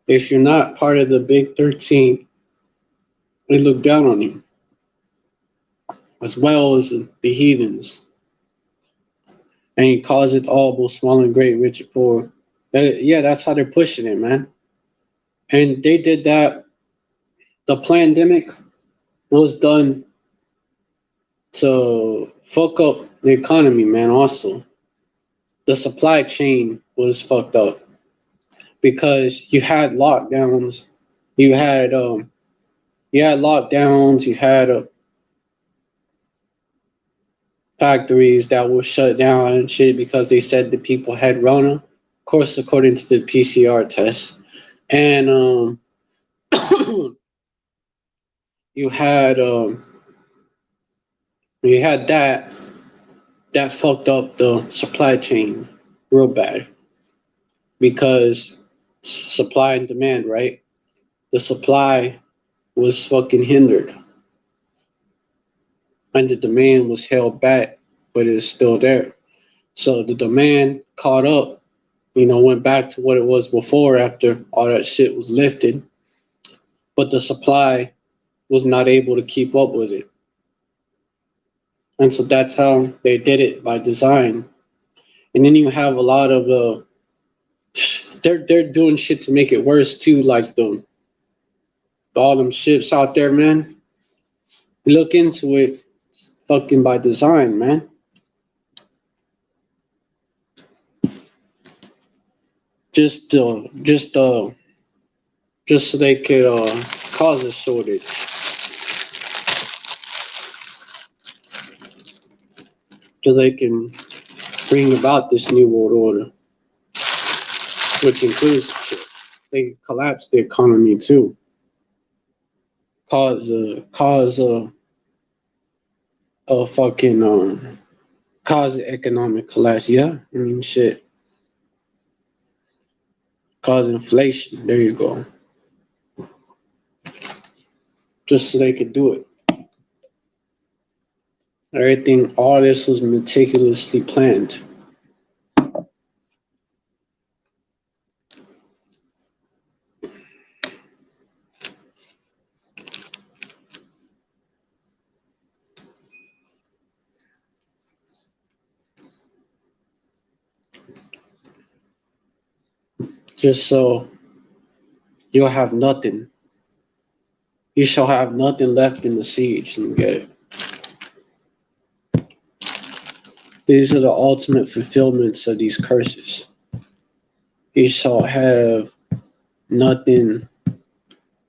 If you're not part of the Big 13, they look down on you, as well as the heathens. And he calls it all, both small and great, rich and poor. Yeah, that's how they're pushing it, man. And they did that. The pandemic was done to fuck up the economy, man. Also, the supply chain was fucked up because you had lockdowns, you had lockdowns, you had factories that were shut down and shit because they said the people had Rona. Of course, according to the PCR test, and you had um, you had that fucked up the supply chain real bad because supply and demand, right? The supply was fucking hindered and the demand was held back, but it's still there. So the demand caught up, went back to what it was before after all that shit was lifted, but the supply was not able to keep up with it. And so that's how they did it by design. And then you have a lot of They're doing shit to make it worse too, like the all them ships out there, man. Look into it, fucking by design, man. Just just so they could cause a shortage, so they can bring about this new world order, which includes shit. They collapse the economy too, cause a fucking cause economic collapse. Yeah, I mean shit, cause inflation. There you go. Just so they could do it. Everything, all this was meticulously planned. Just so you'll have nothing. You shall have nothing left in the siege. Let me get it. These are the ultimate fulfillments of these curses. You shall have nothing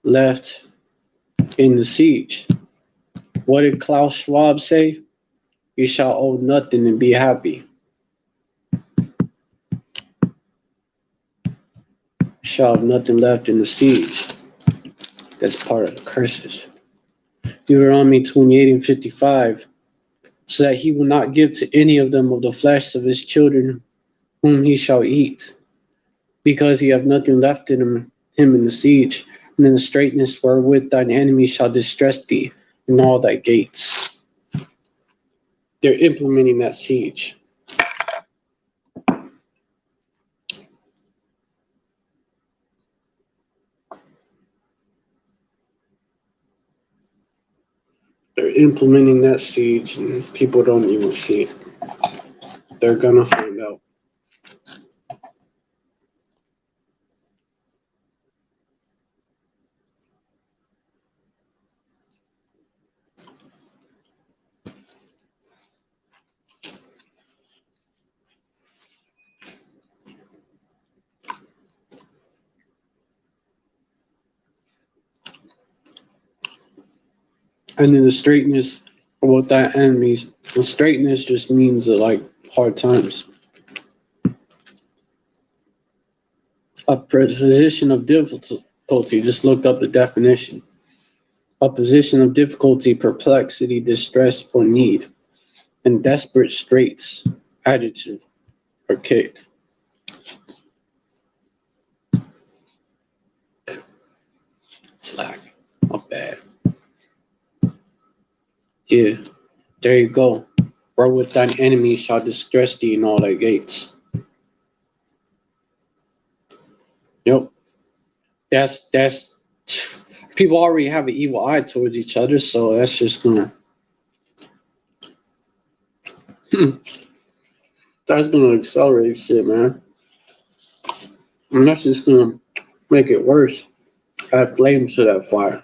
left in the siege. What did Klaus Schwab say? You shall owe nothing and be happy. You shall have nothing left in the siege. That's part of the curses. Deuteronomy 28:55. So that he will not give to any of them of the flesh of his children whom he shall eat, because he have nothing left in him in the siege, and in the straightness wherewith thine enemy shall distress thee in all thy gates. They're implementing that siege. They're implementing that siege, and people don't even see it. They're gonna find out. And then the straightness with that enemies. The straightness just means like hard times. A position of difficulty. Just looked up the definition. A position of difficulty, perplexity, distress, or need. And desperate straits. Adjective. Archaic. Slack. Not bad. Yeah. There you go. Wherewith thine enemy shall distress thee in all thy gates. Yep. That's people already have an evil eye towards each other, so that's just gonna that's gonna accelerate shit, man. And that's just gonna make it worse. Add flames to that fire.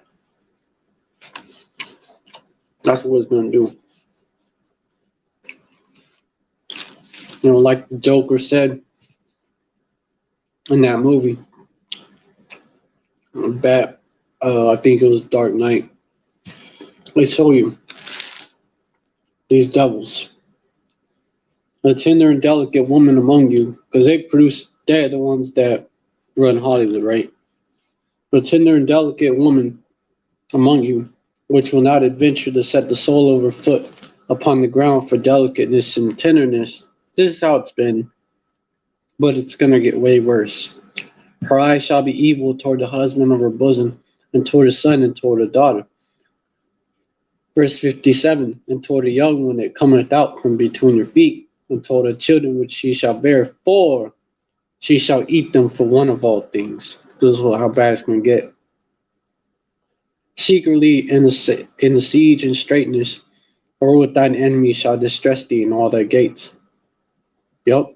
That's what it's gonna do. You know, like the Joker said in that movie, I think it was Dark Knight. They show you these devils, a tender and delicate woman among you, because they're the ones that run Hollywood, right? A tender and delicate woman among you, which will not adventure to set the sole of her foot upon the ground for delicateness and tenderness. This is how it's been, but it's going to get way worse. Her eyes shall be evil toward the husband of her bosom, and toward the son, and toward the daughter. Verse 57, and toward the young one that cometh out from between your feet, and toward the children which she shall bear, for she shall eat them for one of all things. This is how bad it's going to get. Secretly in the siege and straightness, or with thine enemy shall distress thee in all thy gates. Yup.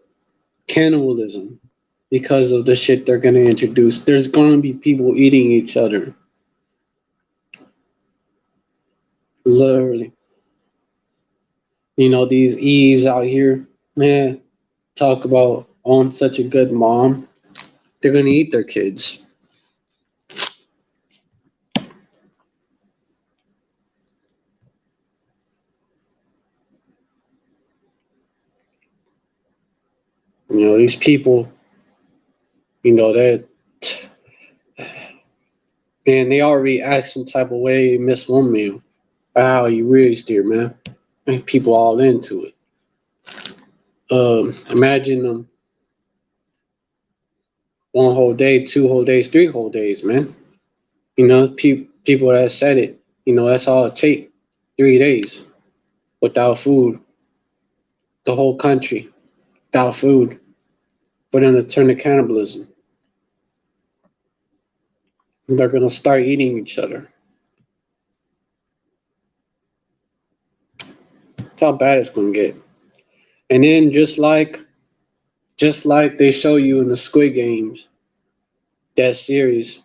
Cannibalism because of the shit they're gonna introduce. There's gonna be people eating each other. Literally. You know, these Eves out here, man, talk about I'm such a good mom. They're gonna eat their kids. You know, these people, you know, that man, they already act some type of way, miss one meal. How you raised here, man. And people all into it. Imagine them one whole day, 2 whole days, 3 whole days, man. You know, people that said it, you know, that's all it take. 3 days without food. The whole country without food. For them to turn to cannibalism. They're gonna start eating each other. That's how bad it's gonna get. And then just like they show you in the Squid Games, that series,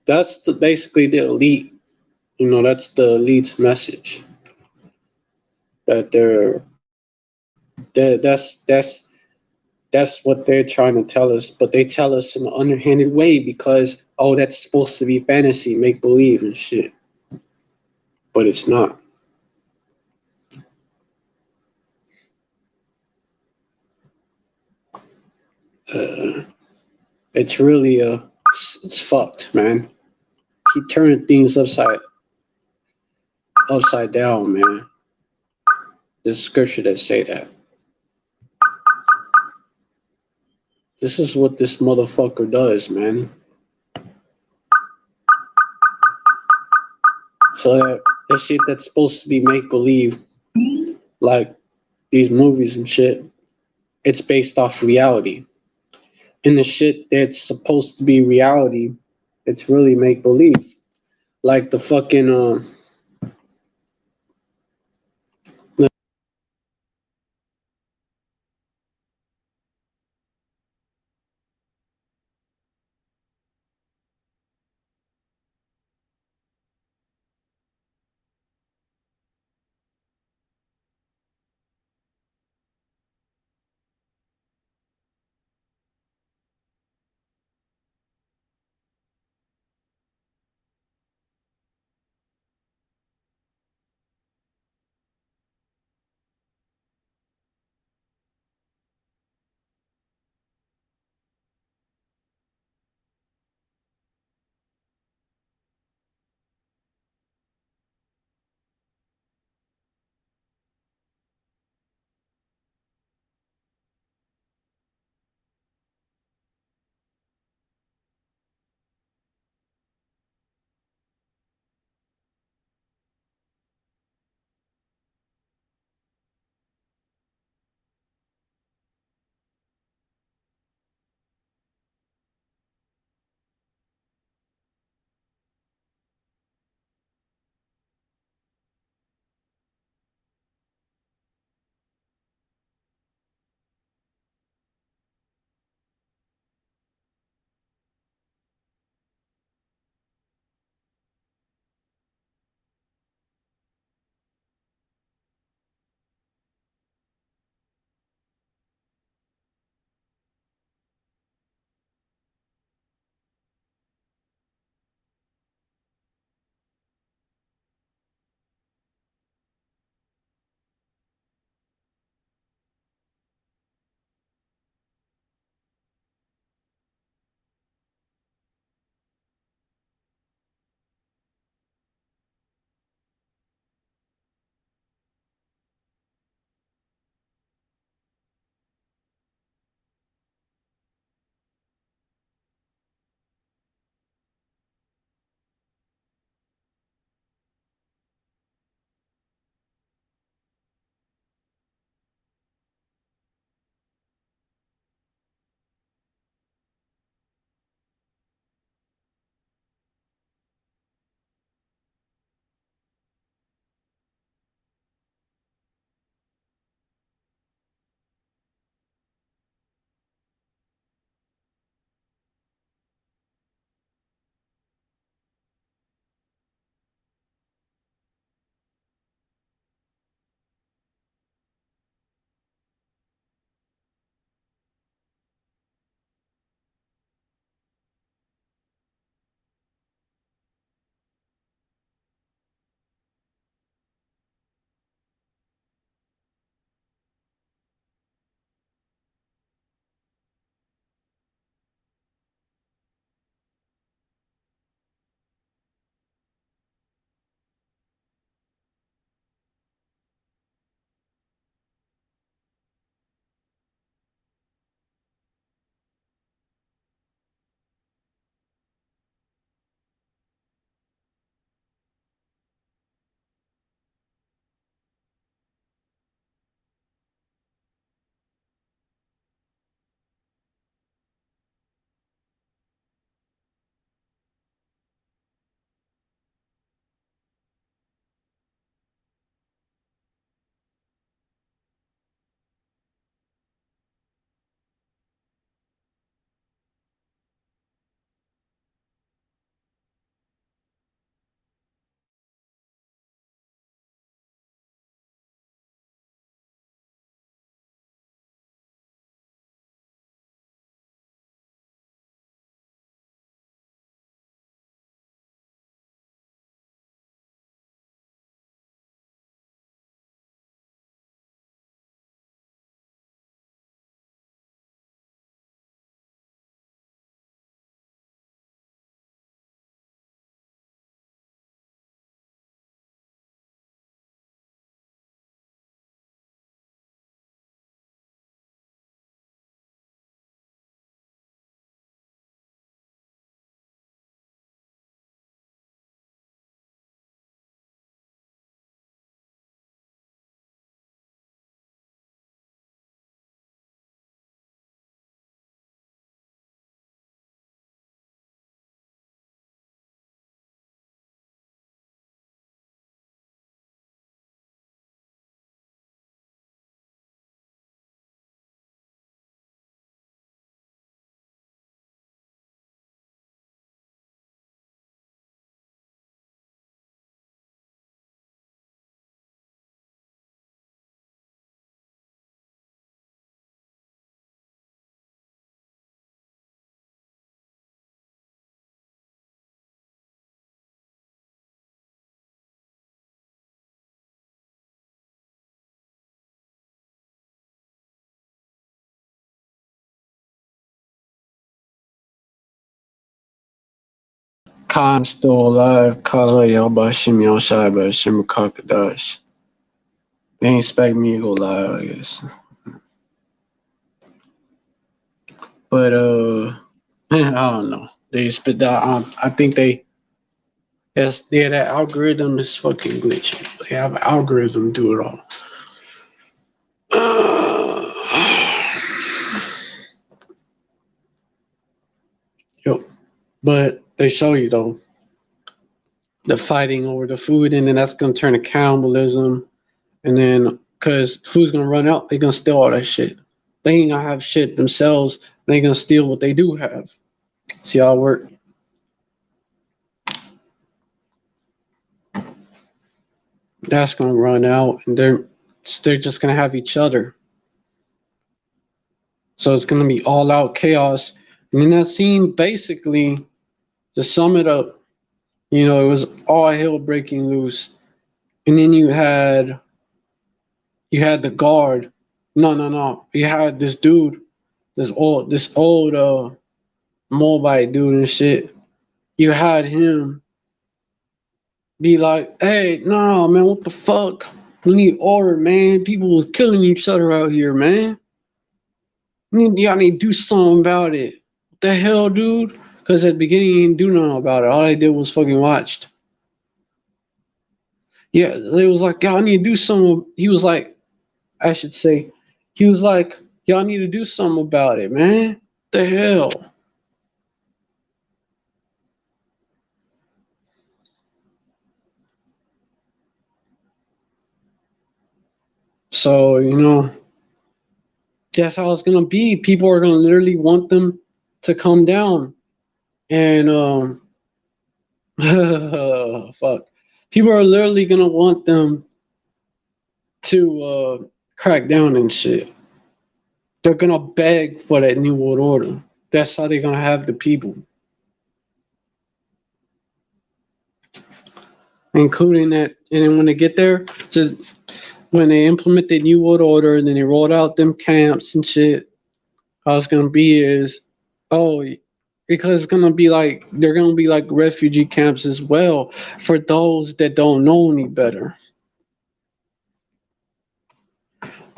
that's basically the elite. You know, that's the elite's message. That that's what they're trying to tell us, but they tell us in an underhanded way because oh, that's supposed to be fantasy, make believe and shit. But it's not. Uh, it's really it's fucked, man. Keep turning things upside down, man. There's scripture that say that. This is what this motherfucker does, man. So that shit that's supposed to be make believe, like these movies and shit, it's based off reality. And the shit that's supposed to be reality, it's really make believe. Like the fucking Khan's still alive. Kala Yalbashim Yalshai Bashim Kakadash. They ain't expect me to go live, I guess. But I don't know. They spit that. I think that algorithm is fucking glitchy. They have an algorithm do it all. Yo, but they show you though the fighting over the food, and then that's gonna turn to cannibalism, and then because food's gonna run out, they're gonna steal all that shit. They ain't gonna have shit themselves. They gonna steal what they do have. See how it work? That's gonna run out, and they're just gonna have each other. So it's gonna be all out chaos. And in that scene, basically, to sum it up, it was all hell breaking loose. And then you had the guard. No. You had this dude, this old Moabite dude and shit. You had him be like, hey, no, man, what the fuck? We need order, man. People was killing each other out here, man. Y'all need to do something about it. What the hell, dude? Because at the beginning, he didn't do nothing about it. All they did was fucking watched. Yeah, it was like, y'all need to do something. He was like, I should say, he was like, y'all need to do something about it, man. What the hell? So, that's how it's gonna be. People are gonna literally want them to come down. And fuck. People are literally gonna want them to crack down and shit. They're gonna beg for that new world order. That's how they're gonna have the people. Including that, and then when they get there, when they implement the new world order, and then they rolled out them camps and shit, how it's gonna be is, oh, because it's gonna be like they're gonna be like refugee camps as well for those that don't know any better.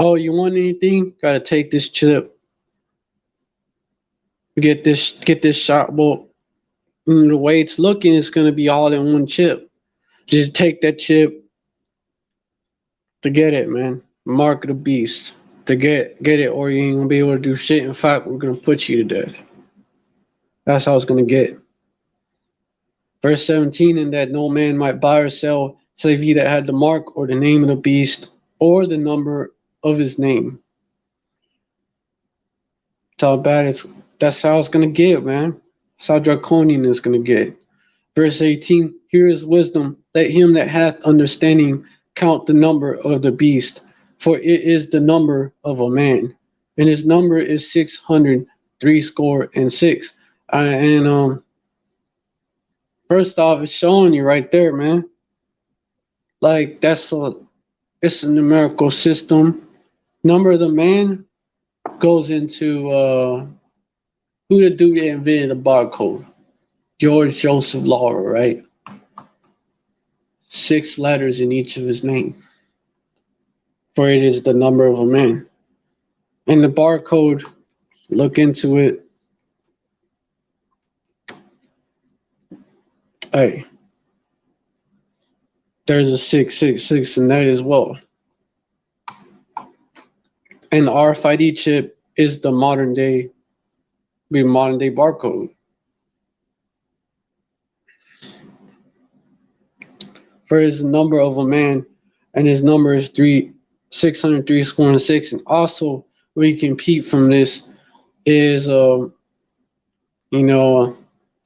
Oh, you want anything? Gotta take this chip. Get this shot. Well, the way it's looking, it's gonna be all in one chip. Just take that chip to get it, man. Mark of the beast to get it, or you ain't gonna be able to do shit. In fact, we're gonna put you to death. That's how it's gonna get. Verse 17, and that no man might buy or sell save he that had the mark or the name of the beast or the number of his name. That's how bad it's. That's how it's gonna get, man. That's how draconian it's gonna get. Verse 18, here is wisdom. Let him that hath understanding count the number of the beast, for it is the number of a man, and his number is 636. And first off, it's showing you right there, man. Like it's a numerical system. Number of the man goes into who the dude that invented the barcode? George Joseph Laura, right? 6 letters in each of his name. For it is the number of a man. And the barcode, look into it. Hey, there's a 666 in that as well. And the RFID chip is the modern day barcode. For it is the number of a man, and his number is 603 And also, we can peep from this is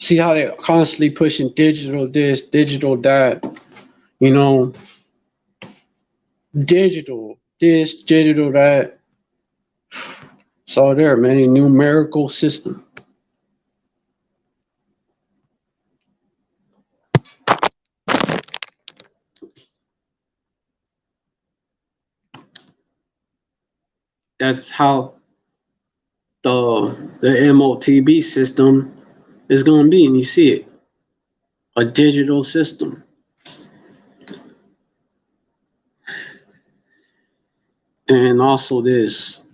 see how they're constantly pushing digital this, digital that, you know, digital this, digital that. It's all there, man. A numerical system. That's how the M.O.T.B system is gonna be, and you see it. a digital system. And also this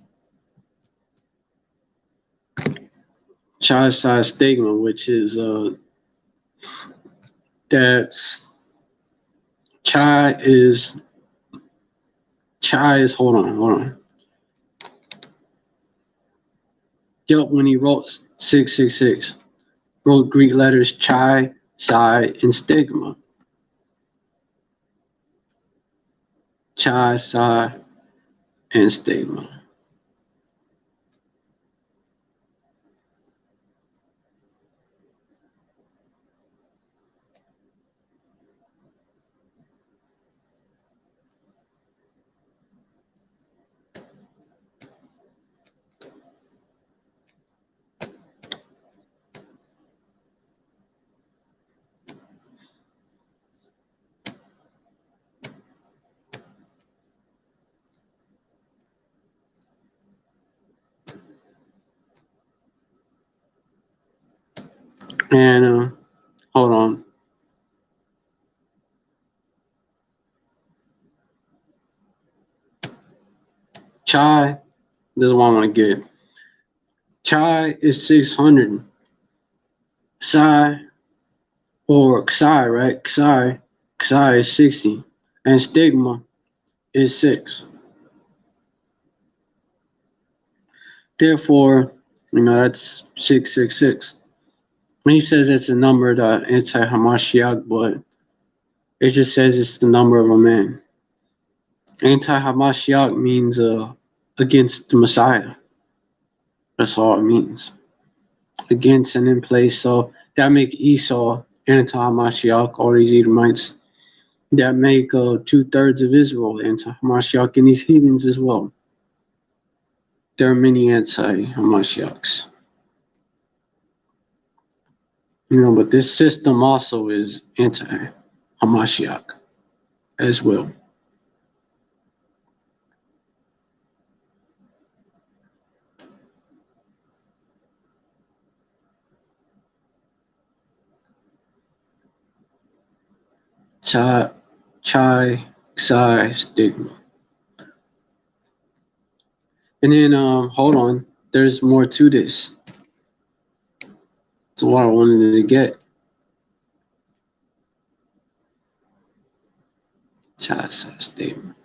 child-side stigma, which is that's Chai is hold on. Yep, when he wrote 666, wrote Greek letters Chi, Psi, and Stigma. Chi, Psi, and Stigma. And hold on. Chi, this is what I want to get. Chi is 600. Psi, or Xi, right? Xi is 60. And Stigma is 6. Therefore, that's 666. He says it's a number of the anti-Hamashiach, but it just says it's the number of a man. Anti-Hamashiach means against the Messiah. That's all it means. Against and in place. So that make Esau anti-Hamashiach, all these Edomites. That make 2/3 of Israel anti-Hamashiach, and these heathens as well. There are many anti-Hamashiachs. But this system also is anti-Hamashiach as well. Chai, Psi, Stigma. And then, hold on, there's more to this. That's what I wanted to get. Chai, Psi, Stigma.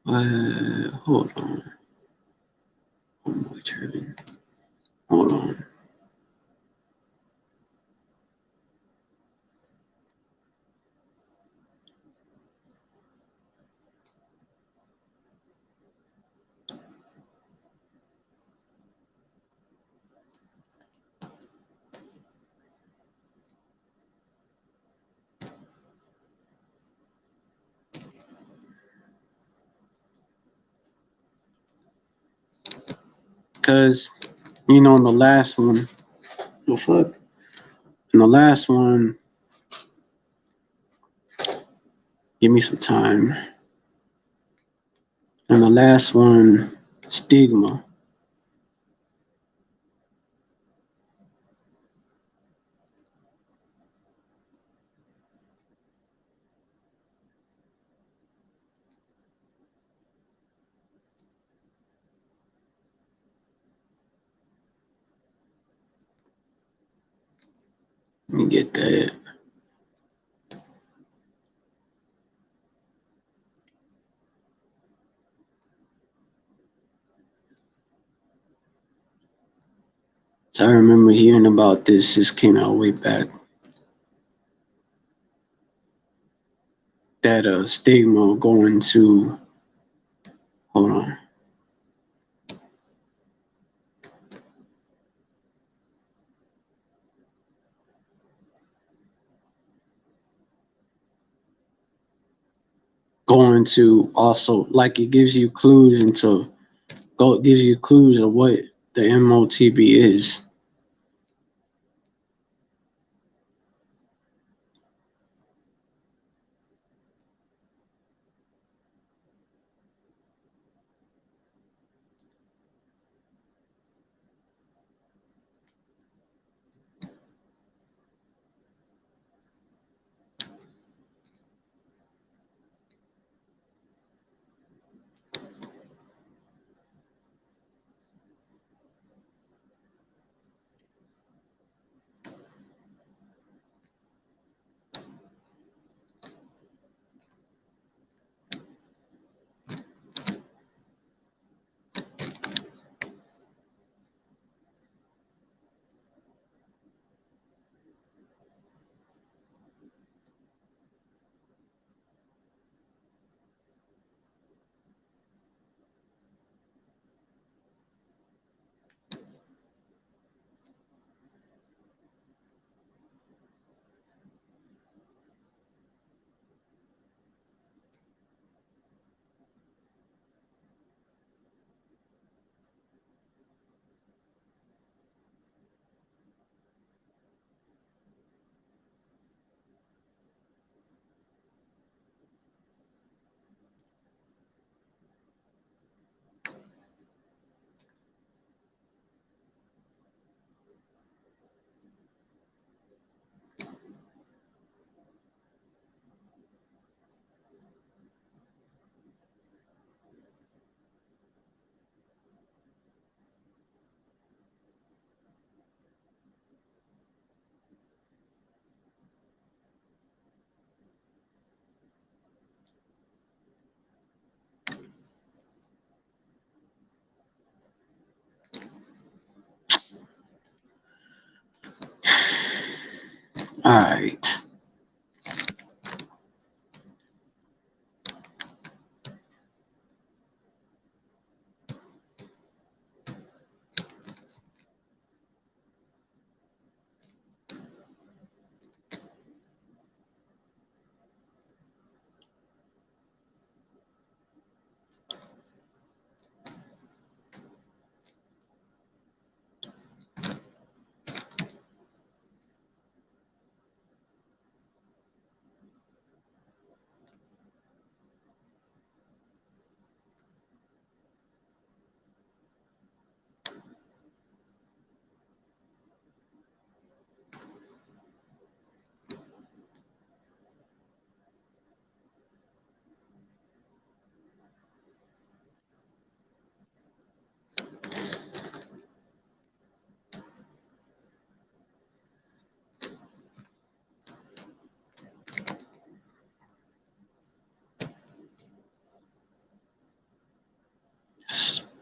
Hold on. Homeboy Trevin. Hold on. Because, in the last one, the fuck? In the last one, give me some time. In the last one, Stigma. Let me get that. So I remember hearing about this. This came out way back. That Stigma going to, hold on. Going to also, like, it gives you clues it gives you clues of what the M.O.T.B is. All right.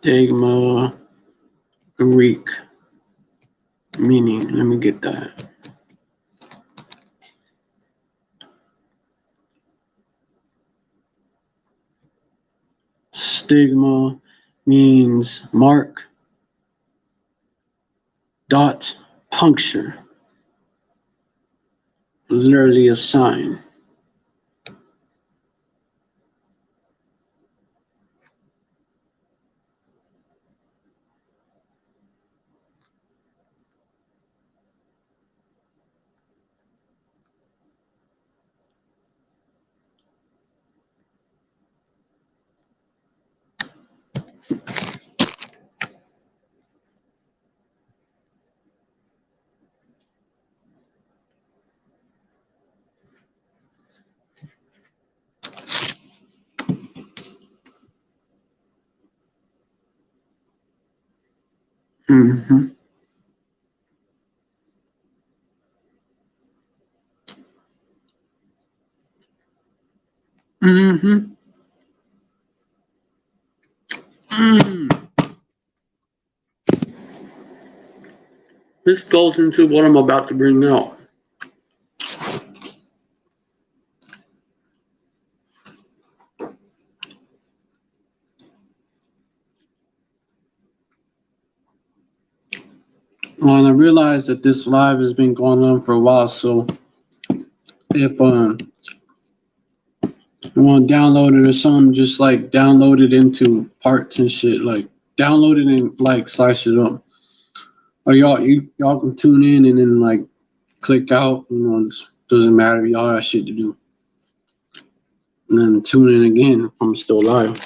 Stigma, Greek meaning. Let me get that. Stigma means mark, dot, puncture. Literally a sign. Mm-hmm. Mm-hmm. Mm. This goes into what I'm about to bring out. And I realize that this live has been going on for a while, so if you want to download it or something, just like download it into parts and shit, like download it and like slice it up. Or y'all can tune in and then like click out, it doesn't matter, y'all got shit to do. And then tune in again if I'm still live.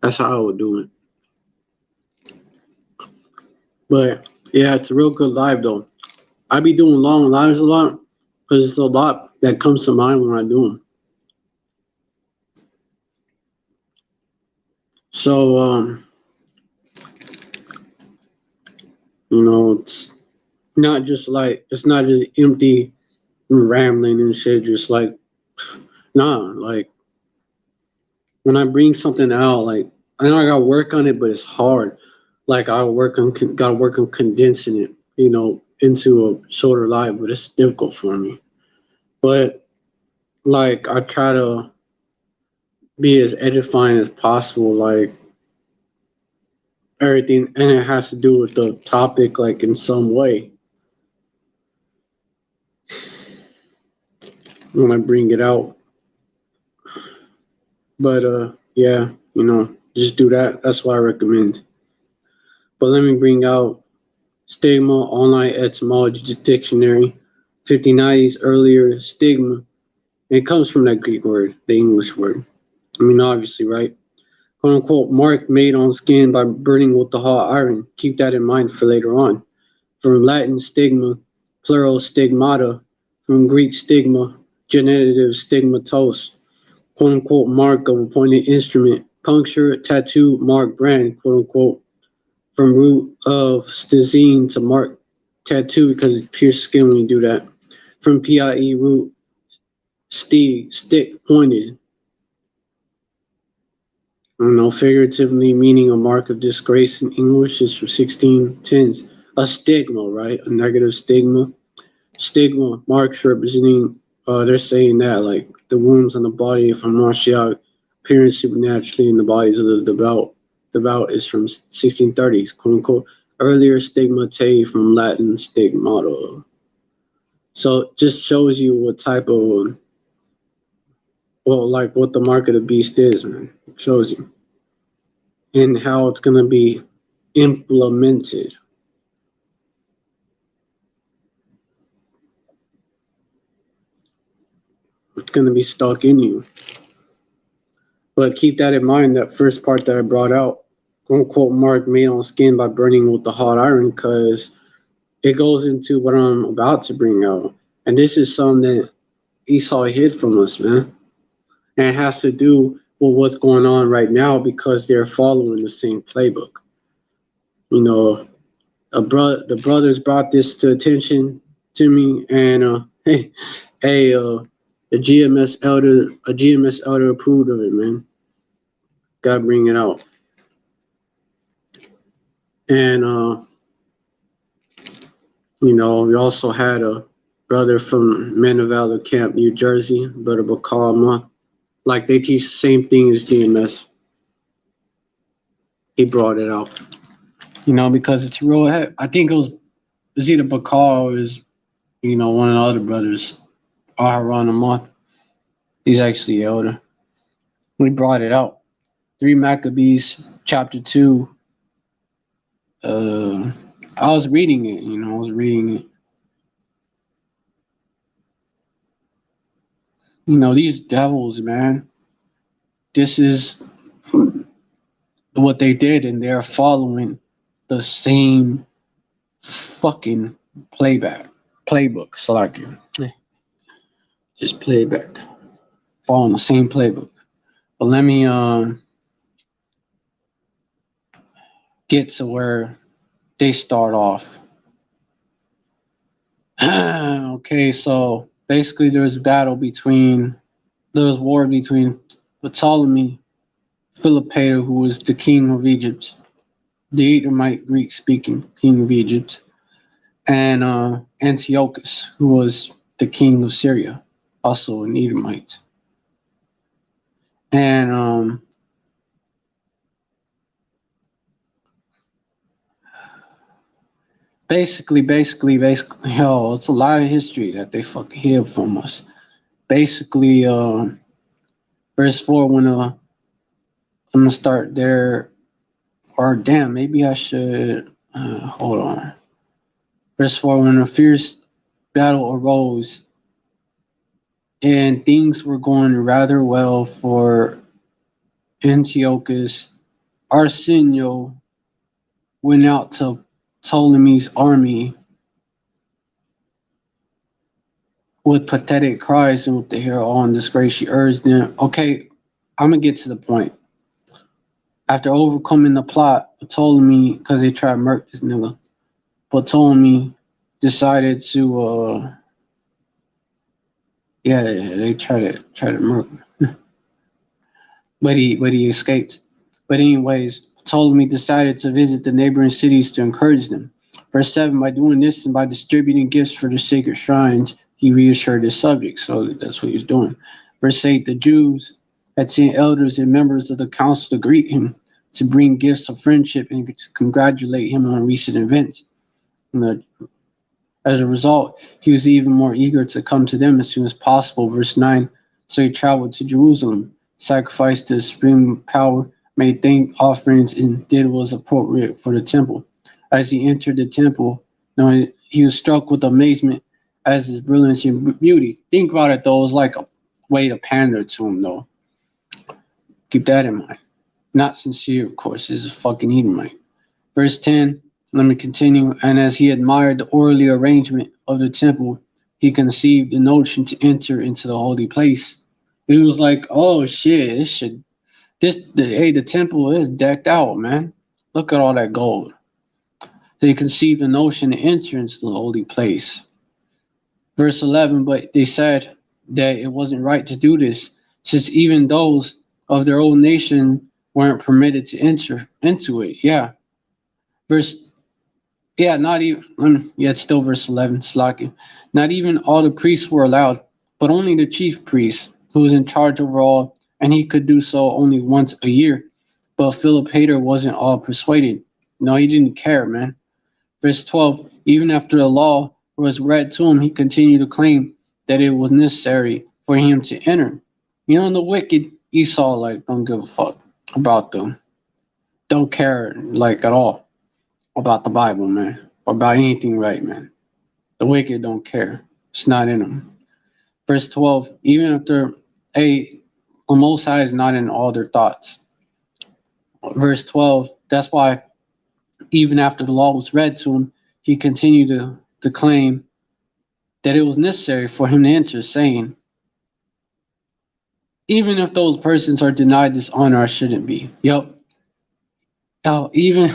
That's how I would do it. But yeah, it's a real good live though. I be doing long lives a lot because it's a lot that comes to mind when I do them. So it's not just empty rambling and shit. Just like like when I bring something out, like I know I gotta work on it, but it's hard. Like gotta work on condensing it, into a shorter live, but it's difficult for me. But like I try to be as edifying as possible, like everything, and it has to do with the topic, like in some way when I bring it out. But yeah, just do that. That's what I recommend. But let me bring out Stigma Online Etymology Dictionary, 1590s earlier stigma. It comes from that Greek word, the English word. I mean, obviously, right? Quote unquote, mark made on skin by burning with the hot iron. Keep that in mind for later on. From Latin stigma, plural stigmata. From Greek stigma, genitive stigmatos. Quote unquote, mark of appointed instrument. Puncture, tattoo, mark, brand, quote unquote. From root of stizine to mark, tattoo, because it pierces skin when you do that. From PIE root, stick, pointed. I don't know, figuratively meaning a mark of disgrace in English is from 1610s. A stigma, right? A negative stigma. Stigma marks representing. They're saying that like the wounds on the body from Martial appearing supernaturally in the bodies of the devout. Devout is from 1630s, quote unquote. Earlier stigmata from Latin stigmata. So it just shows you what type of, well, like what the mark of the beast is, man. It shows you and how it's gonna be implemented. It's gonna be stuck in you. But keep that in mind, that first part that I brought out, quote unquote, mark made on skin by burning with the hot iron, because it goes into what I'm about to bring out. And this is something that Esau hid from us, man. And it has to do with what's going on right now because they're following the same playbook. You know, the brothers brought this to attention to me, and hey, a GMS elder approved of it, man. Gotta bring it out. And we also had a brother from Men of Valor Camp, New Jersey, Brother Bakal. Like they teach the same thing as GMS. He brought it out. Because it's real. I think it was either Bakal or is one of the other brothers, Aharon Amoth. He's actually elder. We brought it out. 3 Maccabees, chapter 2. I was reading it. I was reading it. These devils, man. This is what they did, and they're following the same fucking playbook. So like, just playback, following the same playbook. But let me get to where they start off. Okay, so basically there was war between Ptolemy Philopator, who was the king of Egypt, the Edomite Greek-speaking king of Egypt, and Antiochus, who was the king of Syria, also an Edomite. And basically, it's a lot of history that they fucking hid from us. Basically, verse 4, when I'm gonna start there, or damn, maybe I should, hold on. Verse 4, when a fierce battle arose, and things were going rather well for Antiochus, Arsenio went out to Ptolemy's army with pathetic cries and with the hair all in disgrace. She urged them. Okay, I'm gonna get to the point. After overcoming the plot, Ptolemy, because they tried to murk this nigga, Ptolemy decided to they tried to murk him. but he escaped. But anyways, Ptolemy decided to visit the neighboring cities to encourage them. Verse 7, by doing this and by distributing gifts for the sacred shrines, he reassured his subjects. So that's what he was doing. Verse 8, the Jews had sent elders and members of the council to greet him, to bring gifts of friendship and to congratulate him on recent events. As a result, he was even more eager to come to them as soon as possible. Verse 9, so he traveled to Jerusalem, sacrificed to the supreme power, made thank offerings, and did what was appropriate for the temple. As he entered the temple, he was struck with amazement as his brilliance and beauty. Think about it, though. It was like a way to pander to him, though. Keep that in mind. Not sincere, of course. This is fucking Edomite. Verse 10, let me continue. And as he admired the orderly arrangement of the temple, he conceived the notion to enter into the holy place. He was like, oh shit, the temple is decked out, man. Look at all that gold. They conceived the notion to enter into the holy place. Verse 11, but they said that it wasn't right to do this, since even those of their own nation weren't permitted to enter into it. Yeah. Verse Yeah, not even, yeah, it's still verse 11, Slaki. Not even all the priests were allowed, but only the chief priest, who was in charge over all, and he could do so only once a year. But Philip Hader wasn't all persuaded. No, he didn't care, man. Verse 12, even after the law was read to him, he continued to claim that it was necessary for him to enter. You know, the wicked Esau, like, don't give a fuck about them. Don't care, like, at all about the Bible, man, or about anything right, man. The wicked don't care. It's not in them. Verse 12, even after a the Most High is not in all their thoughts. Verse 12, that's why even after the law was read to him, he continued to claim that it was necessary for him to enter, saying, even if those persons are denied this honor, I shouldn't be. Yep. Now, even,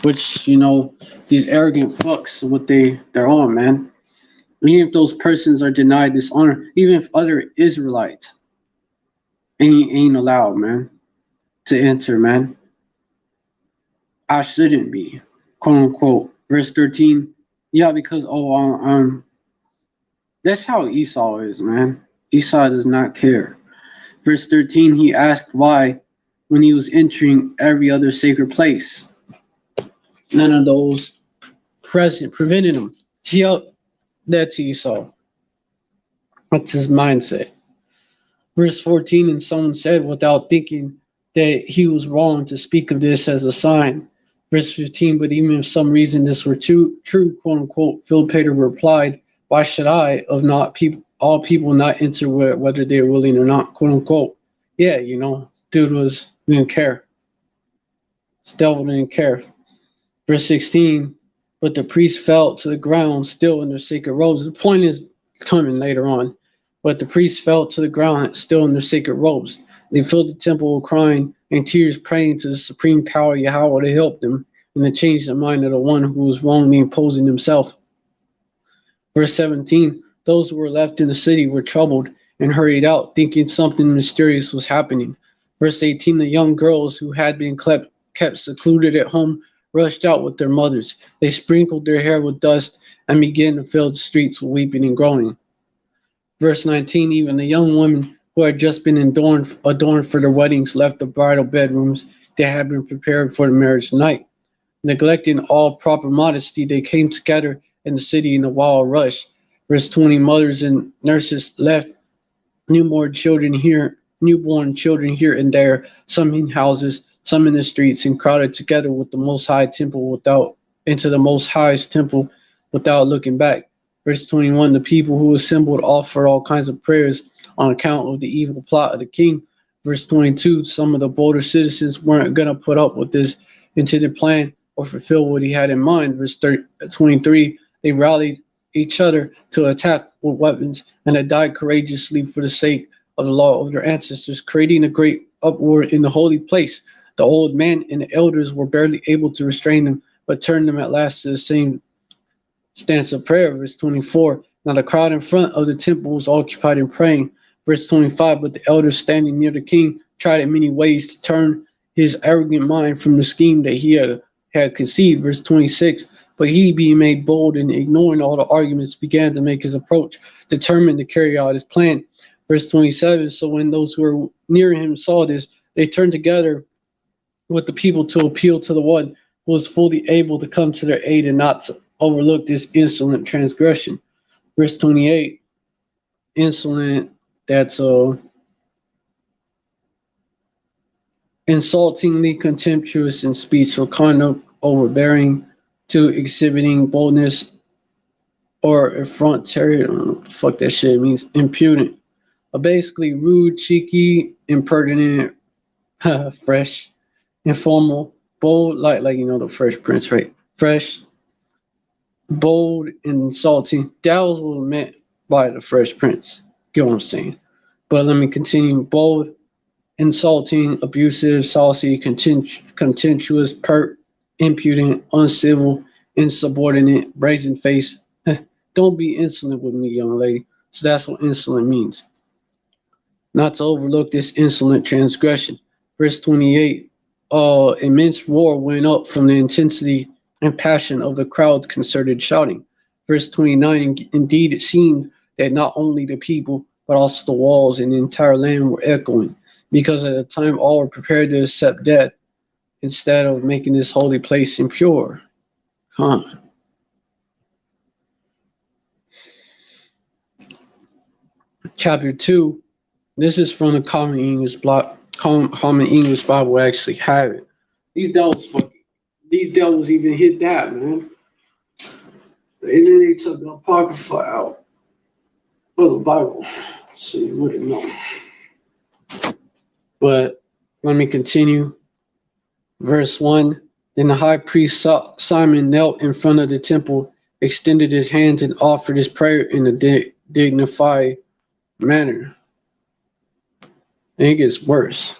which, these arrogant fucks, what they're on, man. Even if those persons are denied this honor, even if other Israelites ain't allowed, man, to enter, man, I shouldn't be, quote unquote. Verse 13, yeah, because, that's how Esau is, man. Esau does not care. Verse 13, he asked why when he was entering every other sacred place. None of those present prevented him. Yep, that's Esau. That's his mindset. Verse 14, and someone said without thinking that he was wrong to speak of this as a sign. Verse 15, but even if some reason this were true, quote unquote, Philip Peter replied, why should I, of not people, all people not enter whether they're willing or not, quote unquote. Yeah, dude didn't care. This devil didn't care. Verse 16, but the priests fell to the ground still in their sacred robes. The point is coming later on. But the priests fell to the ground still in their sacred robes. They filled the temple crying and tears, praying to the supreme power Yahweh to help them and to change the mind of the one who was wrongly imposing himself. Verse 17, those who were left in the city were troubled and hurried out, thinking something mysterious was happening. Verse 18, the young girls who had been kept secluded at home rushed out with their mothers. They sprinkled their hair with dust and began to fill the streets with weeping and groaning. Verse 19, even the young women who had just been adorned for their weddings left the bridal bedrooms that had been prepared for the marriage night. Neglecting all proper modesty, they came together in the city in a wild rush. Verse 20, mothers and nurses left newborn children here and there, some in houses, some in the streets, and crowded together with the Most High temple into the Most High's temple without looking back. Verse 21, the people who assembled offered all kinds of prayers on account of the evil plot of the king. Verse 22, some of the bolder citizens weren't going to put up with this intended plan or fulfill what he had in mind. Verse 23, they rallied each other to attack with weapons and had died courageously for the sake of the law of their ancestors, creating a great uproar in the holy place. The old man and the elders were barely able to restrain them, but turned them at last to the same stance of prayer. Verse 24, now the crowd in front of the temple was occupied in praying. Verse 25, but the elders standing near the king tried in many ways to turn his arrogant mind from the scheme that he had conceived. Verse 26, but he, being made bold and ignoring all the arguments, began to make his approach, determined to carry out his plan. Verse 27, so when those who were near him saw this, they turned together with the people to appeal to the one who was fully able to come to their aid and not to overlook this insolent transgression. Verse 28, insolent, that's insultingly contemptuous in speech or conduct, overbearing to exhibiting boldness or effrontery, I don't know what the fuck that shit means, impudent. Basically rude, cheeky, impertinent, fresh, informal, bold, like the Fresh Prince, right? Fresh, bold, and insulting. That was what was meant by the Fresh Prince. Get what I'm saying? But let me continue. Bold, insulting, abusive, saucy, contemptuous, pert, impudent, uncivil, insubordinate, brazen face. Don't be insolent with me, young lady. So that's what insolent means. Not to overlook this insolent transgression. Verse 28, immense roar went up from the intensity and passion of the crowd's concerted shouting. Verse 29, indeed it seemed that not only the people, but also the walls and the entire land were echoing, because at the time all were prepared to accept death instead of making this holy place impure. Huh. Chapter 2, this is from the Common English Bible actually have it. These devils even hit that, man. And then they took the Apocrypha out of the Bible. So you wouldn't know. But let me continue. Verse 1, then the high priest Simon knelt in front of the temple, extended his hands, and offered his prayer in a dignified manner. And it gets worse.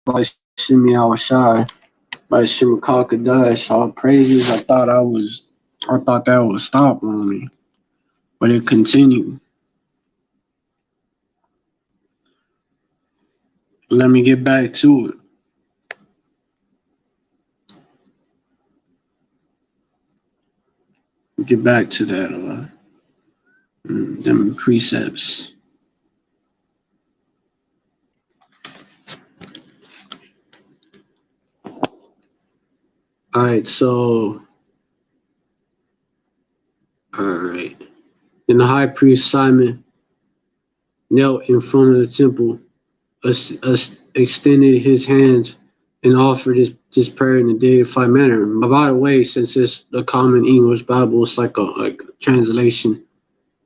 By Shimmy Awashai, by Shimakaka Dash, all praises. I thought that would stop on me, but it continued. let me get back to it. Get back to that. Them precepts. All right, so all right. Then the high priest Simon knelt in front of the temple, extended his hands, and offered this prayer in a dignified manner. But by the way, since it's the common English Bible, it's like a translation.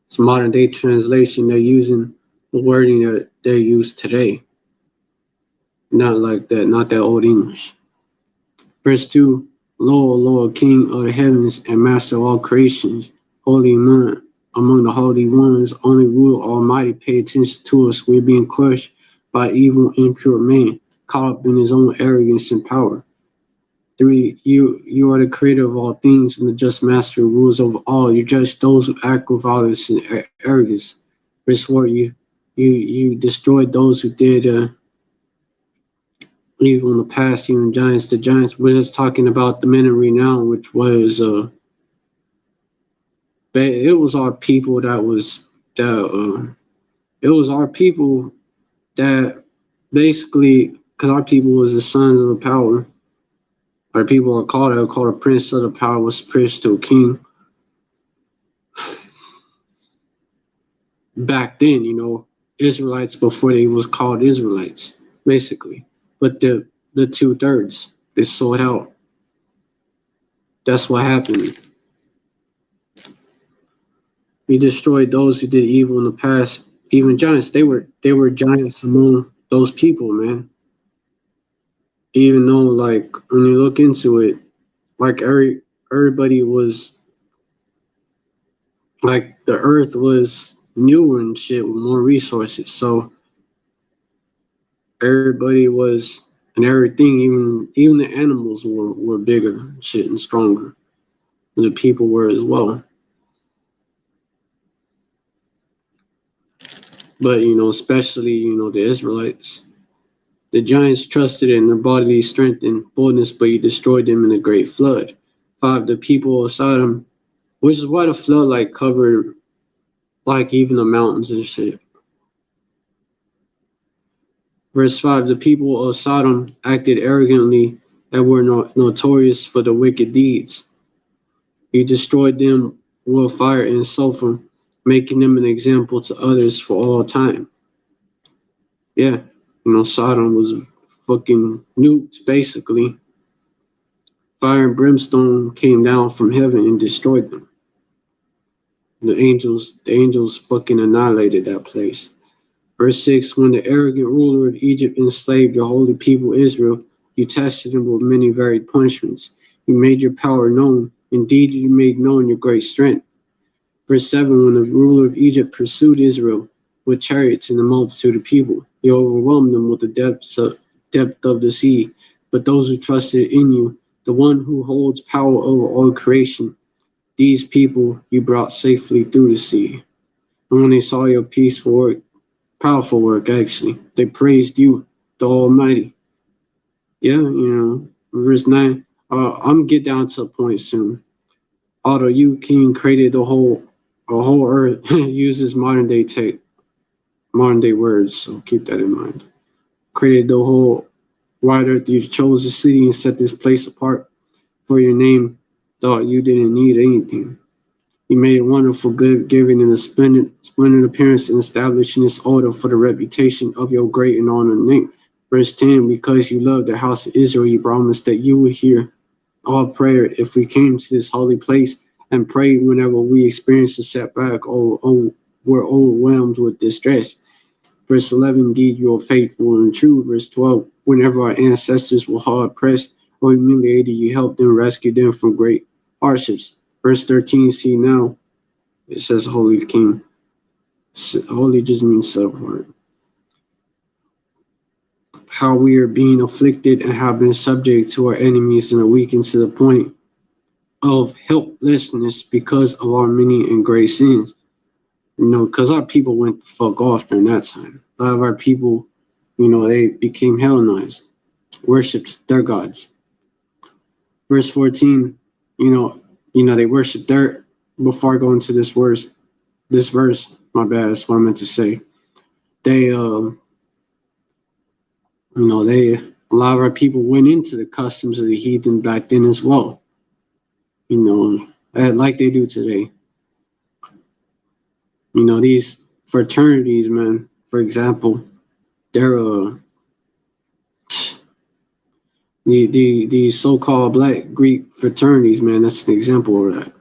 It's a modern day translation. They're using the wording that they use today. Not like that, not that old English. Verse 2, Lord, Lord, King of the heavens and master of all creations, holy one among the holy ones, only rule almighty, pay attention to us. We're being crushed by evil, impure man, caught up in his own arrogance and power. 3, you are the creator of all things and the just master who rules over all. You judge those who act with violence and arrogance. Verse 4, you destroyed those who did evil in the past, even giants. The giants, we're just talking about the men of renown, which was it was our people that was it was our people that basically, because our people was the sons of the power. Our people are called a prince of the power, was prince to a king. Back then, Israelites before they was called Israelites, basically. But the 2/3, they sold out. That's what happened. We destroyed those who did evil in the past. Even giants, they were giants among those people, man. Even though, like, when you look into it, like everybody was, like, the earth was newer and shit with more resources. So everybody was, and everything, even the animals were bigger and shit and stronger. And the people were as well. But, especially, the Israelites. The giants trusted in their bodily strength and boldness, but you destroyed them in a great flood. 5, the people of Sodom, which is why the flood, like, covered, like, even the mountains and shit. Verse 5, the people of Sodom acted arrogantly and were notorious for the wicked deeds. You destroyed them with fire and sulfur, making them an example to others for all time. Yeah, Sodom was fucking nuked, basically. Fire and brimstone came down from heaven and destroyed them. The angels fucking annihilated that place. Verse 6, when the arrogant ruler of Egypt enslaved your holy people Israel, you tested them with many varied punishments. You made your power known. Indeed, you made known your great strength. Verse 7, when the ruler of Egypt pursued Israel with chariots and a multitude of people, you overwhelmed them with the depth of the sea. But those who trusted in you, the one who holds power over all creation, these people you brought safely through the sea. And when they saw your peaceful work, powerful work, actually, they praised you, the Almighty. Yeah, verse 9, I'm gonna get down to a point soon. Although you, King, created the whole earth, uses modern day words, so keep that in mind. Created the whole wide earth, you chose the city and set this place apart for your name, thought you didn't need anything. You made it wonderful, good, giving in a splendid appearance and establishing this order for the reputation of your great and honored name. Verse 10, because you love the house of Israel, you promised that you would hear all prayer if we came to this holy place and prayed whenever we experienced a setback or were overwhelmed with distress. Verse 11, indeed you are faithful and true. Verse 12, whenever our ancestors were hard pressed or humiliated, you helped them, rescue them from great hardships. Verse 13, see now, it says Holy King. Holy just means set apart. How we are being afflicted and have been subject to our enemies and are weakened to the point of helplessness because of our many and great sins. Because our people went the fuck off during that time. A lot of our people, They became Hellenized, worshipped their gods. Verse 14, they worshipped their, before I go into this verse, my bad, that's what I meant to say. They, a lot of our people went into the customs of the heathen back then as well, like they do today. These fraternities, man, for example, they're, the so-called Black Greek fraternities, man, that's an example of that.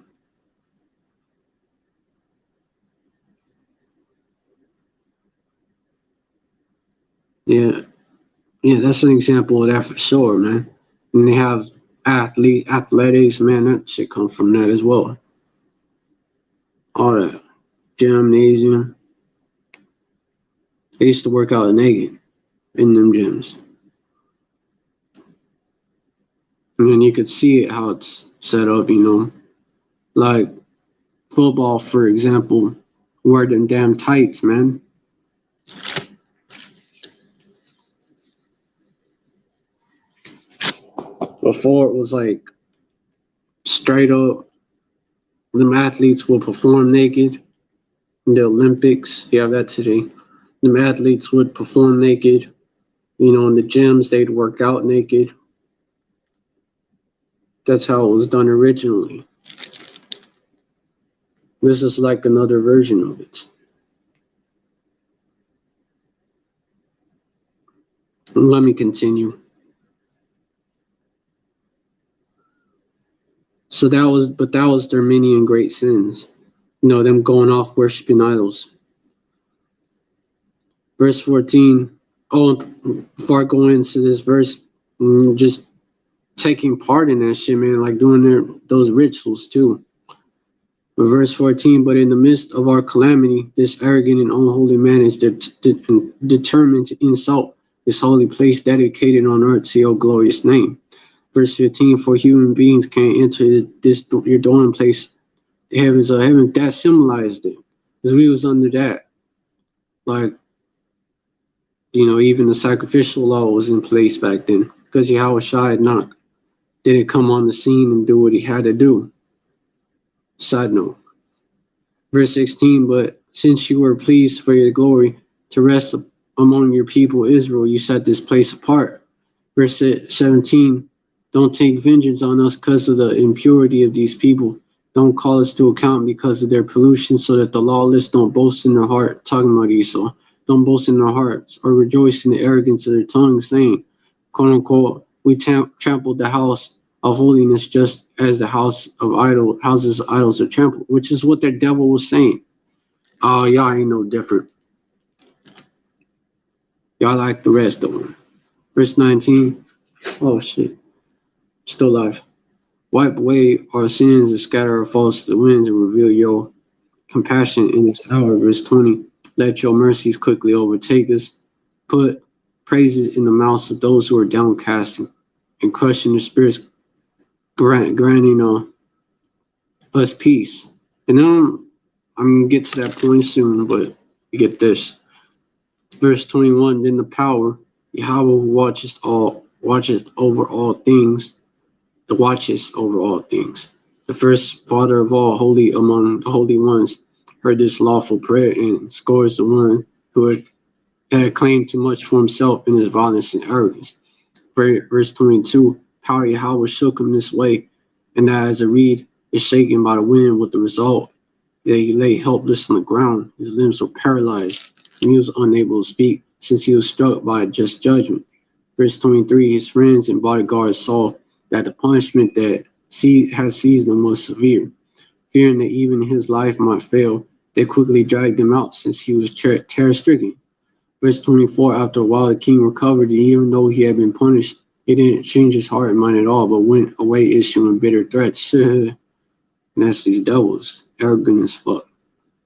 Yeah, that's an example of that for sure, man. And they have athletics, man, that shit comes from that as well. All that gymnasium. They used to work out naked in them gyms. And then you could see it how it's set up, like football, for example, wear them damn tights, man. Before it was like straight up, them athletes will perform naked in the Olympics. You have that today. Them athletes would perform naked. In the gyms, they'd work out naked. That's how it was done originally. This is like another version of it. Let me continue. So that was their many and great sins. Them going off worshiping idols. Verse 14. Oh, before I go into this verse, just taking part in that shit, man, like doing those rituals too. But verse 14, but in the midst of our calamity, this arrogant and unholy man is determined to insult this holy place dedicated on earth to your glorious name. Verse 15, for human beings can't enter your dwelling place, the heavens of heaven. That symbolized it, because we was under that. Like, even the sacrificial law was in place back then, because Yahweh Shai didn't come on the scene and do what he had to do. Side note. Verse 16, but since you were pleased for your glory to rest among your people Israel, you set this place apart. Verse 17, don't take vengeance on us because of the impurity of these people. Don't call us to account because of their pollution, so that the lawless don't boast in their heart. Talking about Esau. Don't boast in their hearts or rejoice in the arrogance of their tongues, saying, quote unquote, we trampled the house of holiness just as the houses of idols are trampled, which is what their devil was saying. Oh, y'all ain't no different. Y'all like the rest of them. Verse 19. Oh shit. Still alive. Wipe away our sins and scatter our faults to the winds and reveal your compassion in this hour. Verse 20. Let your mercies quickly overtake us. Put praises in the mouths of those who are downcast and crushing their spirits, granting us peace. And then I'm gonna get to that point soon, but you get this. Verse 21, then the power, Yahweh who watches over all things, the first father of all, holy among the holy ones, heard this lawful prayer and scores the one who had claimed too much for himself in his violence and arrogance. Verse 22, power Yahweh shook him this way, and that as a reed is shaken by the wind, with the result that he lay helpless on the ground. His limbs were paralyzed, and he was unable to speak, since he was struck by a just judgment. Verse 23, his friends and bodyguards saw that the punishment that had seized him was severe. Fearing that even his life might fail, they quickly dragged him out, since he was terror-stricken. Verse 24, after a while the king recovered, and even though he had been punished, he didn't change his heart and mind at all, but went away issuing bitter threats. And that's these devils, arrogant as fuck,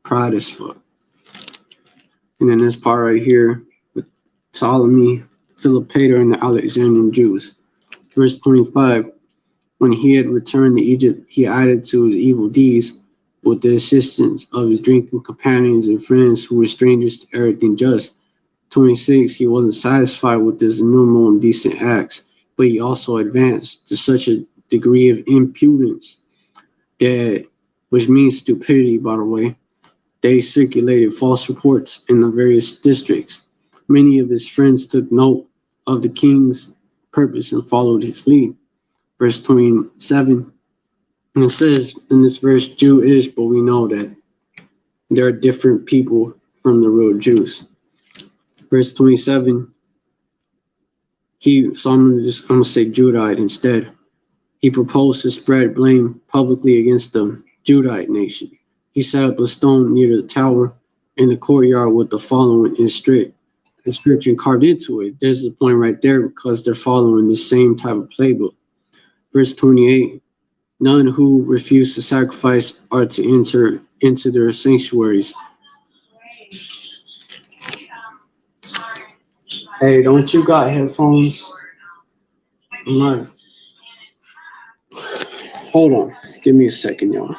pride as fuck. And then this part right here with Ptolemy, Philopator, and the Alexandrian Jews. Verse 25, when he had returned to Egypt, he added to his evil deeds with the assistance of his drinking companions and friends who were strangers to everything just. 26, he wasn't satisfied with his innumerable indecent acts, but he also advanced to such a degree of impudence that, which means stupidity, by the way, they circulated false reports in the various districts. Many of his friends took note of the king's purpose and followed his lead. Verse 27, and it says in this verse Jewish, but we know that there are different people from the real Jews. Verse 27, I'm gonna say Judite instead. He proposed to spread blame publicly against the Judite nation. He set up a stone near the tower in the courtyard with the following inscription carved into it. There's the point right there because they're following the same type of playbook. Verse 28, none who refuse to sacrifice are to enter into their sanctuaries. Hey, don't you got headphones? I'm not. Hold on. Give me a second, y'all.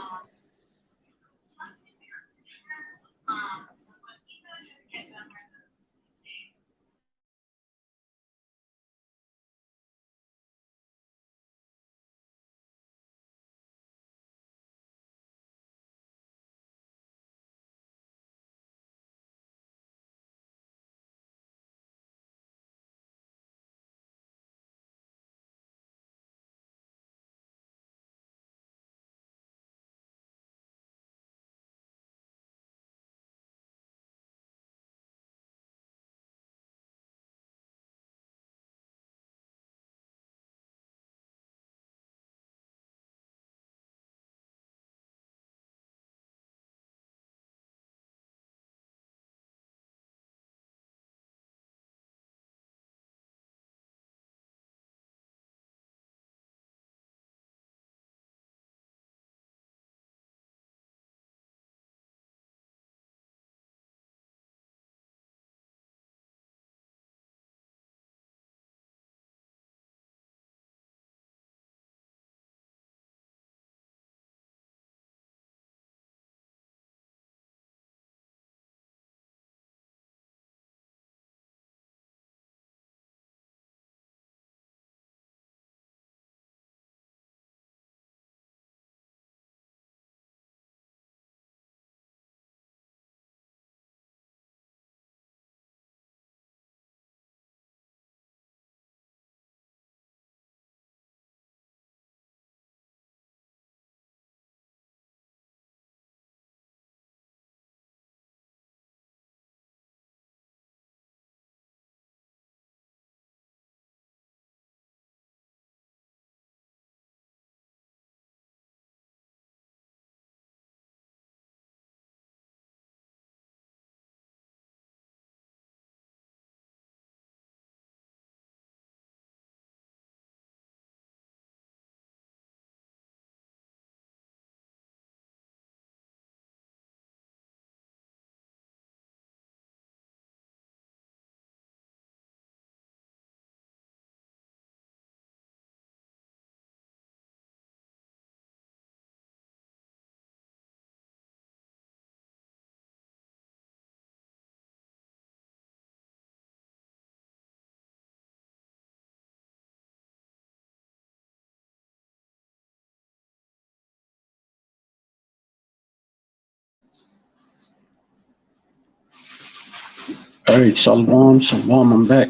All right, shalom, shalom. I'm back.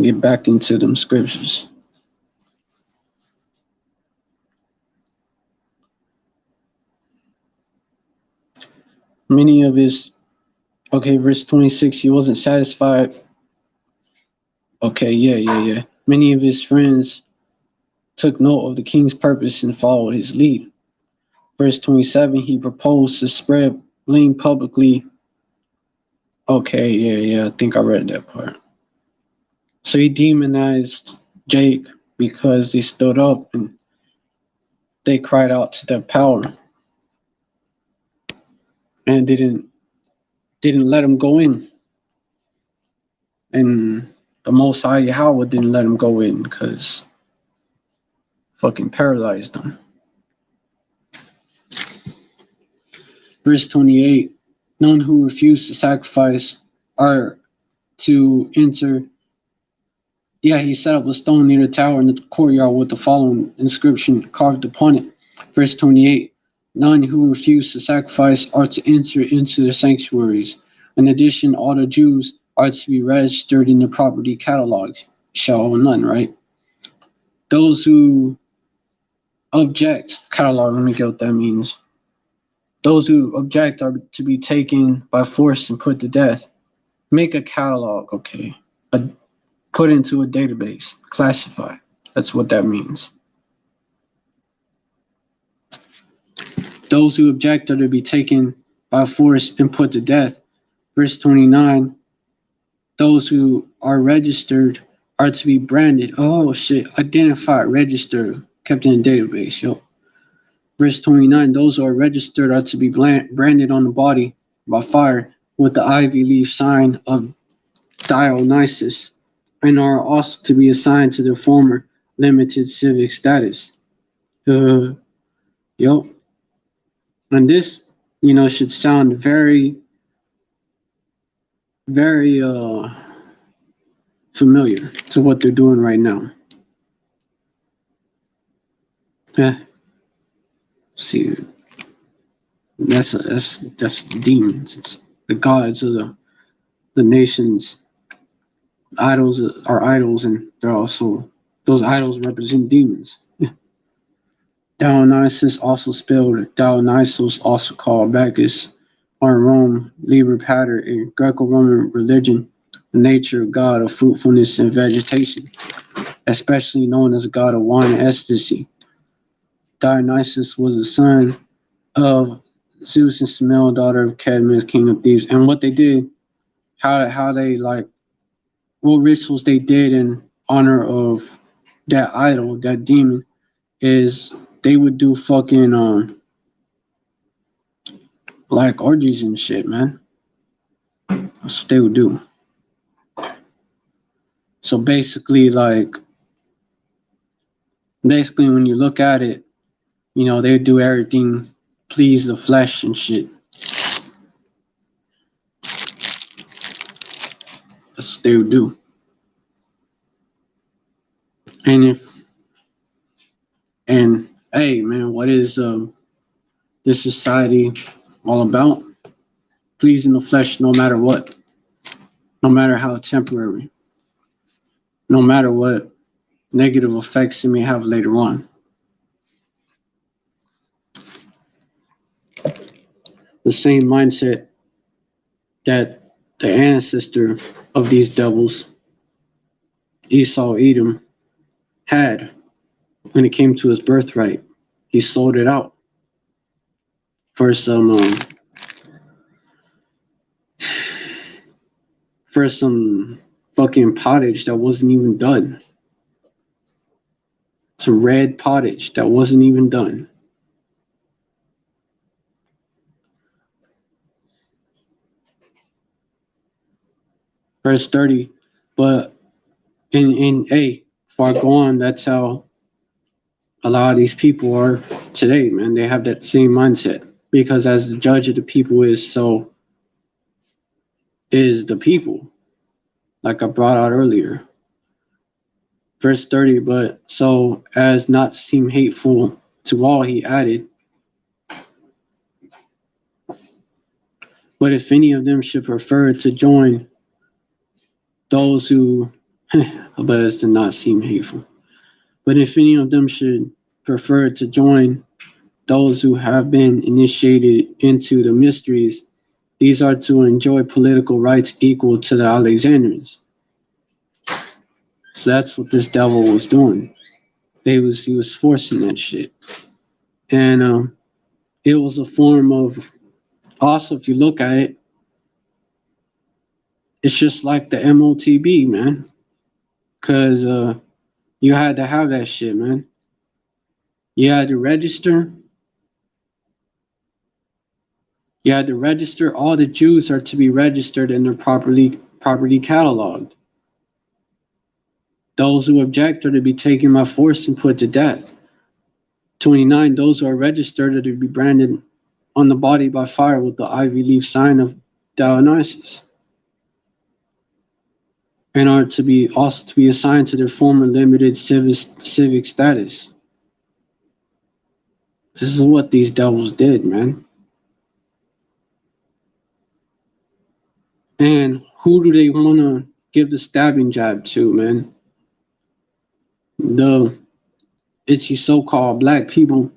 Get back into them scriptures. Many of his, verse 26, he wasn't satisfied. Okay, yeah. Many of his friends took note of the king's purpose and followed his lead. Verse 27, he proposed to spread blame publicly. Okay, yeah, I think I read that part. So he demonized Jake because they stood up and they cried out to their power and didn't let him go in. And the Most High Yahweh didn't let him go in because fucking paralyzed him. Verse 28, none who refuse to sacrifice are to enter. Yeah, he set up a stone near the tower in the courtyard with the following inscription carved upon it. Verse 28. None who refuse to sacrifice are to enter into the sanctuaries. In addition, all the Jews are to be registered in the property catalogs. Shall own none, right? Those who object, catalog, let me get what that means. Those who object are to be taken by force and put to death. Make a catalog, okay. Put into a database, classify. That's what that means. Those who object are to be taken by force and put to death. Verse 29, those who are registered are to be branded. Oh shit, identified, registered, kept in a database, yo. Verse 29, those who are registered are to be branded on the body by fire with the ivy leaf sign of Dionysus, and are also to be assigned to their former limited civic status. Yo. And this, should sound very, very familiar to what they're doing right now. Yeah. See, that's demons. It's the gods of the nations. Idols are idols, and they're also, those idols represent demons. Yeah. Dionysus, also spelled Dionysos, also called Bacchus, or Rome, Liber Pater, in Greco-Roman religion, the nature of god of fruitfulness and vegetation, especially known as god of wine and ecstasy. Dionysus was the son of Zeus and Semele, daughter of Cadmus, king of Thebes. And what they did, how they what rituals they did in honor of that idol, that demon, is they would do fucking orgies and shit, man. That's what they would do. So basically, when you look at it, they would do everything please the flesh and shit. That's what they would do. And hey, man, what is this society all about? Pleasing the flesh no matter what. No matter how temporary. No matter what negative effects it may have later on. The same mindset that the ancestor of these devils, Esau Edom, had when it came to his birthright. He sold it out for some fucking pottage that wasn't even done. Some red pottage that wasn't even done. Verse 30, but before I go on, that's how a lot of these people are today, man. They have that same mindset, because as the judge of the people is, so is the people, like I brought out earlier. Verse 30, but so as not to seem hateful to all, he added, but if any of them should prefer to join those who, but as to not seem hateful, but if any of them should prefer to join those who have been initiated into the mysteries, these are to enjoy political rights equal to the Alexandrians. So that's what this devil was doing. He was forcing that shit. And it was a form of, also if you look at it, it's just like the M.O.T.B, man. Because you had to have that shit, man. You had to register. You had to register. All the Jews are to be registered and they're property cataloged. Those who object are to be taken by force and put to death. 29, those who are registered are to be branded on the body by fire with the ivy leaf sign of Dionysus. and are to be also to be assigned to their former limited civic status. This is what these devils did, man. And who do they want to give the stabbing jab to, man? It's you so-called black people,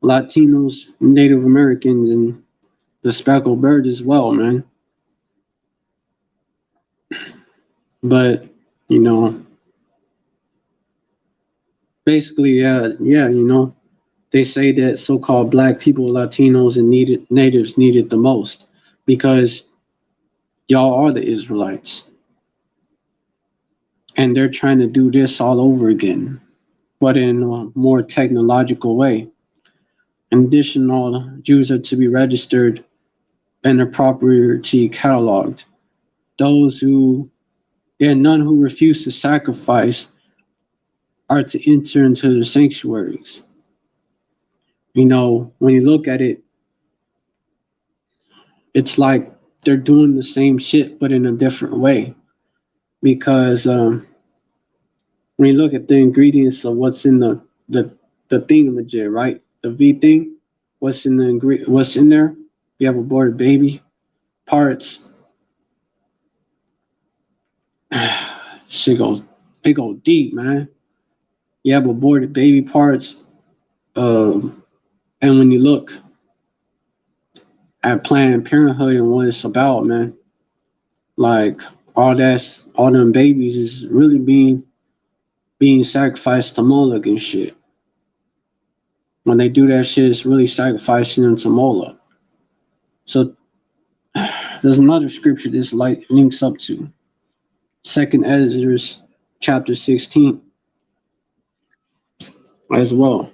Latinos, Native Americans, and the speckled bird as well, man. But you know, basically, they say that so-called black people, Latinos, and natives need it the most because y'all are the Israelites, and they're trying to do this all over again, but in a more technological way. In addition, all Jews are to be registered and their property cataloged. None who refuse to sacrifice are to enter into the sanctuaries. You know, when you look at it, it's like they're doing the same shit, but in a different way. Because when you look at the ingredients of what's in the thingamajig, right? The V thing, what's in there? You have aborted baby parts. It go deep, man. You have aborted baby parts. And when you look at Planned Parenthood and what it's about, man, like all them babies is really being sacrificed to Moloch and shit. When they do that shit, it's really sacrificing them to Moloch. So there's another scripture this links up to. 2nd Ezra chapter 16 as well.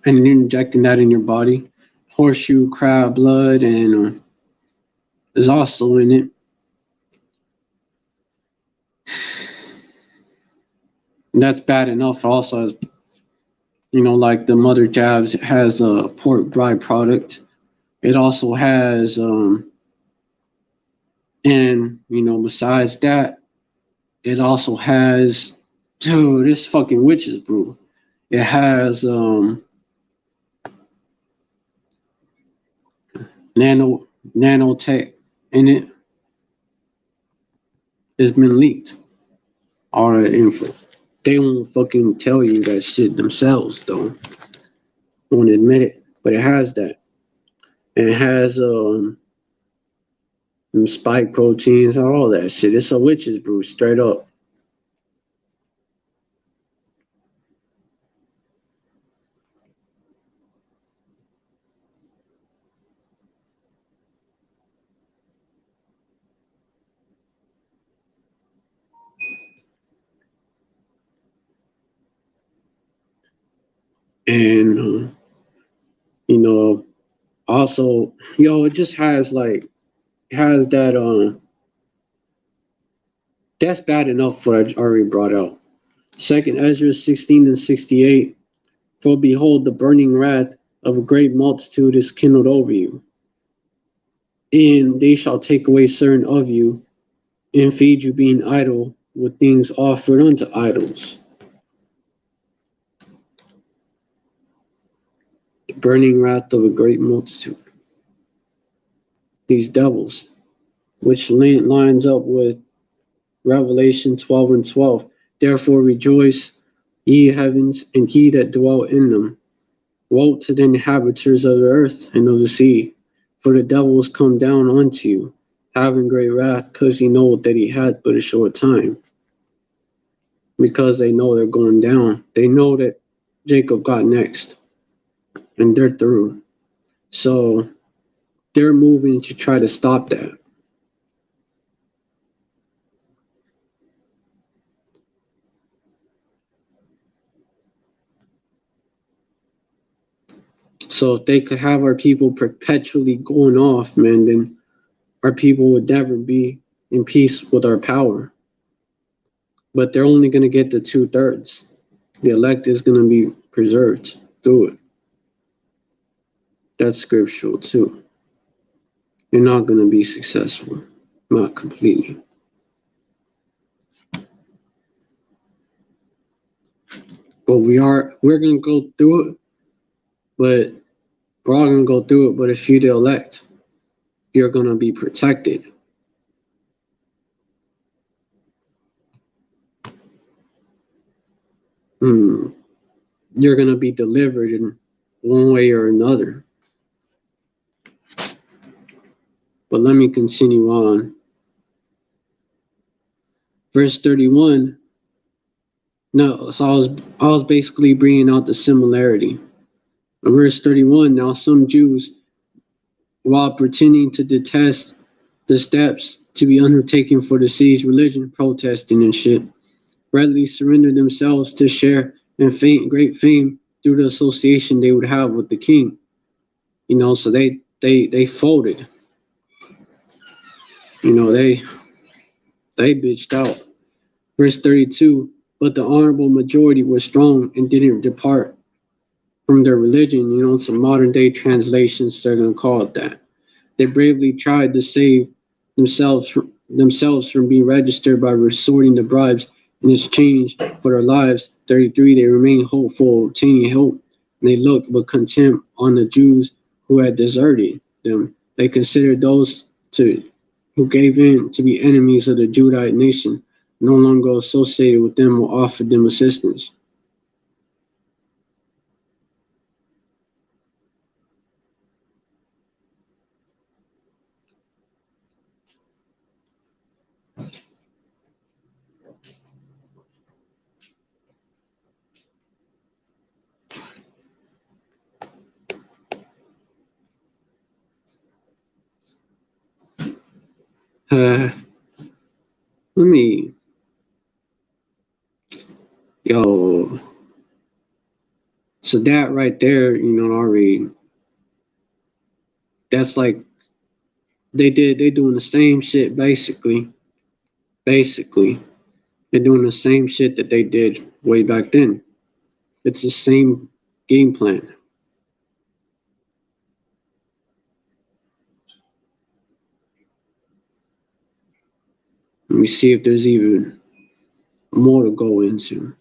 And you're injecting that in your body. Horseshoe crab blood and is also in it. And that's bad enough. Also, as like the mother jabs, it has a pork byproduct. It also has, besides that, it also has, dude, this fucking witch's brew. It has nanotech in it. It's been leaked. All that info. They won't fucking tell you that shit themselves, though. Won't admit it, but it has that. And it has spike proteins and all that shit. It's a witch's brew, straight up. And also, it just has that that's bad enough what I already brought out. 2nd Ezra 16 and 68. For behold, the burning wrath of a great multitude is kindled over you, and they shall take away certain of you, and feed you being idle with things offered unto idols. The burning wrath of a great multitude. These devils, which lines up with Revelation 12 and 12. Therefore rejoice, ye heavens, and ye that dwell in them. Woe to the inhabitants of the earth and of the sea, for the devils come down unto you, having great wrath, because ye know that he had but a short time. Because they know they're going down. They know that Jacob got next, and they're through. So they're moving to try to stop that. So if they could have our people perpetually going off, man, then our people would never be in peace with our power. But they're only going to get the 2/3. The elect is going to be preserved through it. That's scriptural too. you're not going to be successful. Not completely. But we're going to go through it, but we're all going to go through it. But if you're the elect, you're going to be protected. You're going to be delivered in one way or another. But let me continue on. Verse 31. No, so I was basically bringing out the similarity. In verse 31, now some Jews, while pretending to detest the steps to be undertaken for the city's religion, protesting and shit, readily surrendered themselves to share in great fame through the association they would have with the king. So they folded. They bitched out. Verse 32, but the honorable majority was strong and didn't depart from their religion. Some modern day translations, they're going to call it that. They bravely tried to save themselves from being registered by resorting to bribes in exchange for their lives. 33, they remained hopeful, obtaining help, and they looked with contempt on the Jews who had deserted them. They considered those who gave in to be enemies of the Judite nation, no longer associated with them or offered them assistance. Let me, so that right there, I'll read. That's like they doing the same shit basically. They're doing the same shit that they did way back then. It's the same game plan. Let me see if there's even more to go into.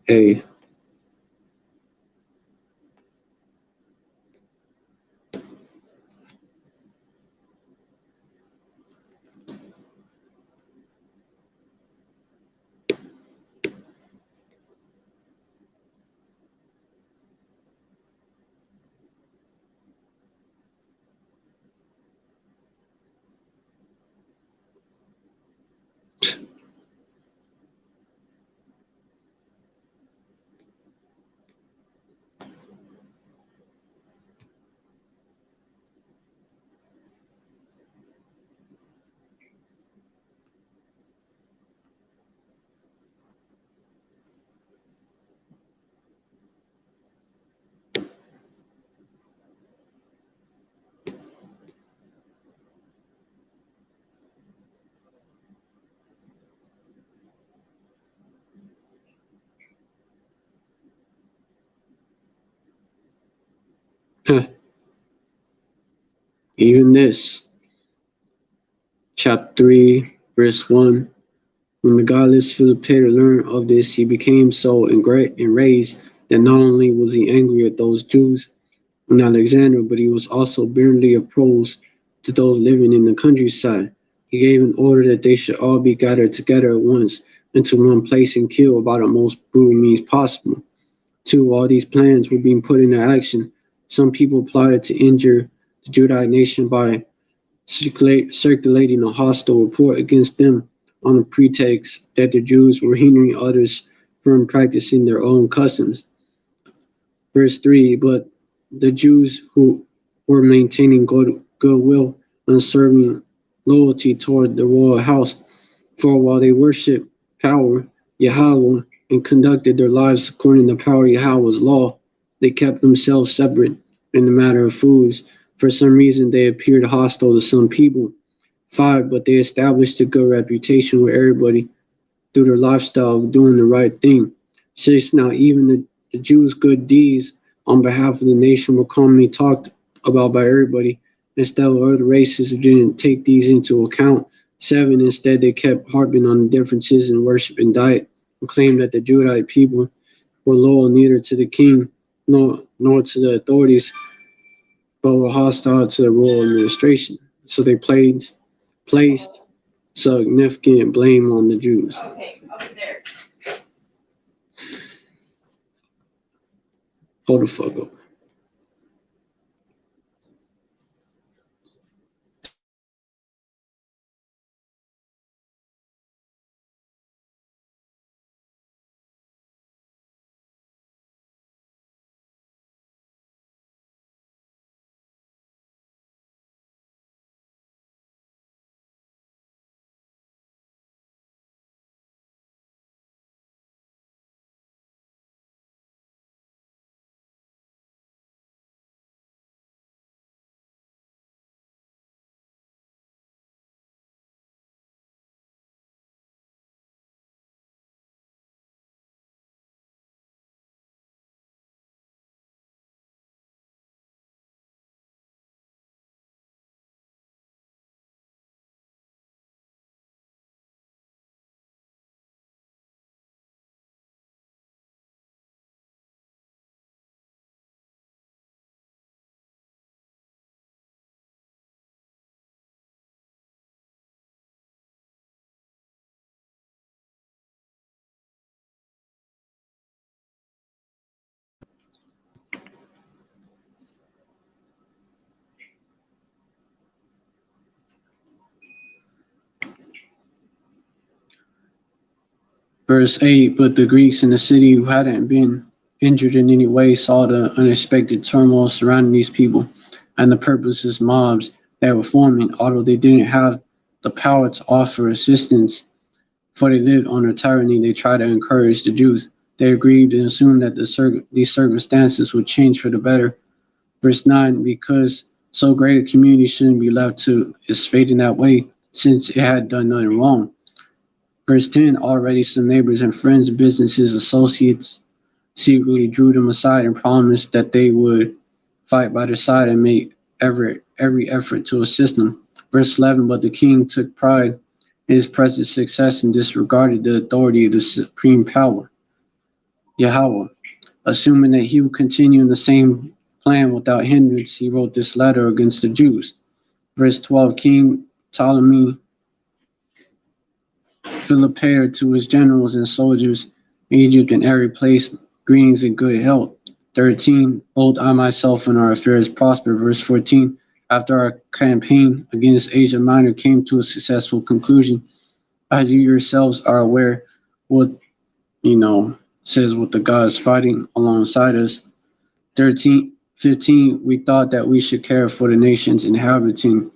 Hey, Even this, chapter 3, verse 1. When the godless Philopator learned of this, he became so enraged that not only was he angry at those Jews in Alexandria, but he was also bitterly opposed to those living in the countryside. He gave an order that they should all be gathered together at once into one place and killed by the most brutal means possible. 2. All these plans were being put into action. Some people plotted to injure the Judaic nation by circulating a hostile report against them on the pretext that the Jews were hindering others from practicing their own customs. Verse 3. But the Jews who were maintaining goodwill and serving loyalty toward the royal house, for while they worshiped power, Yahweh, and conducted their lives according to power Yahweh's law, they kept themselves separate in the matter of foods. For some reason, they appeared hostile to some people. 5. But they established a good reputation with everybody through their lifestyle of doing the right thing. 6. Now, even the Jews' good deeds on behalf of the nation were commonly talked about by everybody, instead of other races who didn't take these into account. 7. Instead, they kept harping on the differences in worship and diet, and claimed that the Judite people were loyal neither to the king nor to the authorities, but were hostile to the royal administration. So they placed significant blame on the Jews. Okay, over there. Hold the fuck up. Verse 8. But the Greeks in the city who hadn't been injured in any way saw the unexpected turmoil surrounding these people and the purposeless mobs that were forming, although they didn't have the power to offer assistance, for they lived under tyranny. They tried to encourage the Jews. They agreed and assumed that these circumstances would change for the better. Verse 9. Because so great a community shouldn't be left to its fate in that way, since it had done nothing wrong. Verse 10. Already some neighbors and friends, businesses, associates secretly drew them aside and promised that they would fight by their side and make every effort to assist them. Verse 11. But the king took pride in his present success and disregarded the authority of the supreme power, Yahweh. Assuming that he would continue in the same plan without hindrance, he wrote this letter against the Jews. Verse 12. King Ptolemy Philopator to his generals and soldiers in Egypt and every place, greetings and good health. 13. Both I myself and our affairs prosper. Verse 14. After our campaign against Asia Minor came to a successful conclusion, as you yourselves are aware, what says what the gods fighting alongside us. 15. We thought that we should care for the nations inhabiting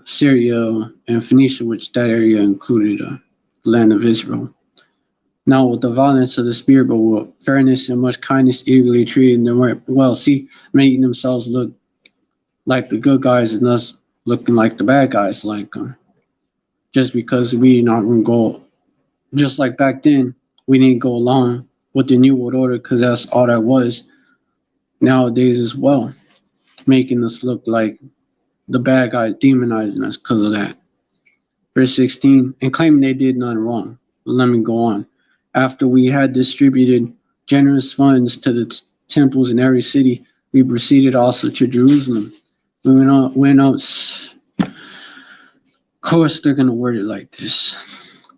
Syria and Phoenicia, which that area included land of Israel. Now with the violence of the spirit, but with fairness and much kindness, eagerly treating them well. See, making themselves look like the good guys and us looking like the bad guys. Like just because we not gonna go, just like back then, we didn't go along with the New World Order because that's all that was. Nowadays as well, making us look like the bad guys demonizing us because of that. Verse 16, and claiming they did none wrong. But let me go on. After we had distributed generous funds to the temples in every city, we proceeded also to Jerusalem. We went out. Of course, they're going to word it like this.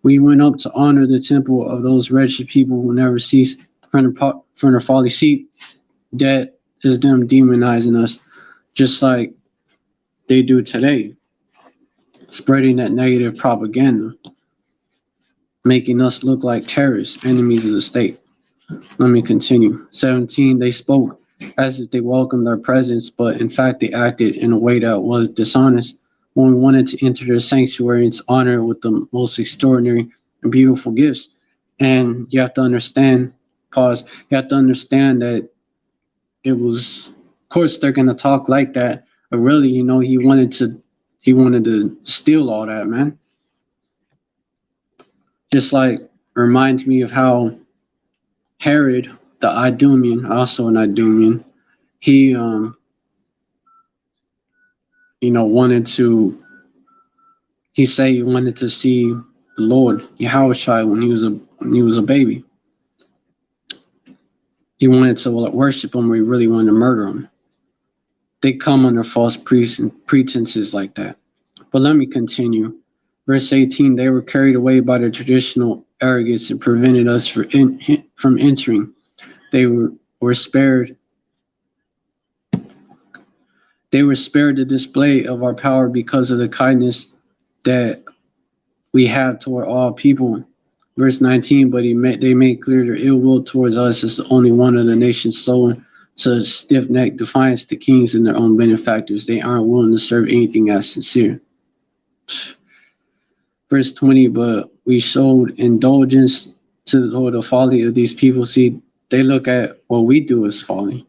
We went up to honor the temple of those wretched people who never cease from their folly. See, that is them demonizing us, just like they do today, spreading that negative propaganda, making us look like terrorists, enemies of the state. Let me continue. 17, they spoke as if they welcomed our presence, but in fact they acted in a way that was dishonest. When we wanted to enter their sanctuary and to honor it with the most extraordinary and beautiful gifts. And you have to understand, pause, you have to understand that it was, of course they're going to talk like that, but really, he wanted to steal all that, man. Just like, reminds me of how Herod, the Idumean, also an Idumean, he wanted to see the Lord Yahushua when he was a baby. He wanted to worship him, or he really wanted to murder him. They come under false pretenses like that. But let me continue. Verse 18, they were carried away by their traditional arrogance and prevented us from entering. They were spared. They were spared the display of our power because of the kindness that we have toward all people. Verse 19, but they made clear their ill will towards us as the only one of the nations sown such stiff-necked defiance to kings and their own benefactors. They aren't willing to serve anything as sincere. Verse 20, but we showed indulgence to the folly of these people. See, they look at what we do as folly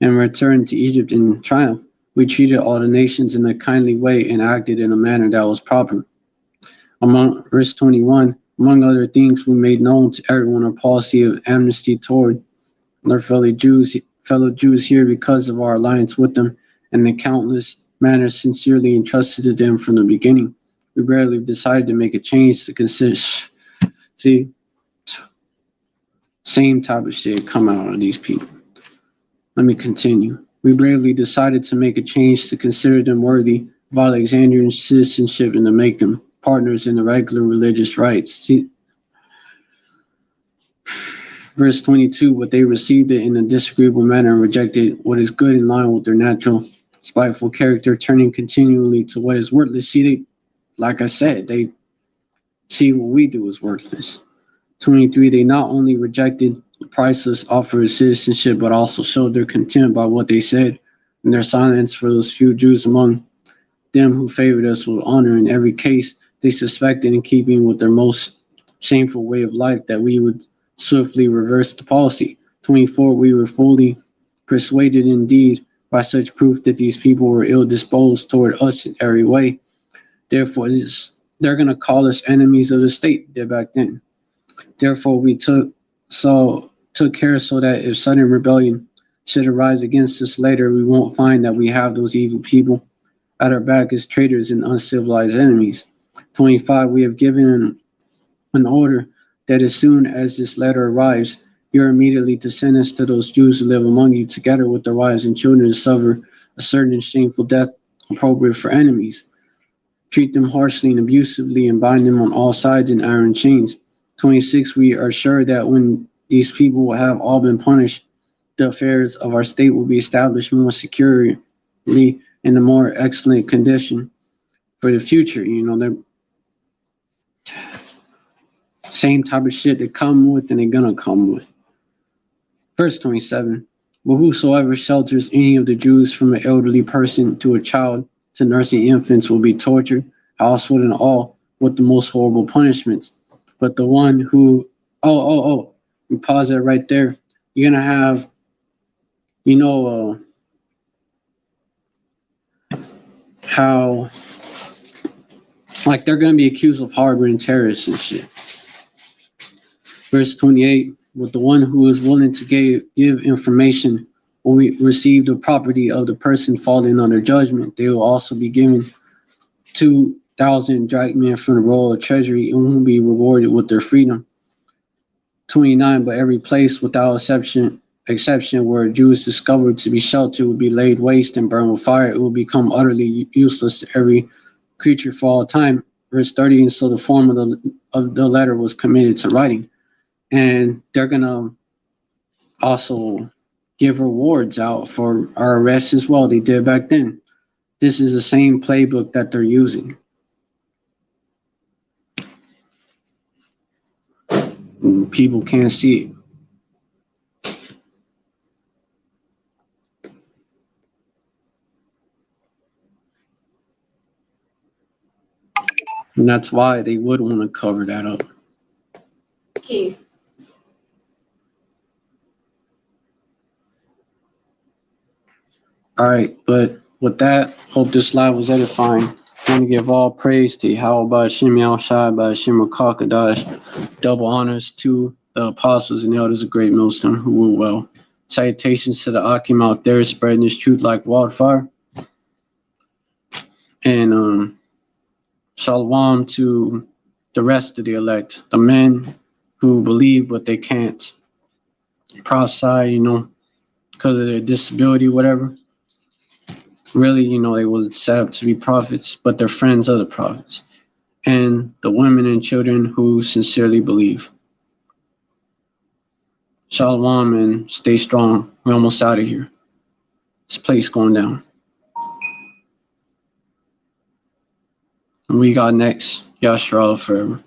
and returned to Egypt in triumph. We treated all the nations in a kindly way and acted in a manner that was proper. Verse 21, among other things, we made known to everyone our policy of amnesty toward their fellow Jews here because of our alliance with them and the countless manners sincerely entrusted to them from the beginning. We rarely decided to make a change to consider. See, same type of shit come out of these people. Let me continue. We bravely decided to make a change to consider them worthy of Alexandrian citizenship and to make them partners in the regular religious rites. See, verse 22, but they received it in a disagreeable manner and rejected what is good in line with their natural spiteful character, turning continually to what is worthless. See, like I said, they see what we do as worthless. 23, they not only rejected the priceless offer of citizenship, but also showed their contempt by what they said and their silence for those few Jews among them who favored us with honor. In every case, they suspected, in keeping with their most shameful way of life, that we would swiftly reverse the policy. 24, we were fully persuaded indeed by such proof that these people were ill disposed toward us in every way. Therefore, they're going to call us enemies of the state there back then. Therefore, we took care so that if sudden rebellion should arise against us later, we won't find that we have those evil people at our back as traitors and uncivilized enemies. 25, we have given an order that as soon as this letter arrives, you're immediately to send us to those Jews who live among you, together with their wives and children, to suffer a certain and shameful death appropriate for enemies. Treat them harshly and abusively and bind them on all sides in iron chains. 26, we are sure that when these people will have all been punished, the affairs of our state will be established more securely in a more excellent condition for the future. They're same type of shit they come with and they're gonna come with. Verse 27, but whosoever shelters any of the Jews from an elderly person to a child to nursing infants will be tortured, household and all, with the most horrible punishments. But the one who, we pause that right there. You're gonna have, how, like, they're gonna be accused of harboring terrorists and shit. Verse 28, with the one who is willing to give information will receive the property of the person falling under judgment. They will also be given 2,000 drachma from the royal treasury and will be rewarded with their freedom. 29. But every place without exception where a Jew is discovered to be sheltered will be laid waste and burned with fire. It will become utterly useless to every creature for all time. Verse 30. And so the form of the letter was committed to writing. And they're gonna also give rewards out for our arrests as well. They did back then. This is the same playbook that they're using. And people can't see it. And that's why they would want to cover that up. Keith. All right, but with that, hope this live was edifying. I want to give all praise to Yahweh Hashem Yahushai by Hashem Rakakadash. Double honors to the apostles and elders of Great Millstone who rule well. Salutations to the Akim out there spreading this truth like wildfire. And shalom to the rest of the elect, the men who believe but they can't prophesy, because of their disability, whatever. Really, they wasn't set up to be prophets, but they're friends of the prophets. And the women and children who sincerely believe. Shalom and stay strong. We're almost out of here. This place going down. And we got next, Yashra'Allah forever.